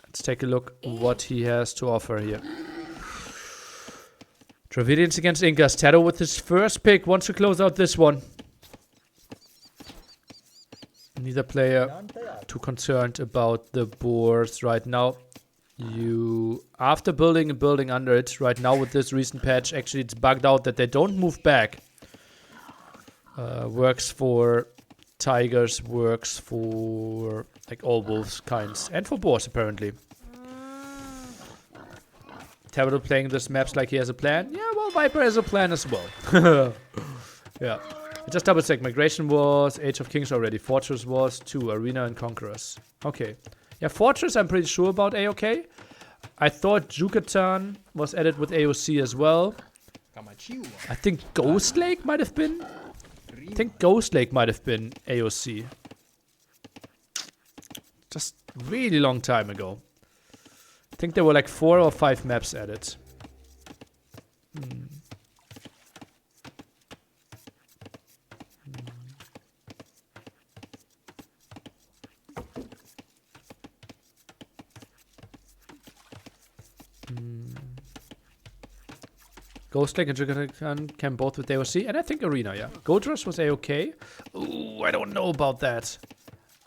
Let's take a look what he has to offer here. Dravidians against Incas. Tato with his first pick wants to close out this one. Neither player too concerned about the boards right now. After building and building under it, right now with this recent patch, actually it's bugged out that they don't move back. Works for tigers, works for like all wolves kinds, and for boars apparently. Terrible playing this maps like he has a plan. Yeah, well, Viper has a plan as well. Yeah. I just double check. Migration was Age of Kings already. Fortress was 2. Arena and Conquerors. Okay. Yeah, Fortress I'm pretty sure about AOK. I thought Yucatan was added with AOC as well. I think Ghost Lake might have been. I think Ghost Lake might have been AOC. Just really long time ago. I think there were like 4 or 5 maps added. Ghost Lake and Yucatan came both with AOC, and I think Arena, yeah. Gold Rush was AOK. Ooh, I don't know about that.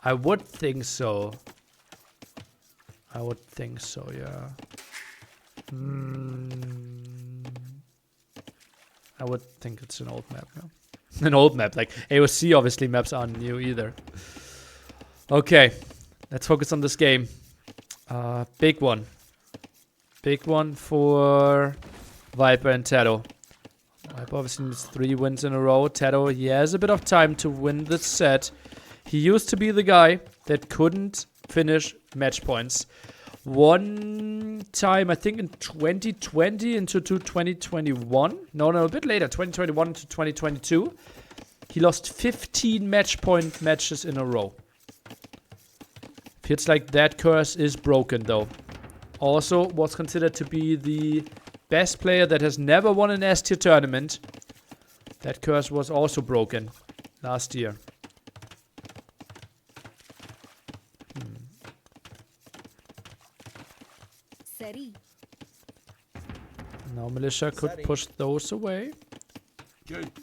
I would think so. I would think so, yeah. I would think it's an old map, yeah. An old map, like AOC obviously maps aren't new either. Okay, let's focus on this game. Big one. Big one for Viper and Tato. Viper obviously needs 3 wins in a row. Tato, he has a bit of time to win this set. He used to be the guy that couldn't finish match points. One time, I think in 2020 into 2021. No, a bit later, 2021 to 2022. He lost 15 match point matches in a row. Feels like that curse is broken though. Also was considered to be the best player that has never won an S-tier tournament. That curse was also broken last year. Now Militia could push those away.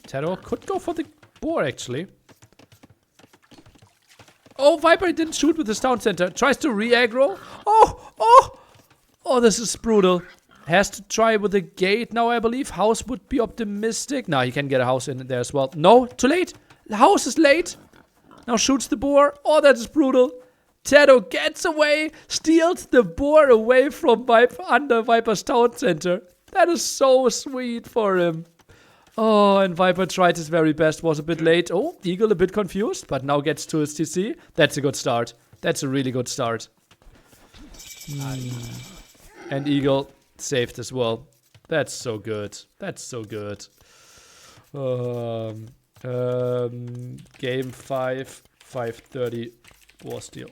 Tato could go for the boar actually. Oh, Viper didn't shoot with his town center. Tries to re-aggro. Oh, this is brutal. Has to try with a gate now, I believe. House would be optimistic. Nah, he can get a house in there as well. No, too late. The house is late. Now shoots the boar. Oh, that is brutal. Tato gets away. Steals the boar away from Viper under Viper's town center. That is so sweet for him. Oh, and Viper tried his very best. Was a bit late. Oh, Eagle a bit confused, but now gets to his TC. That's a good start. That's a really good start. And Eagle saved as well. That's so good. That's so good. Game 5, 5:30 war steal.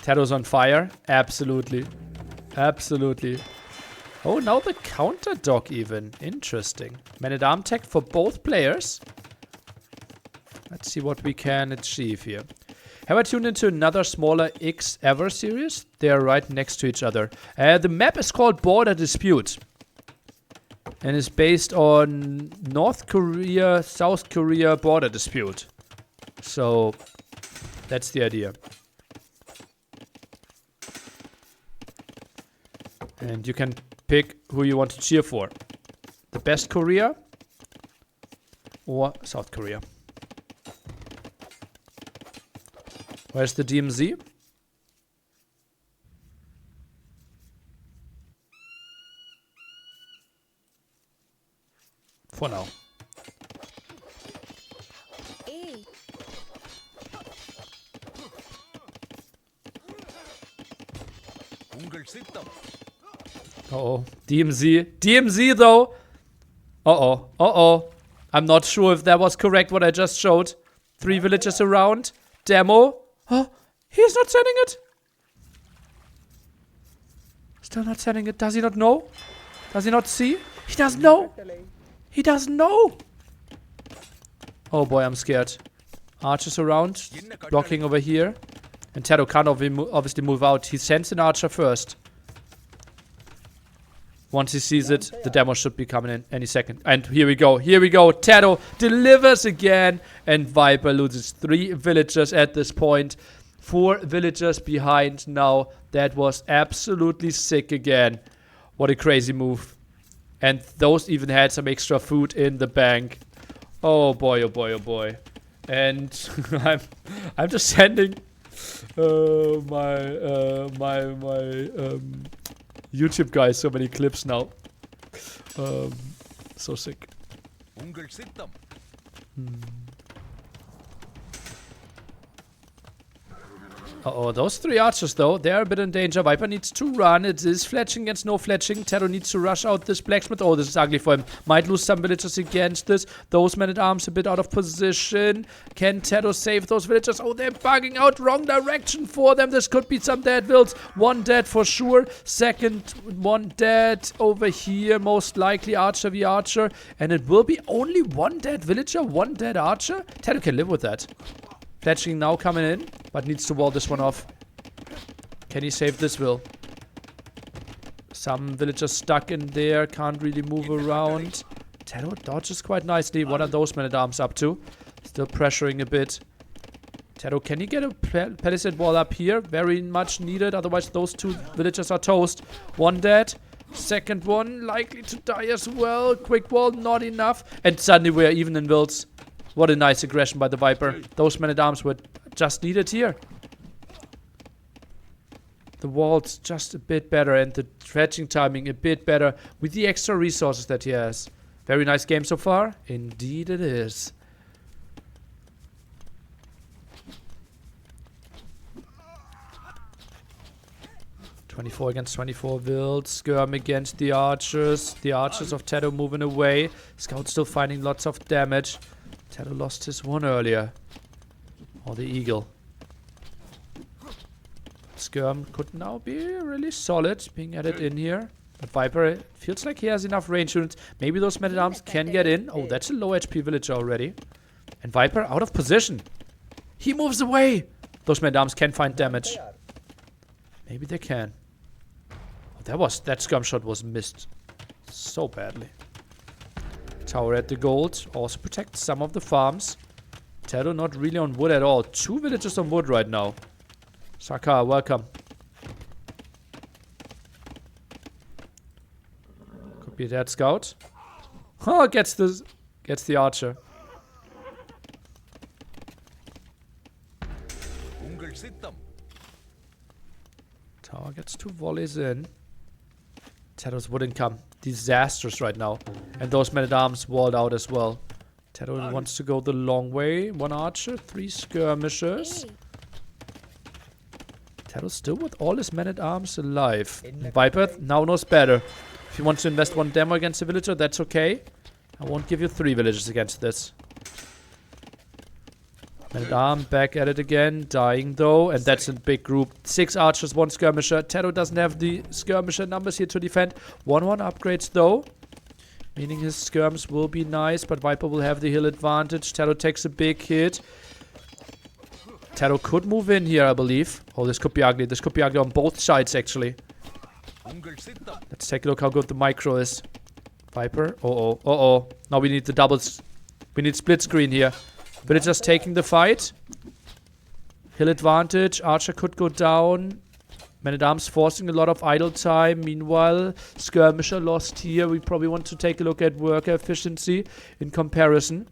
Tato's on fire. Absolutely. Absolutely. Oh, now the counter dog even. Interesting. Man-at-arm tech for both players. Let's see what we can achieve here. Have I tuned into another smaller X Ever series? They are right next to each other. The map is called Border Dispute. And is based on North Korea, South Korea border dispute. So, that's the idea. And you can pick who you want to cheer for. The best Korea or South Korea. Where's the DMZ? For now. Uh-oh. DMZ. DMZ though. Uh-oh. Uh-oh. I'm not sure if that was correct what I just showed. 3 villagers around. Demo. Oh, he's not sending it. Still not sending it. Does he not know? Does he not see? He doesn't know. He doesn't know. Oh boy, I'm scared. Archers around. Blocking over here. And Tero can't obviously move out. He sends an archer first. Once he sees it, the demo should be coming in any second. And here we go. Here we go. Tero delivers again. And Viper loses 3 villagers at this point. 4 villagers behind now. That was absolutely sick again. What a crazy move. And those even had some extra food in the bank. Oh boy, oh boy, oh boy. And I'm just sending my YouTube guys so many clips now. So sick. Uh-oh, those 3 archers though, they're a bit in danger. Viper needs to run. It is fletching against no fletching. Tero needs to rush out this blacksmith. Oh, this is ugly for him. Might lose some villagers against this. Those men-at-arms a bit out of position. Can Tero save those villagers? Oh, they're bugging out. Wrong direction for them. This could be some dead vills. 1 dead for sure. Second 1 dead over here. Most likely archer v archer. And it will be only 1 dead villager, 1 dead archer. Tero can live with that. Fletching now coming in, but needs to wall this one off. Can he save this will? Some villagers stuck in there, can't really move around. Tero dodges quite nicely. What are those men-at-arms up to? Still pressuring a bit. Tero, can you get a palisade wall up here? Very much needed, otherwise those 2 villagers are toast. 1 dead. Second one likely to die as well. Quick wall, not enough. And suddenly we're even in wills. What a nice aggression by the Viper. Those men-at-arms were just needed here. The wall's just a bit better and the dredging timing a bit better with the extra resources that he has. Very nice game so far. Indeed it is. .24 against 24 Wild. Skirm against the archers. The archers of Tero moving away. Scout still finding lots of damage. Tero lost his one earlier. Or the eagle. Skirm could now be really solid being added in here. But Viper feels like he has enough range units. Maybe those men-at-arms can get in. Oh, that's a low HP villager already. And Viper out of position. He moves away. Those men-at-arms can find damage. Maybe they can. Oh, that skirm shot was missed so badly. Tower at the gold. Also protects some of the farms. Tero not really on wood at all. 2 villagers on wood right now. Saka, welcome. Could be a dead scout. Oh, gets the archer. Tower gets 2 volleys in. Tero's wouldn't come. Disastrous right now. And those men-at-arms walled out as well. Tero wants to go the long way. 1 archer, 3 skirmishers. Tero still with all his men-at-arms alive. Viper now knows better. If he wants to invest 1 demo against a villager, that's okay. I won't give you 3 villagers against this. Men-at-arm back at it again. Dying though. And that's a big group. 6 archers, 1 skirmisher. Tero doesn't have the skirmisher numbers here to defend. 1-1 upgrades though. Meaning his skirms will be nice. But Viper will have the hill advantage. Tero takes a big hit. Tero could move in here, I believe. Oh, this could be ugly. This could be ugly on both sides, actually. Let's take a look how good the micro is. Viper. Uh-oh. Uh-oh. Now we need the doubles. We need split screen here. Villagers taking the fight. Hill advantage. Archer could go down. Man-at-Arms forcing a lot of idle time. Meanwhile, Skirmisher lost here. We probably want to take a look at worker efficiency in comparison.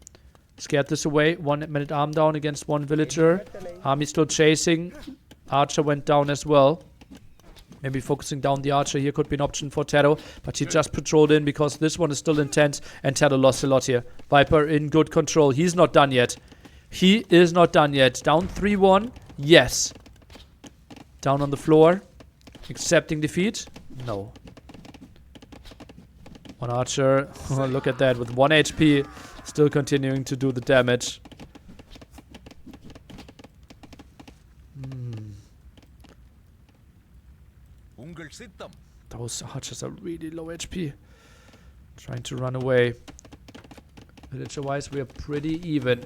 Scared this away. One Man-at-Arm down against one villager. Army still chasing. Archer went down as well. Maybe focusing down the Archer here could be an option for Tado. But he just patrolled in because this one is still intense. And Tado lost a lot here. Viper in good control. He's not done yet. He is not done yet. Down 3-1. Yes. Down on the floor. Accepting defeat? No. One Archer. Look at that. With 1 HP. Still continuing to do the damage. Those Archers are really low HP. Trying to run away. Villager-wise, we are pretty even.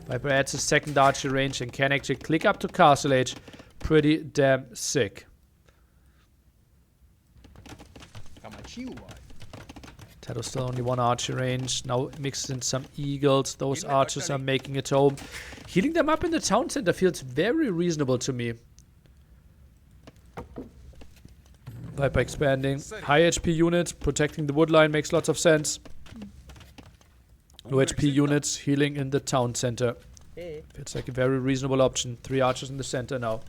Viper adds a second Archer range and can actually click up to Castle Age. Pretty damn sick. Tado's still only 1 Archer range. Now mixed in some Eagles. Those Archers are making it home. Healing them up in the town center feels very reasonable to me. Viper expanding. High HP units. Protecting the wood line makes lots of sense. Low HP units healing in the town center. Feels like a very reasonable option. 3 Archers in the center now.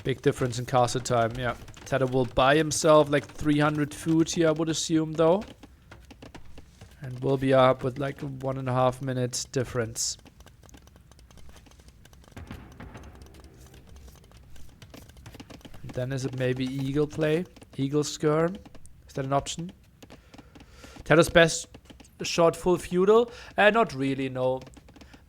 Big difference in castle time, yeah. Tado will buy himself like 300 food here, I would assume, though. And we'll be up with like 1.5 minutes difference. And then is it maybe Eagle play? Eagle Skirm? Is that an option? Tado's best shot full feudal? Not really, no.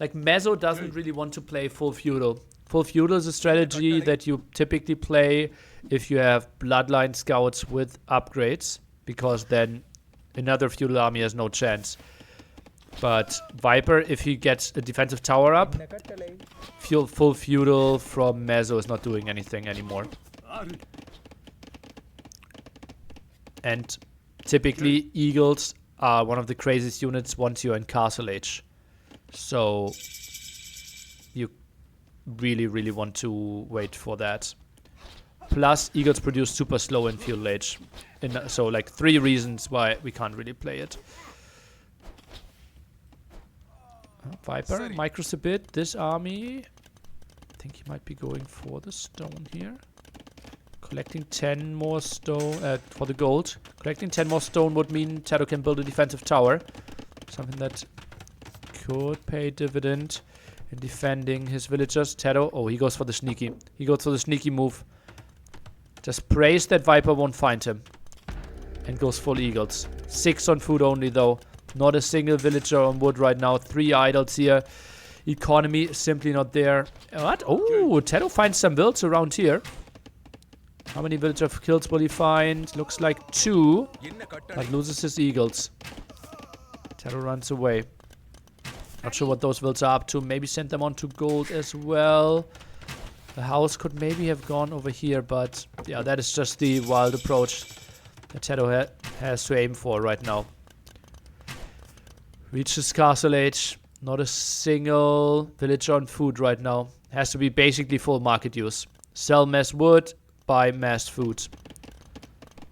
Like Mezzo doesn't really want to play full feudal. Full feudal is a strategy that you typically play if you have bloodline scouts with upgrades, because then another feudal army has no chance. But Viper, if he gets a defensive tower up, full feudal from Mezzo is not doing anything anymore. And typically Eagles are one of the craziest units once you're in Castle Age. So you really want to wait for that. Plus, Eagles produce super slow in Feudal Age. So, like, 3 reasons why we can't really play it. Viper, micros a bit. This army, I think he might be going for the stone here. Collecting 10 more stone for the gold. Collecting 10 more stone would mean Tado can build a defensive tower. Something that could pay dividend in defending his villagers. Tado, oh, he goes for the sneaky. He goes for the sneaky move. Just prays that Viper won't find him. And goes full Eagles. 6 on food only, though. Not a single villager on wood right now. 3 idols here. Economy simply not there. What? Oh, Tado finds some builds around here. How many villager kills will he find? Looks like 2. But loses his Eagles. Tado runs away. Not sure what those builds are up to. Maybe send them on to gold as well. The house could maybe have gone over here, but yeah, that is just the wild approach that Tado has to aim for right now. Reaches Castle Age. Not a single villager on food right now. Has to be basically full market use. Sell mass wood, buy mass food.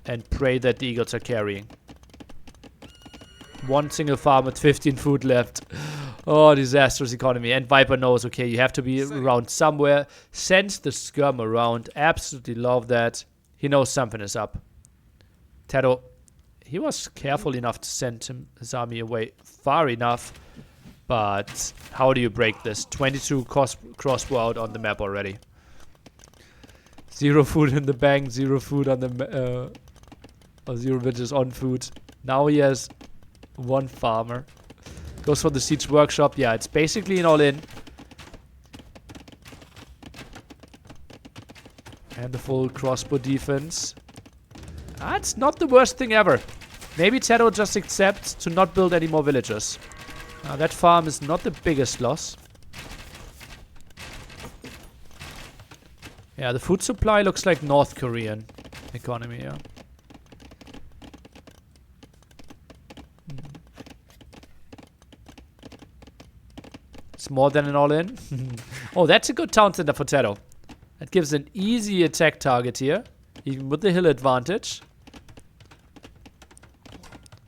And pray that the Eagles are carrying. 1 single farm with 15 food left. Oh, disastrous economy. And Viper knows, okay, you have to be around somewhere. Sends the skirm around. Absolutely love that. He knows something is up. Tado, he was careful enough to send his army away far enough. But how do you break this? 22 crossbow out on the map already. 0 food in the bank, 0 food on the... or 0 villages on food. Now he has 1 farmer. Goes for the siege workshop. Yeah, it's basically an all-in. And the full crossbow defense. That's not the worst thing ever. Maybe Tado just accepts to not build any more villagers. That farm is not the biggest loss. Yeah, the food supply looks like North Korean economy, yeah. It's more than an all-in. Oh, that's a good town center for Teto. That gives an easy attack target here, even with the hill advantage.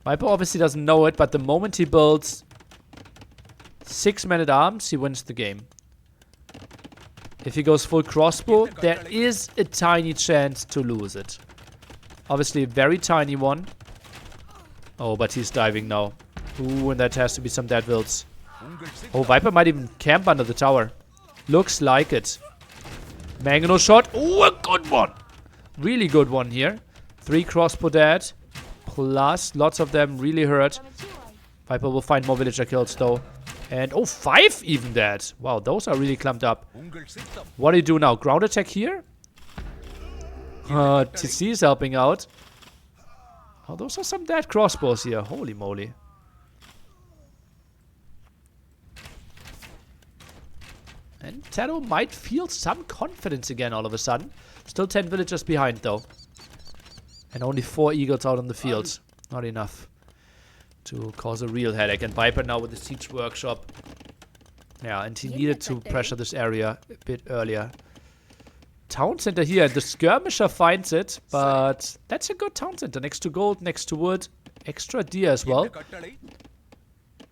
Viper obviously doesn't know it, but the moment he builds 6 men-at-arms, he wins the game. If he goes full crossbow, there is a tiny chance to lose it. Obviously a very tiny one. Oh, but he's diving now. Ooh, and that has to be some dead wilds. Oh, Viper might even camp under the tower. Looks like it. Mangonel shot. Ooh, a good one. Really good one here. 3 crossbow dead. Plus, lots of them really hurt. Viper will find more villager kills though. And, oh, 5 even dead. Wow, those are really clumped up. What do you do now? Ground attack here? TC is helping out. Oh, those are some dead crossbows here. Holy moly. And Teto might feel some confidence again all of a sudden. Still 10 villagers behind though. And only 4 eagles out on the field. Not enough to cause a real headache. And Viper now with the siege workshop. Yeah, and he needed to pressure this area a bit earlier. Town center here, and the skirmisher finds it, but that's a good town center. Next to gold, next to wood, extra deer as well. I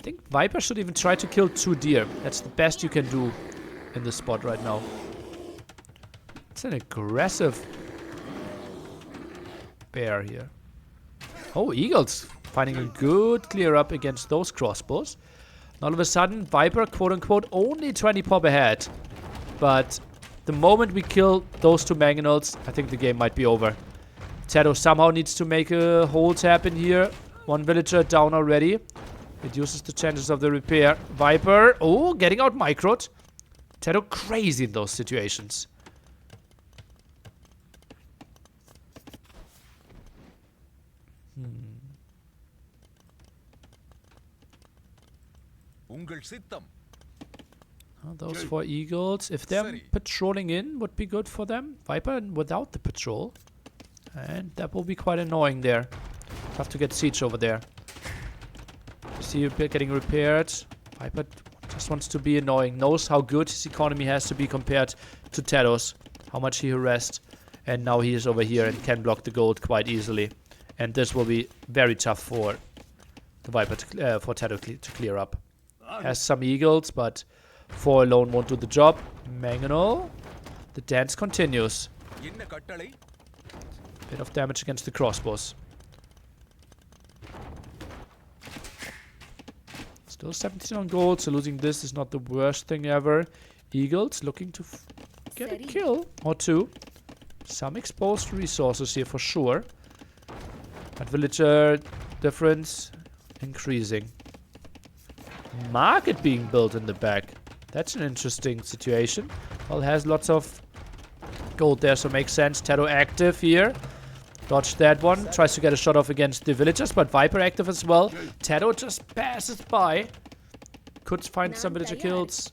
think Viper should even try to kill 2 deer. That's the best you can do in this spot right now. It's an aggressive bear here. Oh, eagles finding a good clear up against those crossbows. And all of a sudden, Viper, quote-unquote, only 20 pop ahead. But the moment we kill those 2 mangonels, I think the game might be over. Teto somehow needs to make a hold happen here. 1 villager down already. Reduces the chances of the repair. Viper, oh, getting out microed. Teto crazy in those situations. Oh, those 4 eagles, if they're patrolling in, would be good for them. Viper without the patrol. And that will be quite annoying there. Tough to get siege over there. See you getting repaired. Viper just wants to be annoying. Knows how good his economy has to be compared to Teto's. How much he harassed. And now he is over here and can block the gold quite easily. And this will be very tough for the Viper, for Teto to clear up. Has some eagles, but 4 alone won't do the job. Mangonel. The dance continues. Bit of damage against the crossbows. Still 17 on gold, so losing this is not the worst thing ever. Eagles looking to get a kill or 2. Some exposed resources here for sure. But villager difference increasing. Market being built in the back. That's an interesting situation. Well, has lots of gold there, so makes sense. Teto active here. Dodge that one. Tries to get a shot off against the villagers, but Viper active as well. Teto just passes by. Could find some villager kills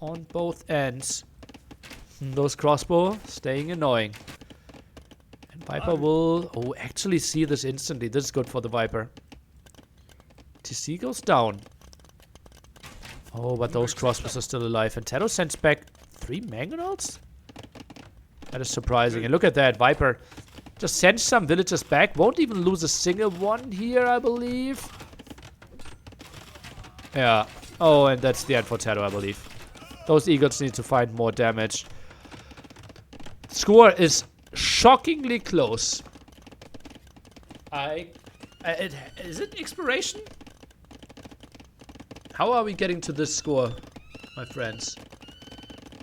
on both ends. Those crossbow staying annoying. And Viper will actually see this instantly. This is good for the Viper. TC goes down. Oh, but those crossbows are still alive. And Teto sends back 3 mangonels? That is surprising. And look at that. Viper just sends some villagers back. Won't even lose a single one here, I believe. Yeah. Oh, and that's the end for Teto, I believe. Those eagles need to find more damage. Score is shockingly close. Is it expiration? How are we getting to this score, my friends?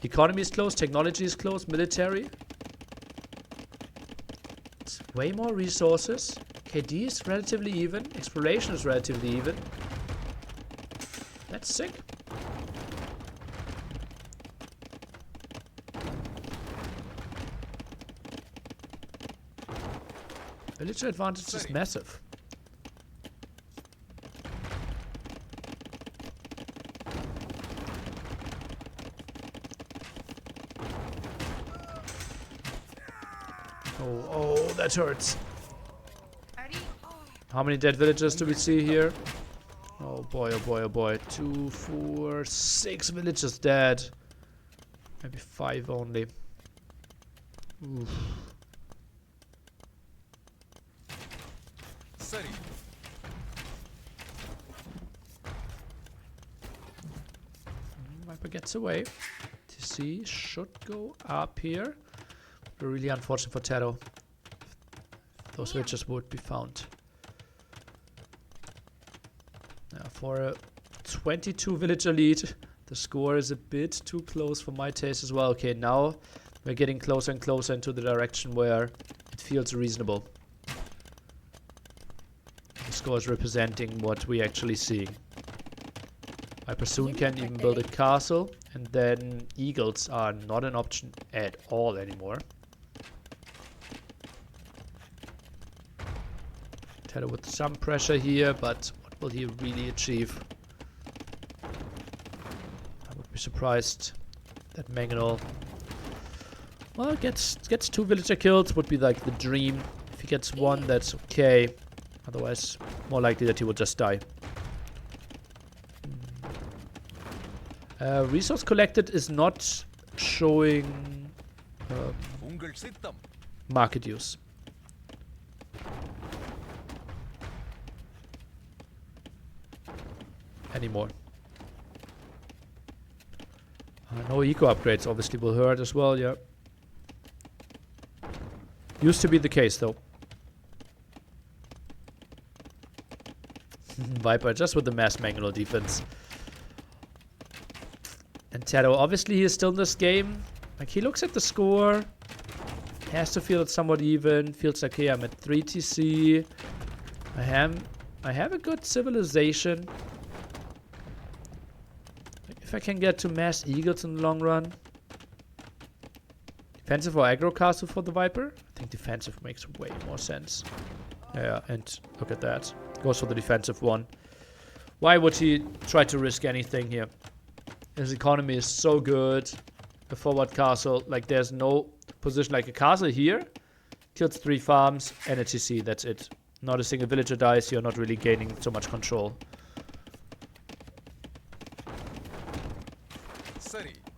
Economy is close, technology is close, military. It's way more resources. KD is relatively even. Exploration is relatively even. That's sick. Villager advantage is massive. Oh, that hurts. How many dead villagers do we see here? Oh boy, oh boy, oh boy. 2, 4, 6 villagers dead. Maybe 5 only. Oof. Viper gets away. TC should go up here. Really unfortunate for Tero. Those witches would be found. For a 22 villager lead, the score is a bit too close for my taste as well. Okay, now we're getting closer and closer into the direction where it feels reasonable. The score is representing what we actually see. Viper soon can even build a castle, and then eagles are not an option at all anymore. Tero with some pressure here, but what will he really achieve? I would be surprised that Bengal, well, gets 2 villager kills, would be like the dream. If he gets 1, that's okay. Otherwise, more likely that he will just die. Resource collected is not showing market use. Anymore. No eco upgrades obviously will hurt as well, yeah. Used to be the case though. Viper just with the mass manual defense. And Tero, obviously he is still in this game. Like he looks at the score. Has to feel it somewhat even. Feels like, okay, I'm at 3 TC. I have a good civilization. If I can get to mass eagles in the long run. Defensive or aggro castle for the Viper? I think defensive makes way more sense. Yeah, and look at that. Goes for the defensive one. Why would he try to risk anything here? His economy is so good. A forward castle, like there's no position like a castle here. Kills 3 farms and a TC, that's it. Not a single villager dies, you're not really gaining so much control.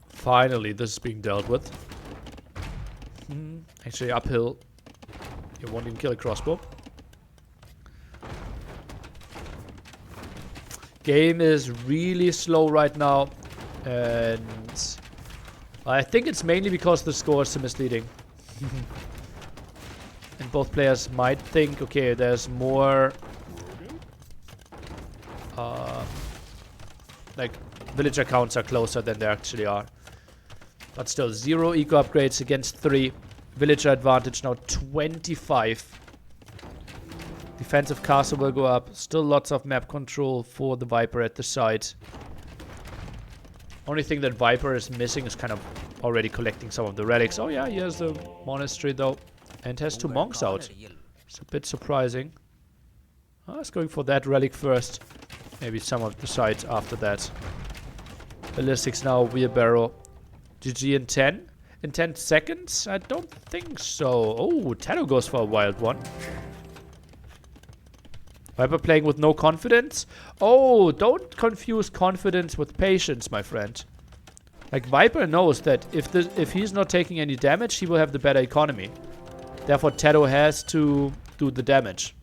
Finally, this is being dealt with. Actually, uphill. You won't even kill a crossbow. Game is really slow right now. And I think it's mainly because the scores are misleading. And both players might think, okay, there's more like villager counts are closer than they actually are. But still, 0 eco upgrades against 3. Villager advantage now 25. Defensive castle will go up. Still lots of map control for the Viper at the site. Only thing that Viper is missing is kind of already collecting some of the relics. Oh yeah, he has the monastery though. And has 2 monks out. It's a bit surprising. I was going for that relic first. Maybe some of the sites after that. Ballistics now, wheelbarrow. GG in 10? In 10 seconds? I don't think so. Oh, Tero goes for a wild one. Viper playing with no confidence? Oh, don't confuse confidence with patience, my friend. Like, Viper knows that if he's not taking any damage, he will have the better economy. Therefore, Tero has to do the damage.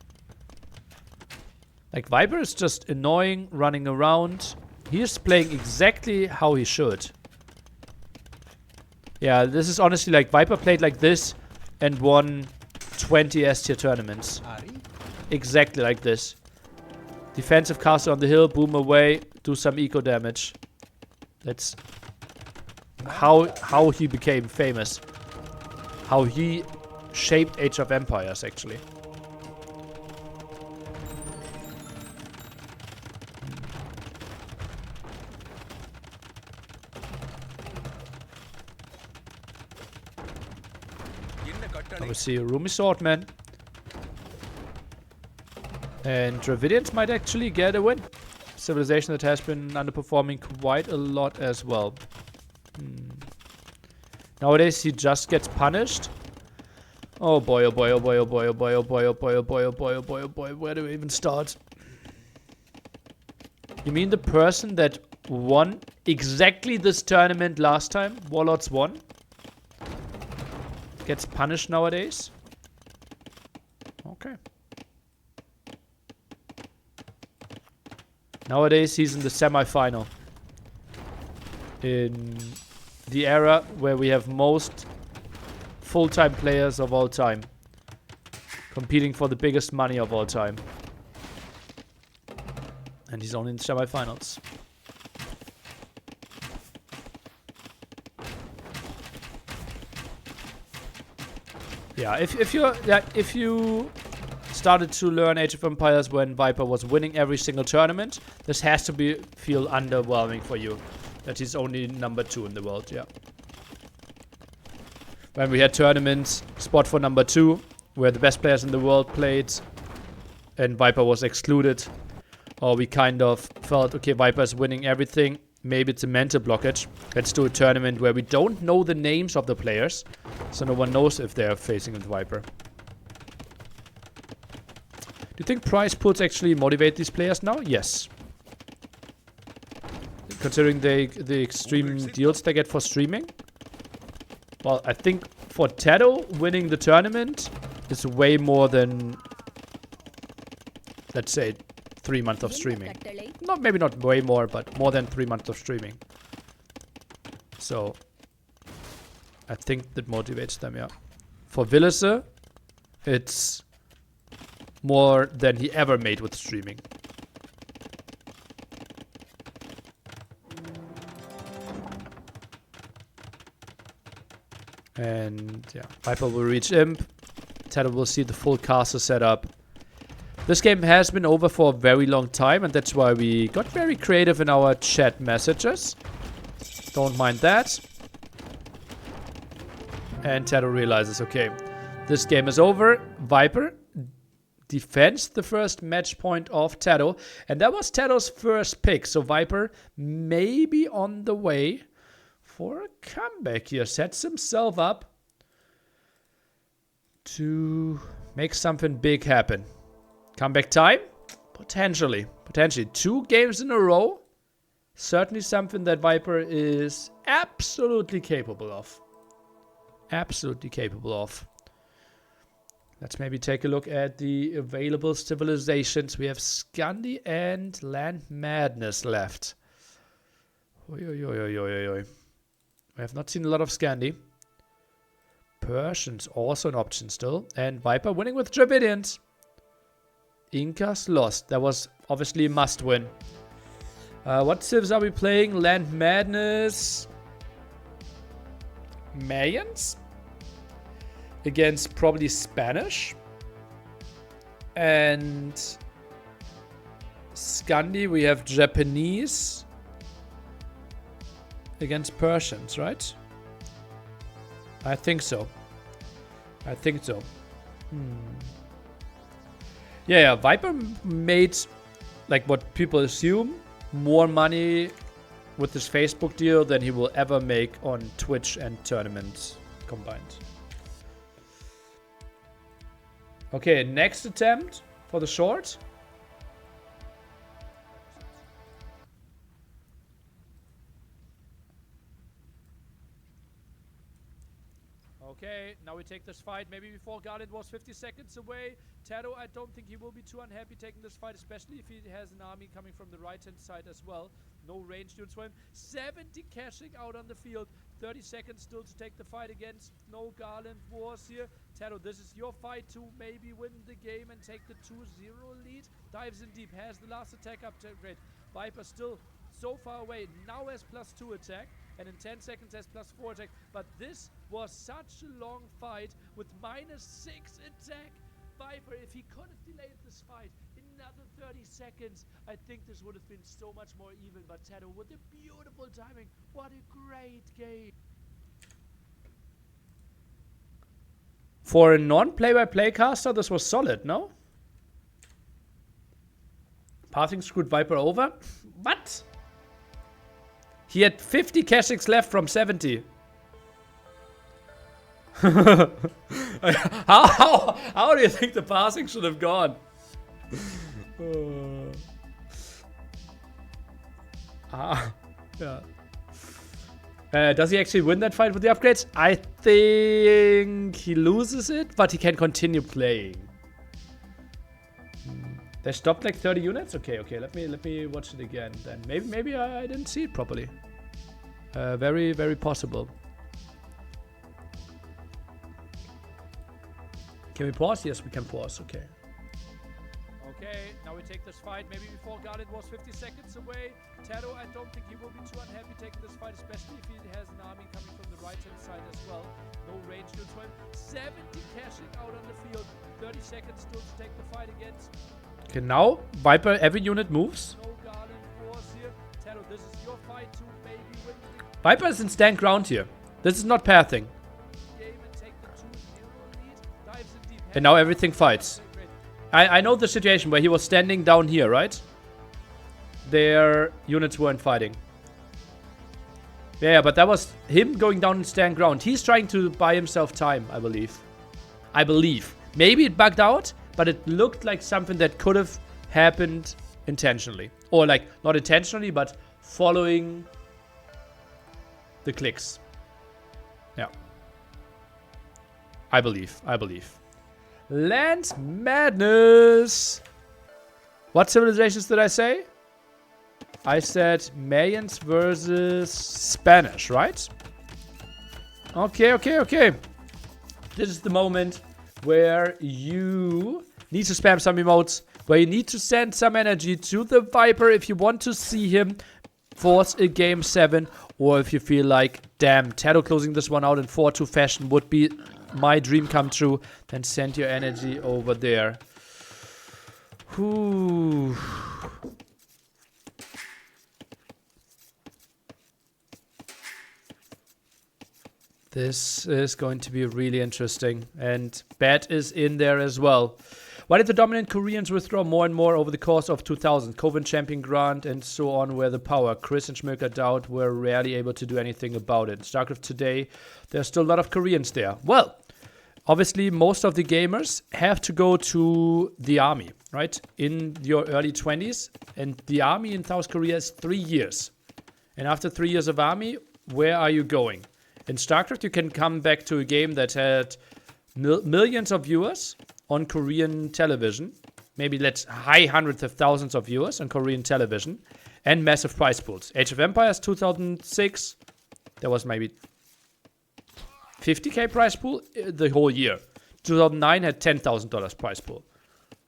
Like, Viper is just annoying, running around. He is playing exactly how he should. Yeah, this is honestly like Viper played like this and won 20 S-tier tournaments. Exactly like this. Defensive castle on the hill, boom away, do some eco damage. That's how he became famous. How he shaped Age of Empires, actually. Now we see a Rumi Swordman. And Dravidians might actually get a win. Civilization that has been underperforming quite a lot as well. Nowadays he just gets punished. Oh boy, oh boy, oh boy, oh boy, oh boy, oh boy, oh boy, oh boy, oh boy, oh boy, oh boy. Where do we even start? You mean the person that won exactly this tournament last time? Warlords won? Gets punished nowadays? Okay. Nowadays he's in the semi-final. In the era where we have most full-time players of all time. Competing for the biggest money of all time. And he's only in the semi-finals. Yeah, if you started to learn Age of Empires when Viper was winning every single tournament, this has to feel underwhelming for you. That he's only number 2 in the world, yeah. When we had tournaments, spot for number 2, where the best players in the world played, and Viper was excluded. Or we kind of felt, okay, Viper's winning everything. Maybe it's a mental blockage. Let's do a tournament where we don't know the names of the players. So no one knows if they're facing with Viper. Do you think prize pools actually motivate these players now? Yes. Considering the extreme deals they get for streaming. Well, I think for Tato, winning the tournament is way more than, let's say, 3 months of streaming. Maybe not way more, but more than 3 months of streaming. So, I think that motivates them, yeah. For Villiser, it's more than he ever made with streaming. And yeah, Viper will reach Imp. Tato will see the full caster setup. This game has been over for a very long time, and that's why we got very creative in our chat messages. Don't mind that. And Tato realizes, okay, this game is over. Viper defends the first match point of Tato, and that was Tato's first pick. So Viper may be on the way for a comeback here. Sets himself up to make something big happen. Comeback time? Potentially. Potentially. 2 games in a row. Certainly something that Viper is absolutely capable of. Absolutely capable of. Let's maybe take a look at the available civilizations. We have Scandi and Land Madness left. Oi, oi, oi, oi, oi, oi. We have not seen a lot of Scandi. Persians also an option still. And Viper winning with Dravidians. Incas lost. That was obviously a must win. What civs are we playing? Land Madness. Mayans. Against probably Spanish. And Scandi, we have Japanese. Against Persians, right? I think so. I think so. Yeah, Viper made, like what people assume, more money with this Facebook deal than he will ever make on Twitch and tournaments combined. Okay, next attempt for the short. Okay, now we take this fight. Maybe before Garland was 50 seconds away. Tato, I don't think he will be too unhappy taking this fight, especially if he has an army coming from the right-hand side as well. No range units for him. 70 cashing out on the field. 30 seconds still to take the fight against. No Garland wars here. Tato, this is your fight to maybe win the game and take the 2-0 lead. Dives in deep, has the last attack upgrade. Viper still so far away. Now has +2 attack. And in 10 seconds has +4 attack. But this was such a long fight with -6 attack. Viper, if he could have delayed this fight another 30 seconds, I think this would have been so much more even. But Tato with a beautiful timing. What a great game. For a non-play-by-play caster, this was solid, no? Passing screwed Viper over? What? He had 50 cashings left from 70. How do you think the passing should have gone? Yeah. Does he actually win that fight with the upgrades? I think he loses it, but he can continue playing. They stopped like 30 units? Okay, let me watch it again then. Maybe I didn't see it properly. Very, very possible. Can we pause? Yes, we can pause. Okay. Okay, now we take this fight. Maybe before Garden was 50 seconds away. Tero, I don't think he will be too unhappy taking this fight, especially if he has an army coming from the right-hand side as well. No range units for him. 70 cashing out on the field. 30 seconds still to take the fight against. Okay, now Viper, every unit moves. No Garden force here. Tero, this is your fight to maybe win. Viper is in stand ground here. This is not pathing. And now everything fights. I know the situation where he was standing down here, right? Their units weren't fighting. Yeah, but that was him going down and stand ground. He's trying to buy himself time, I believe. Maybe it bugged out, but it looked like something that could have happened intentionally. Or like, not intentionally, but following the clicks. Yeah. I believe. Land Madness. What civilizations did I say? I said Mayans versus Spanish, right? Okay. This is the moment where you need to spam some emotes, where you need to send some energy to the Viper if you want to see him force a game 7, or if you feel like, damn, Tero closing this one out in 4-2 fashion would be my dream come true, then send your energy over there. Whew. This is going to be really interesting. And Bet is in there as well. Why did the dominant Koreans withdraw more and more over the course of 2000? Coven Champion Grant and so on were the power. Chris and Schmöker Doubt were rarely able to do anything about it. StarCraft today, there's still a lot of Koreans there. Well, obviously most of the gamers have to go to the army, right? In your early 20s. And the army in South Korea is 3 years. And after 3 years of army, where are you going? In StarCraft, you can come back to a game that had millions of viewers on Korean television. Maybe let's high hundreds of thousands of viewers on Korean television. And massive prize pools. Age of Empires 2006, there was maybe 50k prize pool the whole year. 2009 had $10,000 prize pool.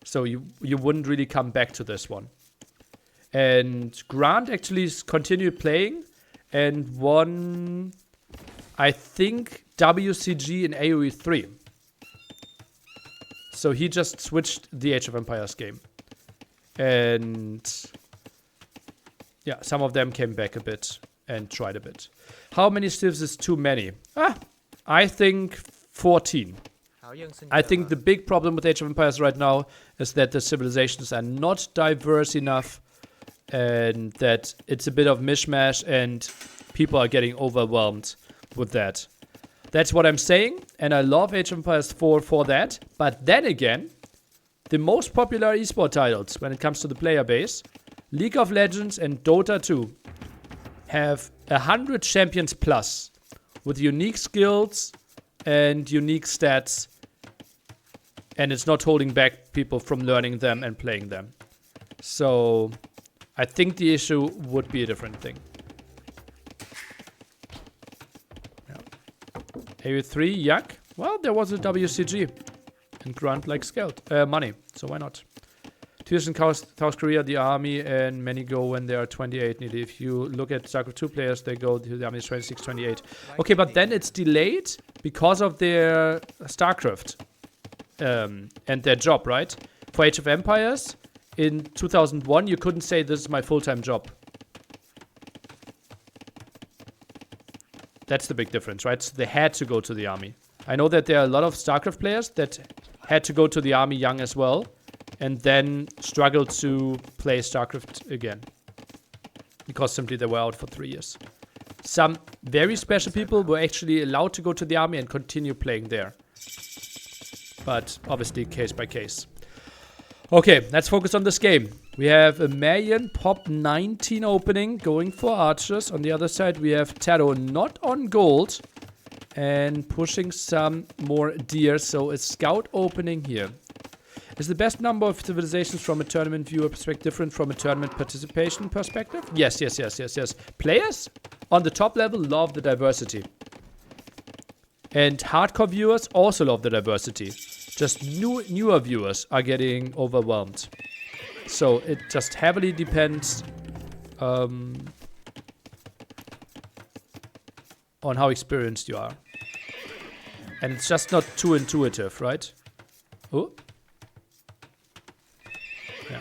So you wouldn't really come back to this one. And Grant actually continued playing and won, I think, WCG in AoE 3. So he just switched the Age of Empires game. And yeah, some of them came back a bit and tried a bit. How many civs is too many? I think 14. I think the big problem with Age of Empires right now is that the civilizations are not diverse enough and that it's a bit of mishmash and people are getting overwhelmed with that. That's what I'm saying, and I love Age of Empires 4 for that. But then again, the most popular esport titles when it comes to the player base, League of Legends and Dota 2, have 100 champions plus with unique skills and unique stats, and it's not holding back people from learning them and playing them. So I think the issue would be a different thing. AU3, yuck. Well, there was a WCG. And Grant likes money, so why not? 2 years in South Korea, the army, and many go when they are 28 nearly. If you look at StarCraft 2 players, they go to the army is 26, 28. Okay, but then it's delayed because of their StarCraft and their job, right? For Age of Empires, in 2001, you couldn't say this is my full-time job. That's the big difference, right? So they had to go to the army. I know that there are a lot of StarCraft players that had to go to the army young as well, and then struggled to play StarCraft again. Because simply they were out for 3 years. Some very special people were actually allowed to go to the army and continue playing there. But obviously case by case. Okay, let's focus on this game. We have a Marian pop 19 opening going for archers. On the other side, we have Taro not on gold and pushing some more deer. So a scout opening here. Is the best number of civilizations from a tournament viewer perspective different from a tournament participation perspective? Yes. Players on the top level love the diversity. And hardcore viewers also love the diversity. Just newer viewers are getting overwhelmed. So it just heavily depends on how experienced you are. And it's just not too intuitive, right? Oh. Yeah.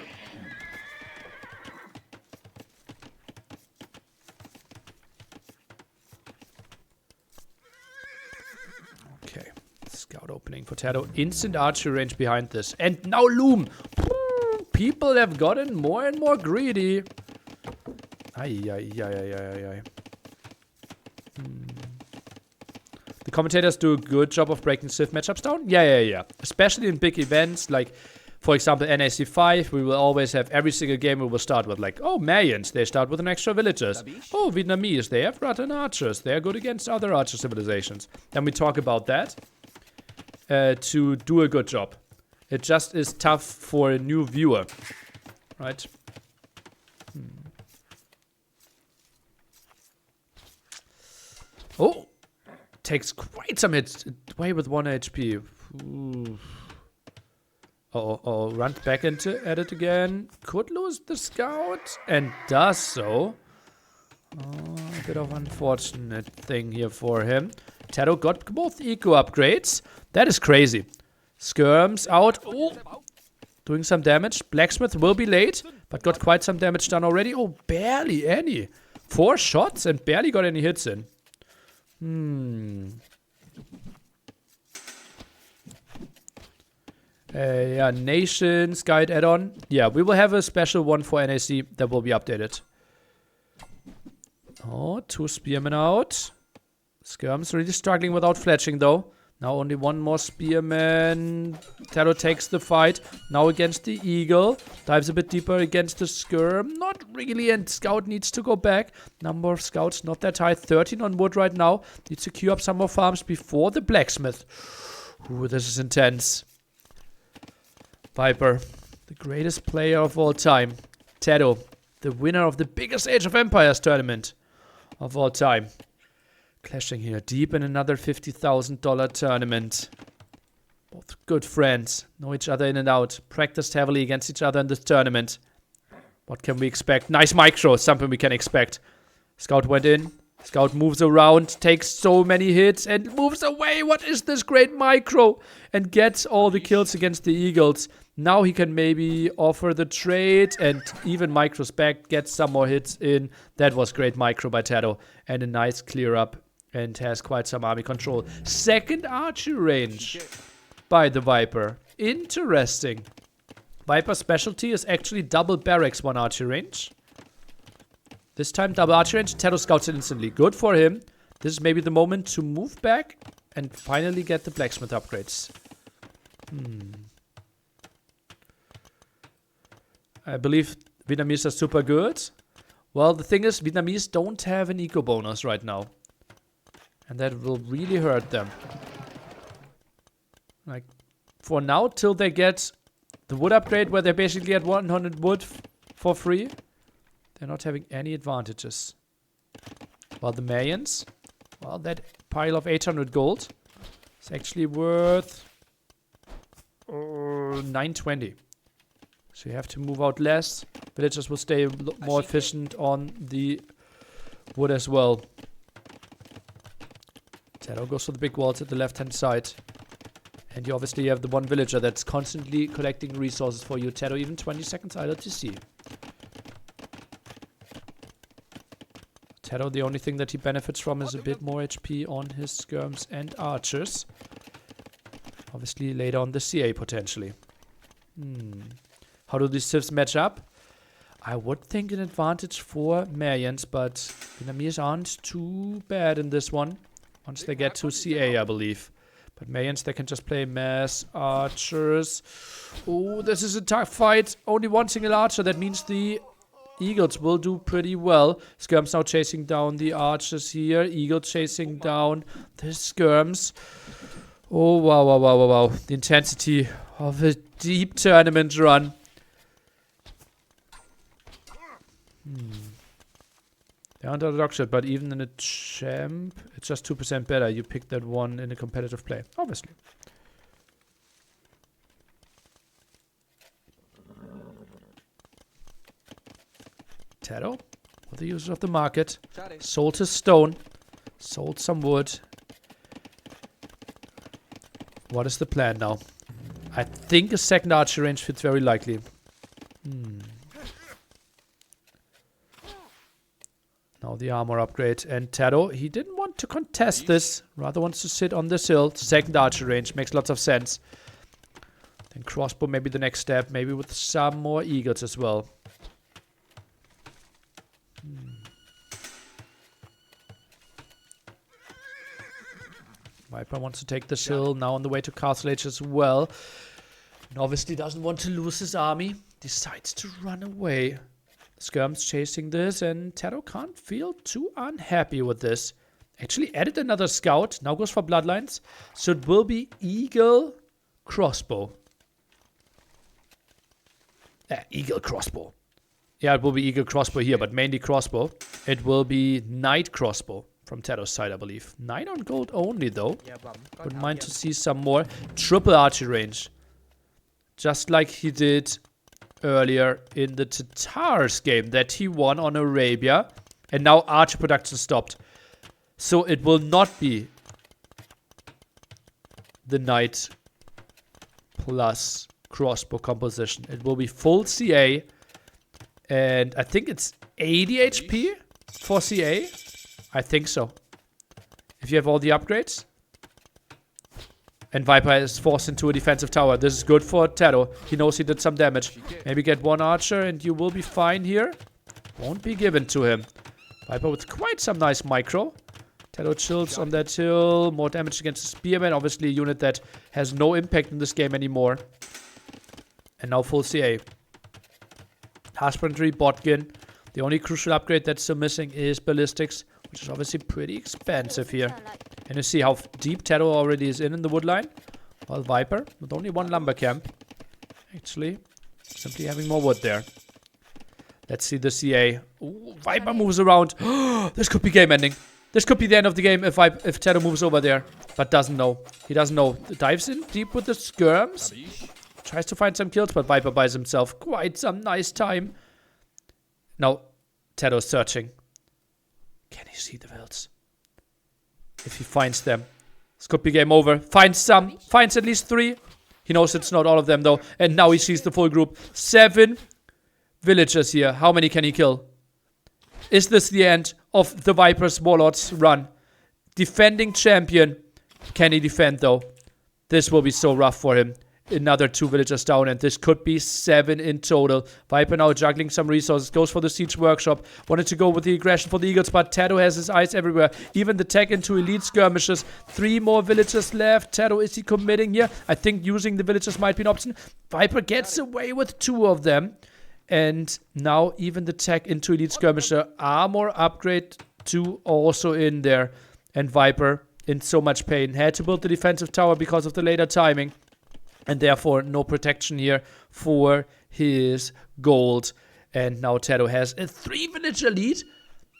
Okay. Scout opening for Taro. Instant archery range behind this. And now Loom. People have gotten more and more greedy. The commentators do a good job of breaking Civ matchups down. Yeah. Especially in big events like, for example, NAC 5. We will always have every single game we will start with like, oh, Mayans, they start with an extra villagers. Oh, Vietnamese, they have rotten archers. They're good against other archer civilizations. Then we talk about that to do a good job. It just is tough for a new viewer, right? Oh, takes quite some hits. Away with 1 HP. Ooh. Oh, runs back at it again. Could lose the scout and does so. Oh, a bit of unfortunate thing here for him. Taro got both eco upgrades. That is crazy. Skirms out. Oh, doing some damage. Blacksmith will be late, but got quite some damage done already. Oh, barely any. 4 shots and barely got any hits in. Yeah, Nations Guide add-on. Yeah, we will have a special one for NAC that will be updated. Oh, 2 spearmen out. Skirms really struggling without fletching though. Now only 1 more spearman. Taro takes the fight. Now against the eagle. Dives a bit deeper against the skirm. Not really, and scout needs to go back. Number of scouts not that high. 13 on wood right now. Needs to queue up some more farms before the blacksmith. Ooh, this is intense. Viper, the greatest player of all time. Taro, the winner of the biggest Age of Empires tournament of all time. Clashing here deep in another $50,000 tournament. Both good friends. Know each other in and out. Practiced heavily against each other in this tournament. What can we expect? Nice micro. Something we can expect. Scout went in. Scout moves around. Takes so many hits and moves away. What is this great micro? And gets all the kills against the Eagles. Now he can maybe offer the trade and even micros back. Gets some more hits in. That was great micro by Taro. And a nice clear up. And has quite some army control. Second archery range by the Viper. Interesting. Viper's specialty is actually double barracks 1 archery range. This time double archery range. Taro scouts it instantly. Good for him. This is maybe the moment to move back and finally get the blacksmith upgrades. I believe Vietnamese are super good. Well, the thing is, Vietnamese don't have an eco bonus right now. And that will really hurt them. Like, for now, till they get the wood upgrade where they basically get 100 wood for free, they're not having any advantages. While the Mayans, well, that pile of 800 gold is actually worth 920. So you have to move out less. Villagers will stay more efficient on the wood as well. Taro goes for the big walls at the left-hand side. And you obviously have the 1 villager that's constantly collecting resources for you. Taro even 20 seconds idle to see. Taro, the only thing that he benefits from is a bit more HP on his skirms and archers. Obviously later on the CA potentially. How do these civs match up? I would think an advantage for Marians, but Vietnamese aren't too bad in this one. Once they get to CA, I believe. But Mayans, they can just play mass archers. Oh, this is a tough fight. Only one single archer. That means the Eagles will do pretty well. Skirms now chasing down the archers here. Eagle chasing down the skirms. Oh, wow, wow, wow, wow, wow. The intensity of a deep tournament run. They're under the dog shit, but even in a champ, it's just 2% better. You pick that one in a competitive play, obviously. Tato, with the use of the market, sold his stone, sold some wood. What is the plan now? I think a second archer range fits very likely. Now the armor upgrade. And Tato, he didn't want to contest this. Rather wants to sit on this hill. Second archer range. Makes lots of sense. Then crossbow maybe the next step. Maybe with some more eagles as well. Viper wants to take this hill. Now on the way to Castle Age as well. And obviously doesn't want to lose his army. Decides to run away. Skirms chasing this, and Tato can't feel too unhappy with this. Actually added another scout. Now goes for bloodlines. So it will be eagle crossbow. Eagle crossbow. Yeah, it will be eagle crossbow here, but mainly crossbow. It will be knight crossbow from Tato's side, I believe. 9 on gold only, though. Wouldn't mind to see some more. Triple archery range. Just like he did earlier in the Tatars game that he won on Arabia. And now archer production stopped. So it will not be the knight plus crossbow composition. It will be full CA. And I think it's 80 HP for CA. I think so. If you have all the upgrades. And Viper is forced into a defensive tower. This is good for Tato. He knows he did some damage. Maybe get one archer and you will be fine here. Won't be given to him. Viper with quite some nice micro. Tato chills on that hill. More damage against the Spearman. Obviously a unit that has no impact in this game anymore. And now full CA. Husbandry, Botkin. The only crucial upgrade that's still missing is Ballistics. Which is obviously pretty expensive here. And you see how deep Tato already is in the woodline. While Viper, with only one lumber camp. Actually, simply having more wood there. Let's see the CA. Ooh, Viper moves around. This could be game ending. This could be the end of the game if Tato moves over there. But doesn't know. He doesn't know. Dives in deep with the skirms. Tries to find some kills, but Viper buys himself quite some nice time. Now, Tato's searching. Can he see the vills? If he finds them. This could be game over. Finds some. Finds at least 3. He knows it's not all of them though. And now he sees the full group. 7 villagers here. How many can he kill? Is this the end of the Vipers Warlords run? Defending champion. Can he defend though? This will be so rough for him. Another 2 villagers down, and this could be 7 in total. Viper now juggling some resources. Goes for the siege workshop. Wanted to go with the aggression for the Eagles, but Tato has his eyes everywhere. Even the tech into elite skirmishes. 3 more villagers left. Tato, is he committing here? I think using the villagers might be an option. Viper gets away with 2 of them. And now even the tech into elite skirmisher. Armor upgrade 2 also in there. And Viper in so much pain. Had to build the defensive tower because of the later timing. And therefore, no protection here for his gold. And now Tato has a 3 villager lead.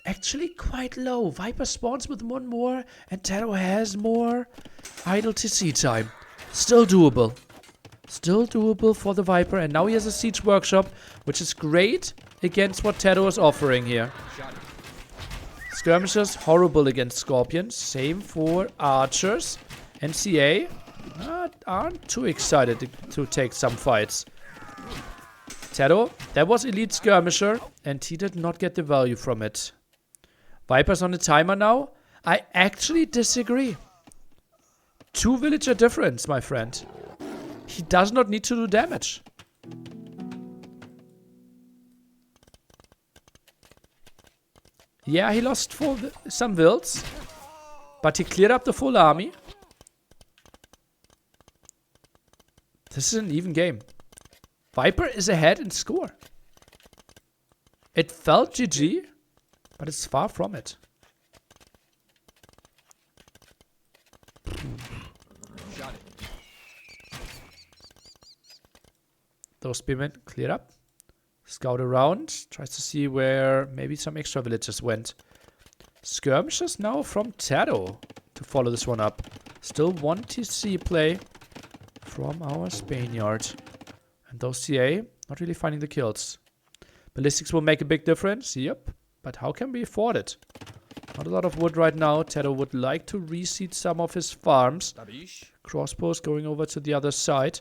Actually, quite low. Viper spawns with 1 more. And Tato has more idle TC time. Still doable. Still doable for the Viper. And now he has a siege workshop, which is great against what Tato is offering here. Skirmishers, horrible against Scorpions. Same for Archers. And CA. Aren't too excited to take some fights. Tato, that was elite skirmisher, and he did not get the value from it. Viper's on the timer now. I actually disagree. 2 villager difference, my friend. He does not need to do damage. Yeah, he lost some vills, but he cleared up the full army. This is an even game. Viper is ahead in score. It felt GG, but it's far from it. Shot it. Those spearmen cleared up. Scout around. Tries to see where maybe some extra villagers went. Skirmishes now from Tado to follow this one up. Still one TC play from our Spaniard. And those CA not really finding the kills. Ballistics will make a big difference. Yep. But how can we afford it? Not a lot of wood right now. Tado would like to reseed some of his farms. Crossbows going over to the other side.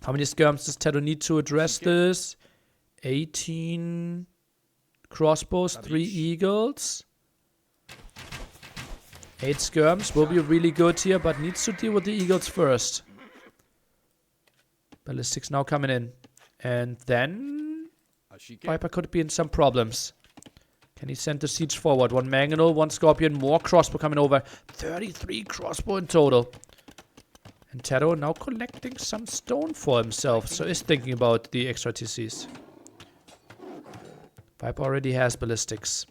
How many skirms does Tado need to address this? 18 crossbows, 3 eagles. 8 skirms will be really good here, but needs to deal with the eagles first. Ballistics now coming in. And then Viper could be in some problems. Can he send the siege forward? 1 mangonel, 1 scorpion, more crossbow coming over. 33 crossbow in total. And Tado now collecting some stone for himself, so is thinking about the extra TCs. Viper already has ballistics.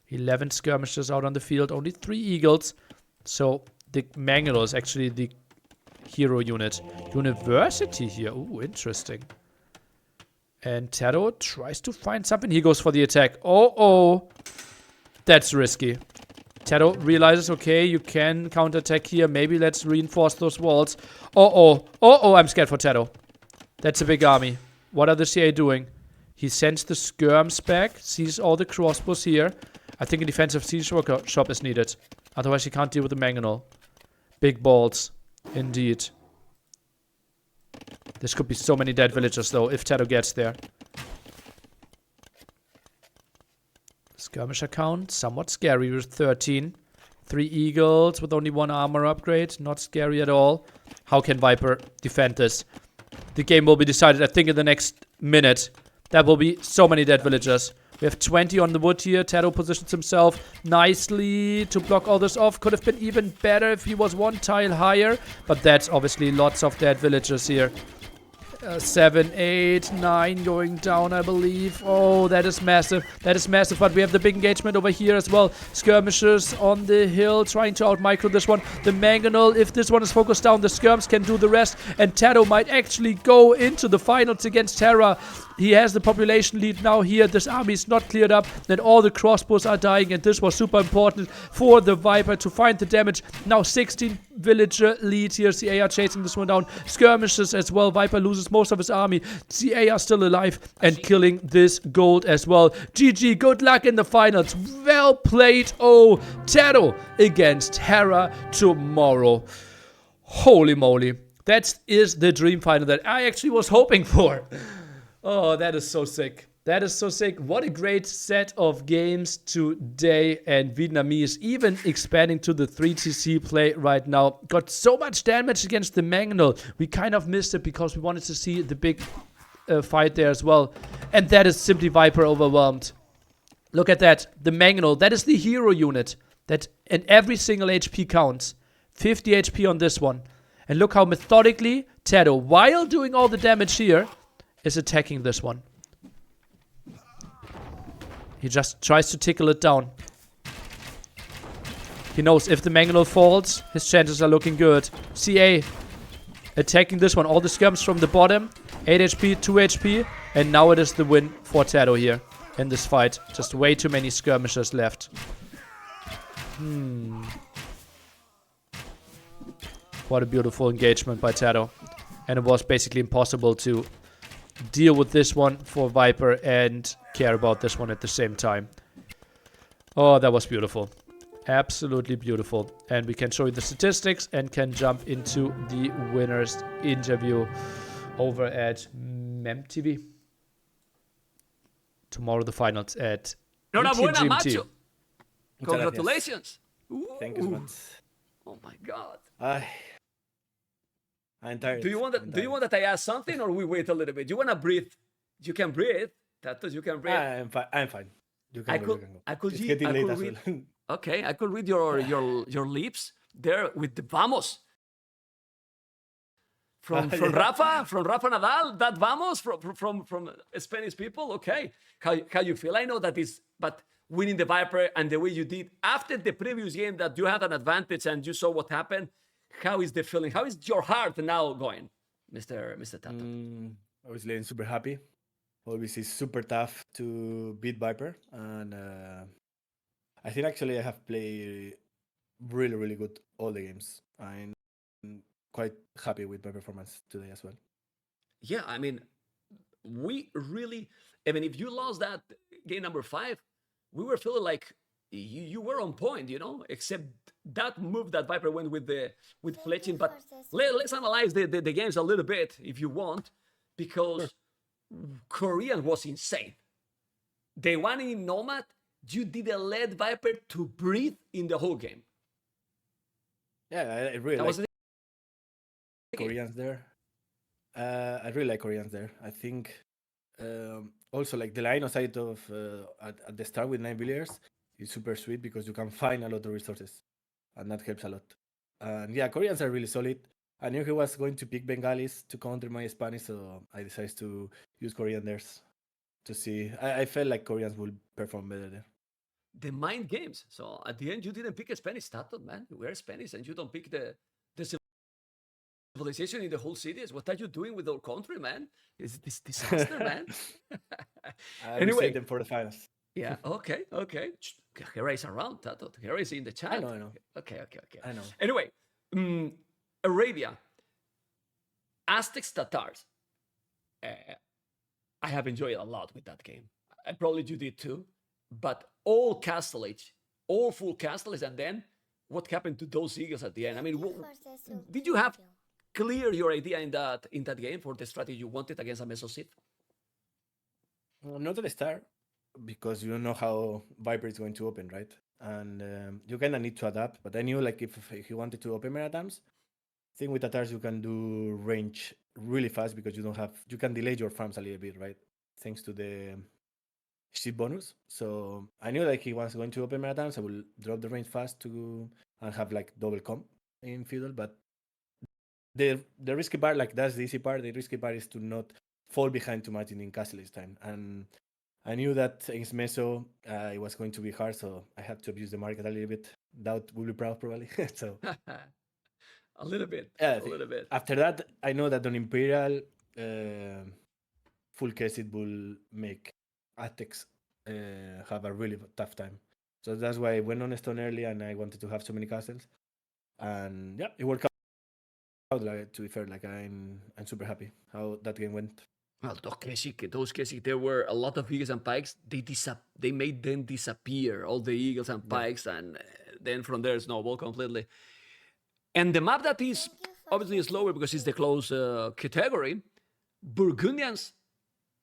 11 skirmishers out on the field, only 3 eagles. So the mangonel is actually the hero unit. University here, ooh, interesting. And Tado tries to find something. He goes for the attack. Oh. That's risky. Tado realizes, okay, you can counterattack here. Maybe let's reinforce those walls. I'm scared for Tado. That's a big army. What are the CA doing? He sends the skirms back. Sees all the crossbows here. I think a defensive siege workshop is needed. Otherwise, he can't deal with the mangonel. Big balls. Indeed. This could be so many dead villagers, though, if Tado gets there. Skirmisher count, somewhat scary with 13. 3 eagles with only 1 armor upgrade. Not scary at all. How can Viper defend this? The game will be decided, I think, in the next minute. There will be so many dead villagers. We have 20 on the wood here. Tado positions himself nicely to block all this off. Could have been even better if he was 1 tile higher. But that's obviously lots of dead villagers here. 7, 8, 9 going down, I believe. Oh, that is massive. That is massive. But we have the big engagement over here as well. Skirmishers on the hill trying to out-micro this one. The mangonel, if this one is focused down, the skirms can do the rest. And Tado might actually go into the finals against Terra. He has the population lead now here. This army is not cleared up. And all the crossbows are dying. And this was super important for the Viper to find the damage. Now 16 villager lead here. CA are chasing this one down. Skirmishes as well. Viper loses most of his army. CA are still alive and killing this gold as well. GG. Good luck in the finals. Well played. Oh, Tado against Hera tomorrow. Holy moly. That is the dream final that I actually was hoping for. Oh, that is so sick. That is so sick. What a great set of games today. And Vietnamese even expanding to the 3TC play right now. Got so much damage against the mangonel. We kind of missed it because we wanted to see the big fight there as well. And that is simply Viper overwhelmed. Look at that. The mangonel. That is the hero unit. That and every single HP counts. 50 HP on this one. And look how methodically Tado, while doing all the damage here, is attacking this one. He just tries to tickle it down. He knows if the mangonel falls, his chances are looking good. CA attacking this one. All the skirms from the bottom. 8 HP, 2 HP. And now it is the win for Tado here in this fight. Just way too many skirmishers left. What a beautiful engagement by Tado. And it was basically impossible to deal with this one for Viper and care about this one at the same time. Oh, that was beautiful. Absolutely beautiful. And we can show you the statistics and can jump into the winner's interview over at MembTV. Tomorrow the finals at Enhorabuena, GMT. macho. Congratulations. Thank you so much. Oh my God. I'm tired. Do you want that I ask something or we wait a little bit? You want to breathe? You can breathe. Tatos, you can breathe. I'm fine. You can I go, could, you can go. I could, It's read- getting I late could as read. well. Okay, I could read your lips there with the vamos. from Rafa Nadal, that vamos from Spanish people. Okay, how you feel? I know that is, but winning the Viper and the way you did after the previous game that you had an advantage and you saw what happened. How is the feeling? How is your heart now going, Mr. Tato? Obviously, I'm super happy. Obviously, it's super tough to beat Viper, and I think actually I have played really, really good all the games. I'm quite happy with my performance today as well. Yeah, I mean, we really. I mean, if you lost that game number 5, we were feeling like you were on point, except that move that Viper went with Fletching. But let's analyze the games a little bit if you want, because Korean was insane. The one in Nomad, you didn't let Viper to breathe in the whole game. Yeah, I really That like was Koreans there. I really like Koreans there. I think also like the line of sight of at the start with 9 billiards is super sweet because you can find a lot of resources, and that helps a lot. And yeah, Koreans are really solid. I knew he was going to pick Bengalis to counter my Spanish, so I decided to use Korean theirs to see. I felt like Koreans will perform better there. the mind games. So at the end, you didn't pick a Spanish status, man. You were Spanish and you don't pick the civilization in the whole cities. What are you doing with our country, man? It's this disaster, man. I saved them for the finals. Yeah, okay. Hera is around, Tato. Hera is in the chat. I know. Okay. I know. Anyway, Arabia, Aztecs, Tatars. I have enjoyed a lot with that game. I probably you did too. But all castle age, all full castle age, and then what happened to those eagles at the end? I mean, did you have clear your idea in that game for the strategy you wanted against a Meso Sith? Not at the start, because you don't know how Viper is going to open, right? And you kind of need to adapt. But I knew like if he wanted to open many times, I think with Tatars you can do range really fast because you can delay your farms a little bit, right? Thanks to the ship bonus. So I knew like he was going to open many times. I will drop the range fast and have like double comp in Feudal. But the risky part, like that's the easy part. The risky part is to not fall behind too much in castle each time. And I knew that against Meso, it was going to be hard, so I had to abuse the market a little bit. Doubt will be proud, probably. So a little bit. After that, I know that on Imperial, full case it will make Aztecs have a really tough time. So that's why I went on Stone early, and I wanted to have so many castles. And yeah, it worked out. Like, to be fair, like I'm super happy how that game went. Well, those Keswick, there were a lot of eagles and pikes. They made them disappear, all the eagles and pikes, and then from there snowball completely. And the map that is obviously slower because it's the close category, Burgundians,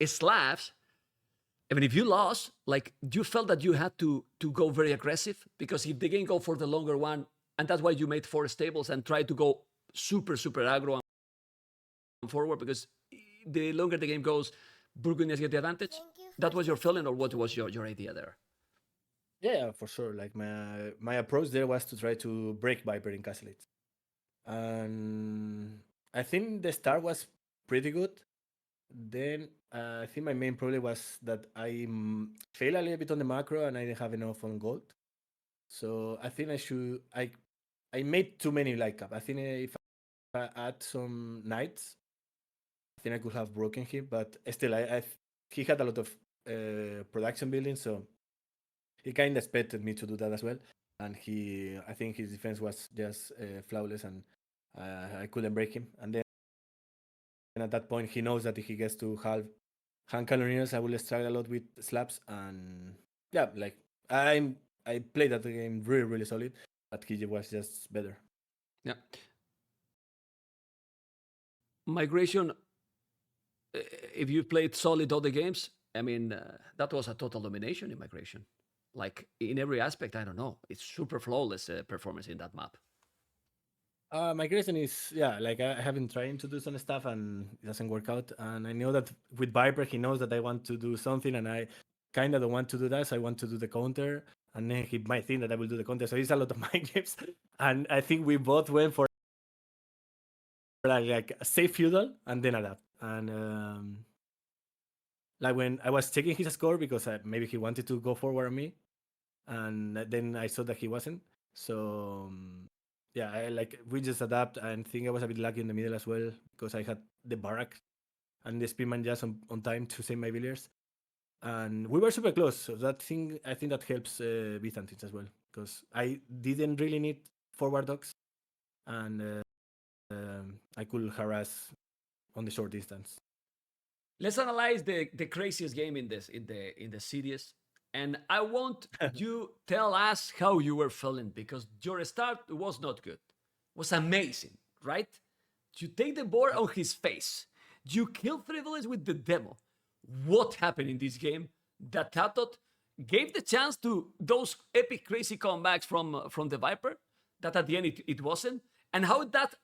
Slavs. I mean, if you lost, like, you felt that you had to go very aggressive because if the game go for the longer one, and that's why you made 4 stables and tried to go super aggro and forward because the longer the game goes, Burgundians get the advantage. That was your feeling, or what was your idea there? Yeah, for sure. Like my approach there was to try to break Viper in Castlets. And I think the start was pretty good. Then I think my main problem was that I failed a little bit on the macro and I didn't have enough on gold. So I think I made too many light cap. I think if I add some knights, I think I could have broken him, but still, he had a lot of production building, so he kind of expected me to do that as well. And I think his defense was just flawless, and I couldn't break him. And then at that point, he knows that if he gets to half hand cannoneers, I will struggle a lot with slaps. And yeah, like I played that game really solid, but he was just better. Yeah. Migration. If you played solid all the games, I mean, that was a total domination in Migration. Like, in every aspect, I don't know. It's super flawless performance in that map. Migration is, like I have been trying to do some stuff and it doesn't work out. And I know that with Viper, he knows that I want to do something and I kind of don't want to do that. So I want to do the counter. And then he might think that I will do the counter. So it's a lot of mind games. And I think we both went for like save feudal and then adapt. And like when I was checking his score because maybe he wanted to go forward on me, and then I saw that he wasn't. So yeah, we just adapt. And think I was a bit lucky in the middle as well because I had the barrack and the speedman just on time to save my villiers, and we were super close. So that thing, I think that helps Byzantines as well because I didn't really need forward dogs, and I could harass on the short distance. Let's analyze the craziest game in the series, and I want you tell us how you were feeling because your start was not good, was amazing, right? You take the board on his face, you kill 3 villages with the demo. What happened in this game that Tatot gave the chance to those epic crazy comebacks from the Viper that at the end it wasn't, and how that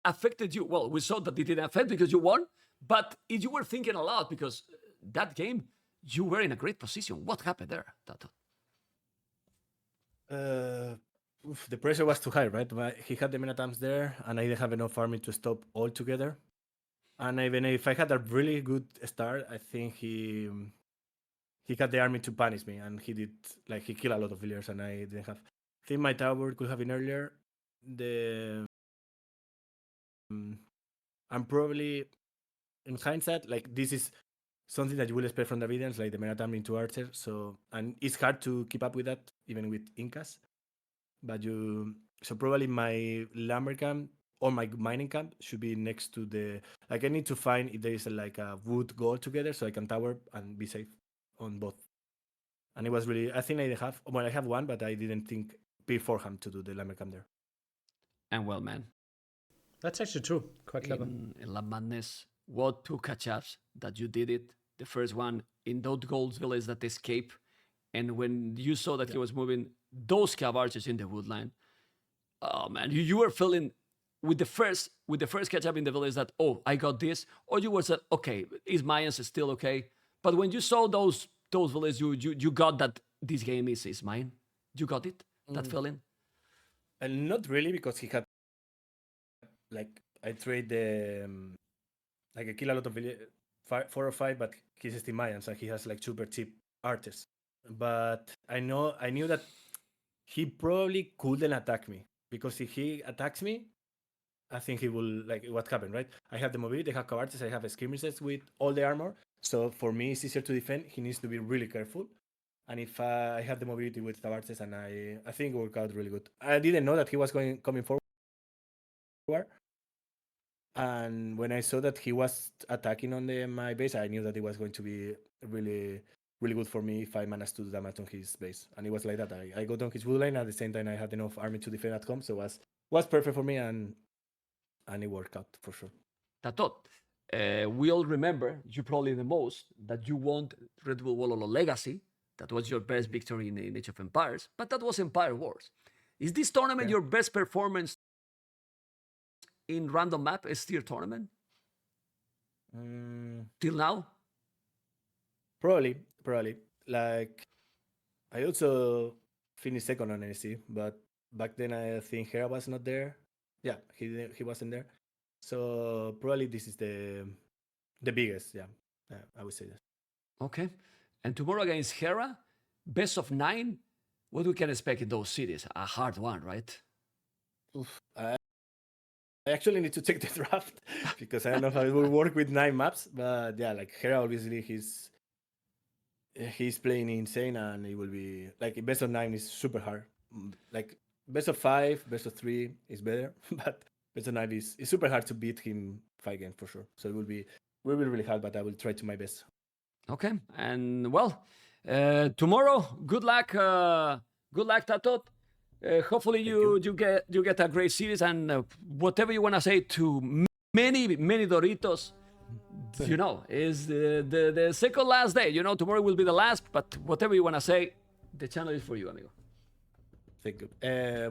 affected you? Well, we saw that it didn't affect because you won, but if you were thinking a lot because that game, you were in a great position. What happened there, Tato? The pressure was too high, right? But he had the Menatams there, and I didn't have enough army to stop altogether. And even if I had a really good start, I think he got the army to punish me, and he did. Like he killed a lot of villagers, and I didn't have. I think my tower could have been earlier. I'm probably, in hindsight, like this is something that you will expect from Davidians, like the Menatam into Archer. So, and it's hard to keep up with that, even with Incas. But so probably my lumber camp or my mining camp should be next to the. Like I need to find if there is like a wood goal together, so I can tower and be safe on both. And it was really, I think I have. Well, I have one, but I didn't think beforehand to do the lumber camp there. And well, man, That's actually true. Quite clever. in Lab Madness, what 2 catch-ups that you did it? The first one in those gold villages that escape, and when you saw that he was moving those cav archers in the woodline, oh man, you were feeling with the first catch-up in the village that, oh, I got this, or you were said, okay, is Mayans still okay? But when you saw those villages, you got that this game is mine. You got it, that feeling. And not really because he had like I trade the like I kill a lot of 4 or 5, but he's still Mayans and he has like super cheap artists. But I knew that he probably couldn't attack me because if he attacks me, I think he will like what happened, right? I have the mobility, I have artists, I have skirmishes with all the armor. So for me, it's easier to defend. He needs to be really careful. And if I have the mobility with Tabartes, and I think it worked out really good. I didn't know that he was coming forward. And when I saw that he was attacking on my base, I knew that it was going to be really, really good for me if I managed to do damage on his base. And it was like that. I got on his wood line at the same time I had enough army to defend at home, so it was perfect for me, and it worked out for sure. Tatot, we all remember, you probably the most, that you won Red Bull Wololo Legacy. That was your best victory in Age of Empires, but that was Empire Wars. Is this tournament your best performance in random map steer tournament? Till now? Probably. Like, I also finished second on NSC, but back then I think Hera was not there. Yeah, he wasn't there. So probably this is the biggest. Yeah, I would say that. Okay. And tomorrow against Hera, best of 9. What we can expect in those cities? A hard one, right? Oof. I actually need to check the draft because I don't know how it will work with 9 maps. But yeah, like Hera, obviously he's playing insane, and it will be like best of 9 is super hard. Like best of 5, best of 3 is better, but best of 9 is super hard to beat him 5 games for sure. So it will be really hard, but I will try to my best. Okay, and well, tomorrow, good luck, Tatot. Hopefully you get a great series, and whatever you wanna say to many Doritos, you know, is the second last day. You know, tomorrow will be the last, but whatever you wanna say, the channel is for you, amigo. Thank you.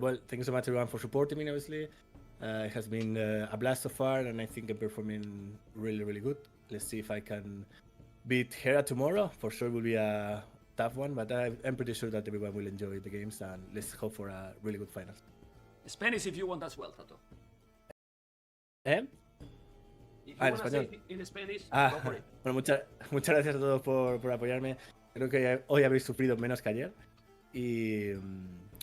Well, thank you so much everyone for supporting me. Obviously, it has been a blast so far, and I think I'm performing really good. Let's see if I can beat Hera tomorrow. For sure will be a tough one, but I'm pretty sure that everyone will enjoy the games, and let's hope for a really good final. Spanish if you want as well, Tato. ¿Eh? If you Ah, en wanna say español. it in Spanish, Ah, go for it. bueno, muchas gracias a todos por apoyarme. Creo que hoy habéis sufrido menos que ayer. Y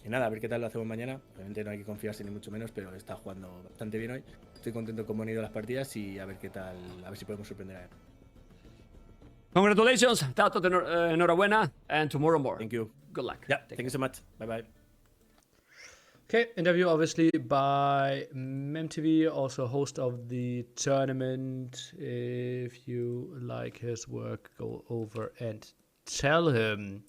nada, a ver qué tal lo hacemos mañana. Obviamente no hay que confiarse ni mucho menos, pero está jugando bastante bien hoy. Estoy contento con cómo han ido las partidas y a ver qué tal, a ver si podemos sorprender a él. Congratulations, Tato, enhorabuena, and tomorrow more. Thank you. Good luck. Yeah, thank you so much. Bye bye. Okay, interview obviously by MembTV, also host of the tournament. If you like his work, go over and tell him.